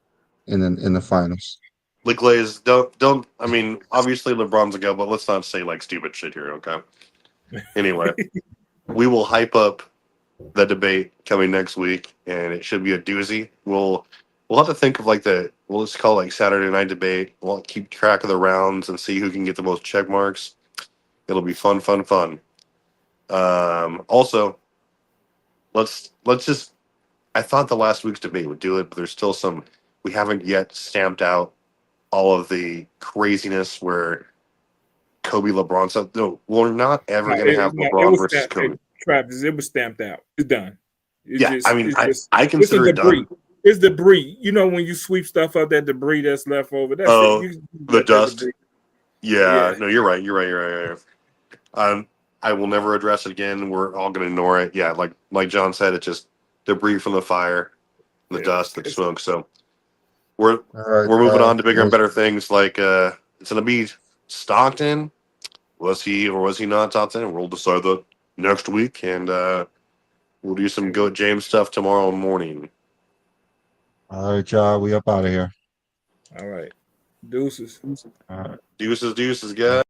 in the finals. like Glaze. Don't. I mean, obviously LeBron's a go, but let's not say like stupid shit here, okay? Anyway, we will hype up the debate coming next week, and it should be a doozy. We'll have to think of like we'll just call it like Saturday night debate. We'll keep track of the rounds and see who can get the most check marks. It'll be fun. Also, let's just. I thought the last week's debate would do it, but there's still some. We haven't yet stamped out all of the craziness where Kobe LeBron stuff. No, we're not ever going to have It LeBron was versus stamped. Kobe. Travis, it was stamped out. It's done. Yeah, I mean, I It's a consider it debris. done. It's debris. You know when you sweep stuff up, that debris that's left over. That's it. Oh, You the let that dust. debris. Yeah, Yeah. no, you're right. You're right. I will never address it again. We're all going to ignore it. Yeah, like John said, it's just debris from the fire, the Yeah. dust, the It's smoke. So we're All right, we're moving on to it bigger and was better things. Like it's going to be Stockton. Was he or was he not top 10? We'll decide that next week, and we'll do some Goat James stuff tomorrow morning. all right, y'all. We up out of here. all right. Deuces. All right. Deuces, guys.